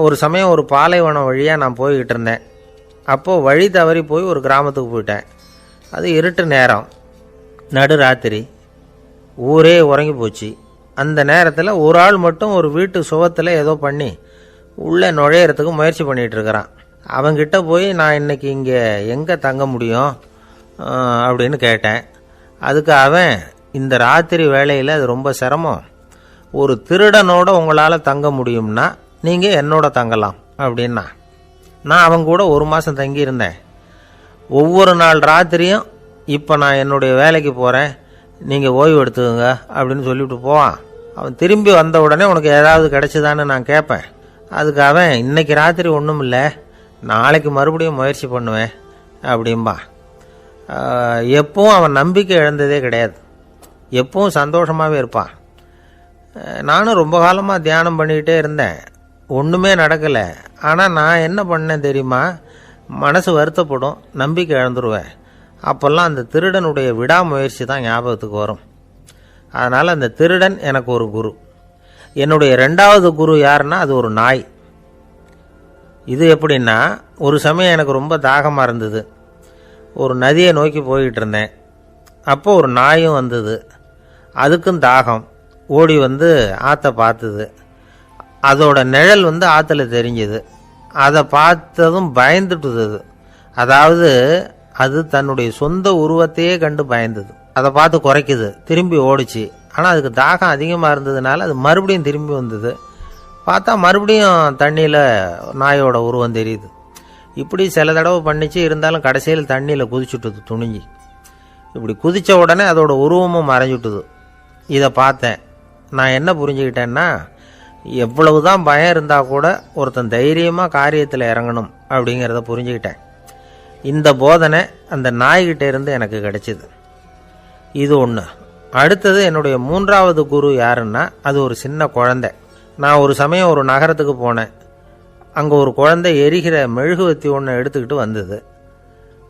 ஒரு சமயம் ஒரு பாலைவனம் வழியாக நான் போய்கிட்டு இருந்தேன். அப்போது வழி தவறி போய் ஒரு கிராமத்துக்கு போயிட்டேன். அது இருட்டு நேரம், நடுராத்திரி, ஊரே உறங்கி போச்சு. அந்த நேரத்தில் ஒரு ஆள் மட்டும் ஒரு வீட்டு சுவத்தில் ஏதோ பண்ணி உள்ளே நுழையிறதுக்கு முயற்சி பண்ணிகிட்டு இருக்கிறான். அவங்கிட்ட போய் நான் இன்னைக்கு இங்கே எங்கே தங்க முடியும் அப்படின்னு கேட்டேன். அதுக்கு அவன், இந்த ராத்திரி வேளையில் அது ரொம்ப சிரமம், ஒரு திருடனோட உங்களால் தங்க முடியும்னா நீங்கள் என்னோட தங்கலாம் அப்படின்னா. நான் அவங்க கூட 1 மாதம் தங்கியிருந்தேன். ஒவ்வொரு நாள் ராத்திரியும் இப்போ நான் என்னுடைய வேலைக்கு போகிறேன், நீங்கள் ஓய்வு எடுத்துக்கோங்க அப்படின்னு சொல்லிவிட்டு போவான். அவன் திரும்பி வந்த உடனே உனக்கு ஏதாவது கிடைச்சிதான்னு நான் கேட்பேன். அதுக்கு அவன், இன்னைக்கு ராத்திரி ஒன்றும் இல்லை, நாளைக்கு மறுபடியும் முயற்சி பண்ணுவேன் அப்படின்பா. எப்பவும் அவன் நம்பிக்கை இழந்ததே கிடையாது, எப்பவும் சந்தோஷமாகவே இருப்பான். நானும் ரொம்ப காலமாக தியானம் பண்ணிக்கிட்டே இருந்தேன், ஒன்றுமே நடக்கலை. ஆனால் நான் என்ன பண்ணேன் தெரியுமா, மனசு வருத்தப்படும், நம்பிக்கை இழந்துருவேன். அப்போல்லாம் அந்த திருடனுடைய விடாமுயற்சி தான் ஞாபகத்துக்கு வரும். அதனால் அந்த திருடன் எனக்கு ஒரு குரு. என்னுடைய 2வது குரு யாருன்னா அது ஒரு நாய். இது எப்படின்னா, ஒரு சமயம் எனக்கு ரொம்ப தாகமாக இருந்தது. ஒரு நதியை நோக்கி போய்கிட்டு இருந்தேன். அப்போ ஒரு நாயும் வந்தது. அதுக்கும் தாகம். ஓடி வந்து ஆற்றை பார்த்தது. அதோட நிழல் வந்து ஆற்றுல தெரிஞ்சுது. அதை பார்த்ததும் பயந்துட்டுது. அதாவது அது தன்னுடைய சொந்த உருவத்தையே கண்டு பயந்தது. அதை பார்த்து குறைக்குது, திரும்பி ஓடிச்சு. ஆனால் அதுக்கு தாகம் அதிகமாக இருந்ததுனால அது மறுபடியும் திரும்பி வந்தது. பார்த்தா மறுபடியும் தண்ணியில் நாயோட உருவம் தெரியுது. இப்படி சில தடவை பண்ணிச்சு. இருந்தாலும் கடைசியில் தண்ணியில் குதிச்சுட்டுது துணிஞ்சி. இப்படி குதித்த உடனே அதோட உருவமும் மறைஞ்சுட்டுது. இதை பார்த்தேன். நான் என்ன புரிஞ்சுக்கிட்டேன்னா, எவ்வளவு தான் பயம் இருந்தால் கூட ஒருத்தன் தைரியமாக காரியத்தில் இறங்கணும் அப்படிங்கிறத புரிஞ்சுக்கிட்டேன். இந்த போதனை அந்த நாய்கிட்ட இருந்து எனக்கு கிடைச்சிது. இது ஒன்று. அடுத்தது என்னுடைய 3வது குரு யாருன்னா அது ஒரு சின்ன குழந்தை. நான் ஒரு சமயம் ஒரு நகரத்துக்கு போனேன். அங்கே ஒரு குழந்தை எரிகிற மெழுகுவத்தி ஒன்று எடுத்துக்கிட்டு வந்தது.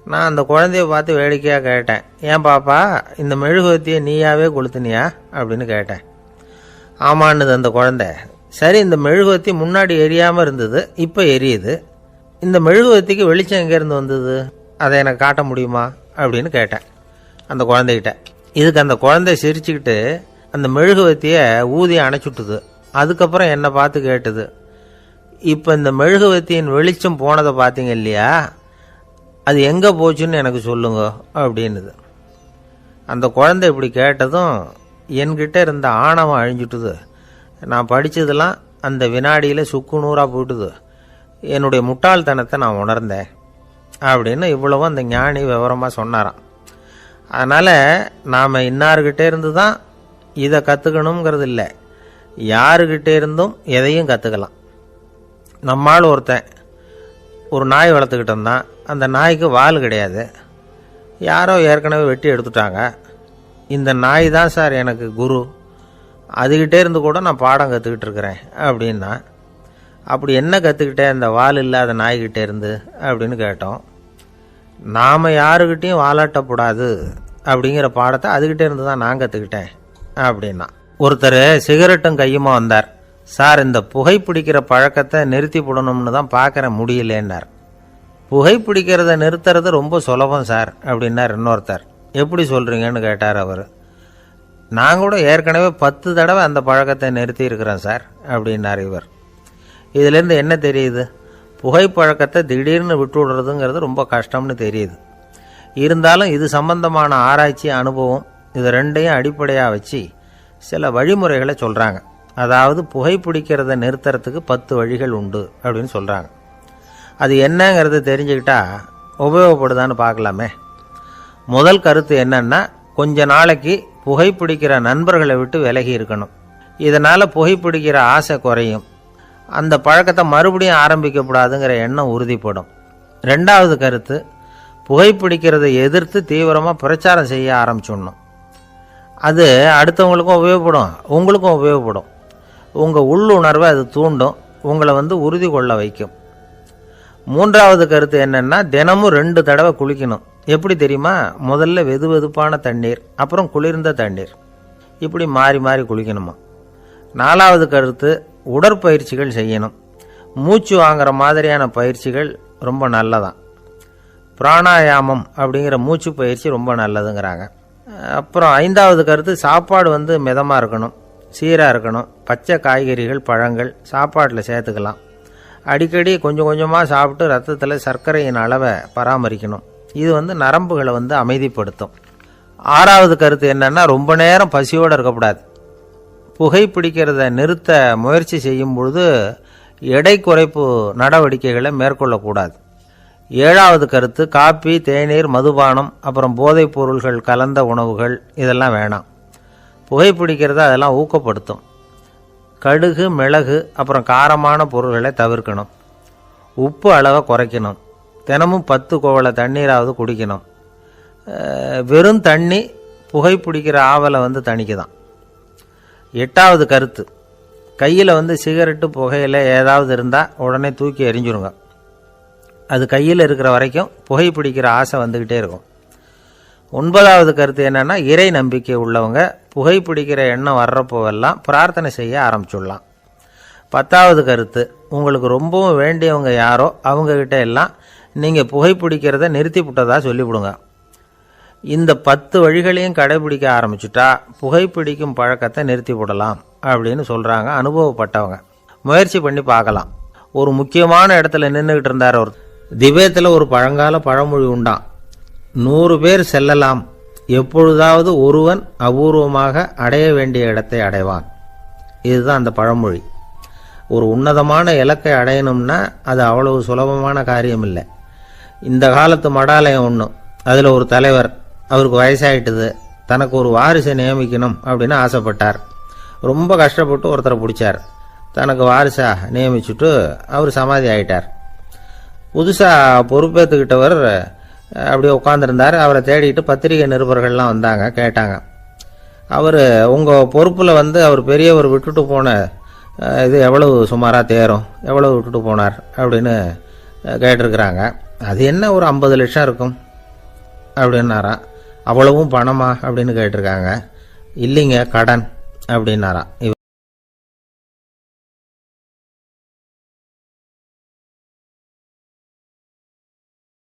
நான் அந்த குழந்தைய பார்த்து வேடிக்கையாக கேட்டேன், ஏன் பாப்பா இந்த மெழுகுவத்தியை நீயாவே கொளுத்துனியா அப்படின்னு கேட்டேன். ஆமான்னுது அந்த குழந்தை. சரி, இந்த மெழுகுவத்தி முன்னாடி எரியாமல் இருந்தது, இப்போ எரியுது. இந்த மெழுகுவத்திக்கு வெளிச்சம் எங்கேருந்து வந்தது, அதை எனக்கு காட்ட முடியுமா அப்படின்னு கேட்டேன் அந்த குழந்தைகிட்ட. இதுக்கு அந்த குழந்தை சிரிச்சுக்கிட்டு அந்த மெழுகுவத்தியை ஊதி அணைச்சுட்டுது. அதுக்கப்புறம் என்னை பார்த்து கேட்டுது, இப்போ இந்த மெழுகுவத்தியின் வெளிச்சம் போனதை பார்த்தீங்க இல்லையா, அது எங்கே போச்சுன்னு எனக்கு சொல்லுங்க அப்படின்னுது. அந்த குழந்தை இப்படி கேட்டதும் என்கிட்ட இருந்த ஆணவம் அழிஞ்சுட்டுது. நான் படித்ததெல்லாம் அந்த வினாடியில் சுக்கு நூறாக போயிட்டுது. என்னுடைய முட்டாள்தனத்தை நான் உணர்ந்தேன் அப்படின்னு இவ்வளவும் அந்த ஞானி விவரமாக சொன்னாராம். அதனால் நாம் இன்னார்கிட்டே இருந்து தான் இதை கற்றுக்கணுங்கிறது இல்லை, யாருக்கிட்டே இருந்தும் எதையும் கற்றுக்கலாம். நம்மால் ஒருத்தன் ஒரு நாய் வளர்த்துக்கிட்டு இருந்தான். அந்த நாய்க்கு வால் கிடையாது. யாரோ ஏற்கனவே வெட்டி எடுத்துட்டாங்க. இந்த நாய் தான் சார் எனக்கு குரு, அதுகிட்டே இருந்து கூட நான் பாடம் கற்றுக்கிட்டு இருக்கிறேன் அப்படின்னா. அப்படி என்ன கற்றுக்கிட்டேன் அந்த வால் இல்லாத நாய்கிட்டே இருந்து அப்படின்னு கேட்டோம். நாம் யாருக்கிட்டையும் வாலாட்டக்கூடாது அப்படிங்கிற பாடத்தை அதுகிட்டே இருந்து தான் நான் கற்றுக்கிட்டேன் அப்படின்னா. ஒருத்தர் சிகரெட்டும் கையுமா வந்தார். சார், இந்த புகைப்பிடிக்கிற பழக்கத்தை நிறுத்தி போடணும்னு தான் பார்க்குறேன், முடியலேன்னார். புகைப்பிடிக்கிறத நிறுத்துறது ரொம்ப சுலபம் சார் அப்படின்னார் இன்னொருத்தர். எப்படி சொல்கிறீங்கன்னு கேட்டார் அவர். நான் கூட ஏற்கனவே 10 தடவை அந்த பழக்கத்தை நிறுத்தி இருக்கிறேன் சார் அப்படின்னார் இவர். இதிலேருந்து என்ன தெரியுது, புகைப்பழக்கத்தை திடீர்னு விட்டு விடுறதுங்கிறது ரொம்ப கஷ்டம்னு தெரியுது. இருந்தாலும் இது சம்பந்தமான ஆராய்ச்சி, அனுபவம், இது ரெண்டையும் அடிப்படையாக வச்சு சில வழிமுறைகளை சொல்கிறாங்க. அதாவது புகைப்பிடிக்கிறத நிறுத்துறதுக்கு 10 வழிகள் உண்டு அப்படின்னு சொல்கிறாங்க. அது என்னங்கிறத தெரிஞ்சுக்கிட்டா உபயோகப்படுதான்னு பார்க்கலாமே. முதல் கருத்து என்னன்னா, கொஞ்ச நாளைக்கு புகைப்பிடிக்கிற நண்பர்களை விட்டு விலகி இருக்கணும். இதனால் புகைப்பிடிக்கிற ஆசை குறையும். அந்த பழக்கத்தை மறுபடியும் ஆரம்பிக்கப்படாதுங்கிற எண்ணம் உறுதிப்படும். 2வது கருத்து, புகைப்பிடிக்கிறதை எதிர்த்து தீவிரமாக பிரச்சாரம் செய்ய ஆரம்பிச்சிடணும். அது அடுத்தவங்களுக்கும் உபயோகப்படும், உங்களுக்கும் உபயோகப்படும். உங்கள் உள்ளுணர்வை அது தூண்டும், உங்களை உறுதி கொள்ள வைக்கும். 3வது கருத்து என்னென்னா, தினமும் 2 தடவை குளிக்கணும். எப்படி தெரியுமா, முதல்ல வெது வெதுப்பான தண்ணீர், அப்புறம் குளிர்ந்த தண்ணீர், இப்படி மாறி மாறி குளிக்கணுமா. 4வது கருத்து, உடற்பயிற்சிகள் செய்யணும். மூச்சு வாங்குற மாதிரியான பயிற்சிகள் ரொம்ப நல்லதான். பிராணாயாமம் அப்படிங்கிற மூச்சு பயிற்சி ரொம்ப நல்லதுங்கிறாங்க. அப்புறம் 5வது கருத்து, சாப்பாடு மிதமாக இருக்கணும், சீராக இருக்கணும். பச்சை காய்கறிகள், பழங்கள் சாப்பாட்டில் சேர்த்துக்கலாம். அடிக்கடி கொஞ்சம் கொஞ்சமாக சாப்பிட்டு ரத்தத்தில் சர்க்கரையின் அளவை பராமரிக்கணும். இது நரம்புகளை அமைதிப்படுத்தும். 6வது கருத்து என்னன்னா, ரொம்ப நேரம் பசியோடு இருக்கக்கூடாது. புகைப்பிடிக்கிறத நிறுத்த முயற்சி செய்யும் பொழுது எடை குறைப்பு நடவடிக்கைகளை மேற்கொள்ளக்கூடாது. 7வது கருத்து, காப்பி, தேநீர், மதுபானம், அப்புறம் போதைப் பொருள்கள் கலந்த உணவுகள் இதெல்லாம் வேணாம். புகைப்பிடிக்கிறத அதெல்லாம் ஊக்கப்படுத்தும். கடுகு, மிளகு, அப்புறம் காரமான பொருள்களை தவிர்க்கணும். உப்பு அளவை குறைக்கணும். தினமும் 10 குவளை தண்ணீராவது குடிக்கணும். வெறும் தண்ணி புகைப்பிடிக்கிற ஆவலை தணிக்குதான். 8வது கருத்து, கையில் சிகரெட்டு, புகையில ஏதாவது இருந்தால் உடனே தூக்கி எறிஞ்சிருங்க. அது கையில் இருக்கிற வரைக்கும் புகைப்பிடிக்கிற ஆசை வந்துக்கிட்டே இருக்கும். 9வது கருத்து என்னன்னா, இறை நம்பிக்கை உள்ளவங்க புகைப்பிடிக்கிற எண்ணம் வர்றப்போவெல்லாம் பிரார்த்தனை செய்ய ஆரம்பிச்சுடலாம். 10வது கருத்து, உங்களுக்கு ரொம்பவும் வேண்டியவங்க யாரோ அவங்கக்கிட்ட எல்லாம் நீங்கள் புகைப்பிடிக்கிறத நிறுத்தி விட்டதா சொல்லிவிடுங்க. இந்த 10 வழிகளையும் கடைபிடிக்க ஆரம்பிச்சுட்டா புகைப்பிடிக்கும் பழக்கத்தை நிறுத்தி விடலாம் அப்படின்னு சொல்கிறாங்க அனுபவப்பட்டவங்க. முயற்சி பண்ணி பார்க்கலாம். ஒரு முக்கியமான இடத்துல நின்றுக்கிட்டு இருந்தார் ஒரு திபேத்தில். ஒரு பழங்கால பழமொழி உண்டான், 100 பேர் செல்லலாம், எப்பொழுதாவது ஒருவன் அபூர்வமாக அடைய வேண்டிய இடத்தை அடைவான். இதுதான் அந்த பழமொழி. ஒரு உன்னதமான இலக்கை அடையணும்னா அது அவ்வளவு சுலபமான காரியம் இல்லை. இந்த காலத்து மடாலயம் ஒன்று, அதில் ஒரு தலைவர், அவருக்கு வயசாயிட்டுது, தனக்கு ஒரு வாரிசை நியமிக்கணும் அப்படின்னு ஆசைப்பட்டார். ரொம்ப கஷ்டப்பட்டு ஒருத்தரை பிடிச்சார். தனக்கு வாரிசா நியமிச்சுட்டு அவர் சமாதி ஆயிட்டார். புதுசாக பொறுப்பேற்றுக்கிட்டவர் அப்படியே உட்காந்துருந்தார். அவரை தேடிட்டு பத்திரிகை நிருபர்கள்லாம் வந்தாங்க, கேட்டாங்க. அவர் உங்கள் பொறுப்பில் அவர் பெரியவர் விட்டுட்டு போன இது எவ்வளவு சுமாராக தேரும், எவ்வளவு விட்டுட்டு போனார் அப்படின்னு கேட்டிருக்கிறாங்க. அது என்ன ஒரு 50 லட்சம் இருக்கும் அப்படின்னாராம். அவ்வளவும் பணமா அப்படின்னு கேட்டிருக்காங்க. இல்லைங்க, கடன் அப்படின்னாராம்.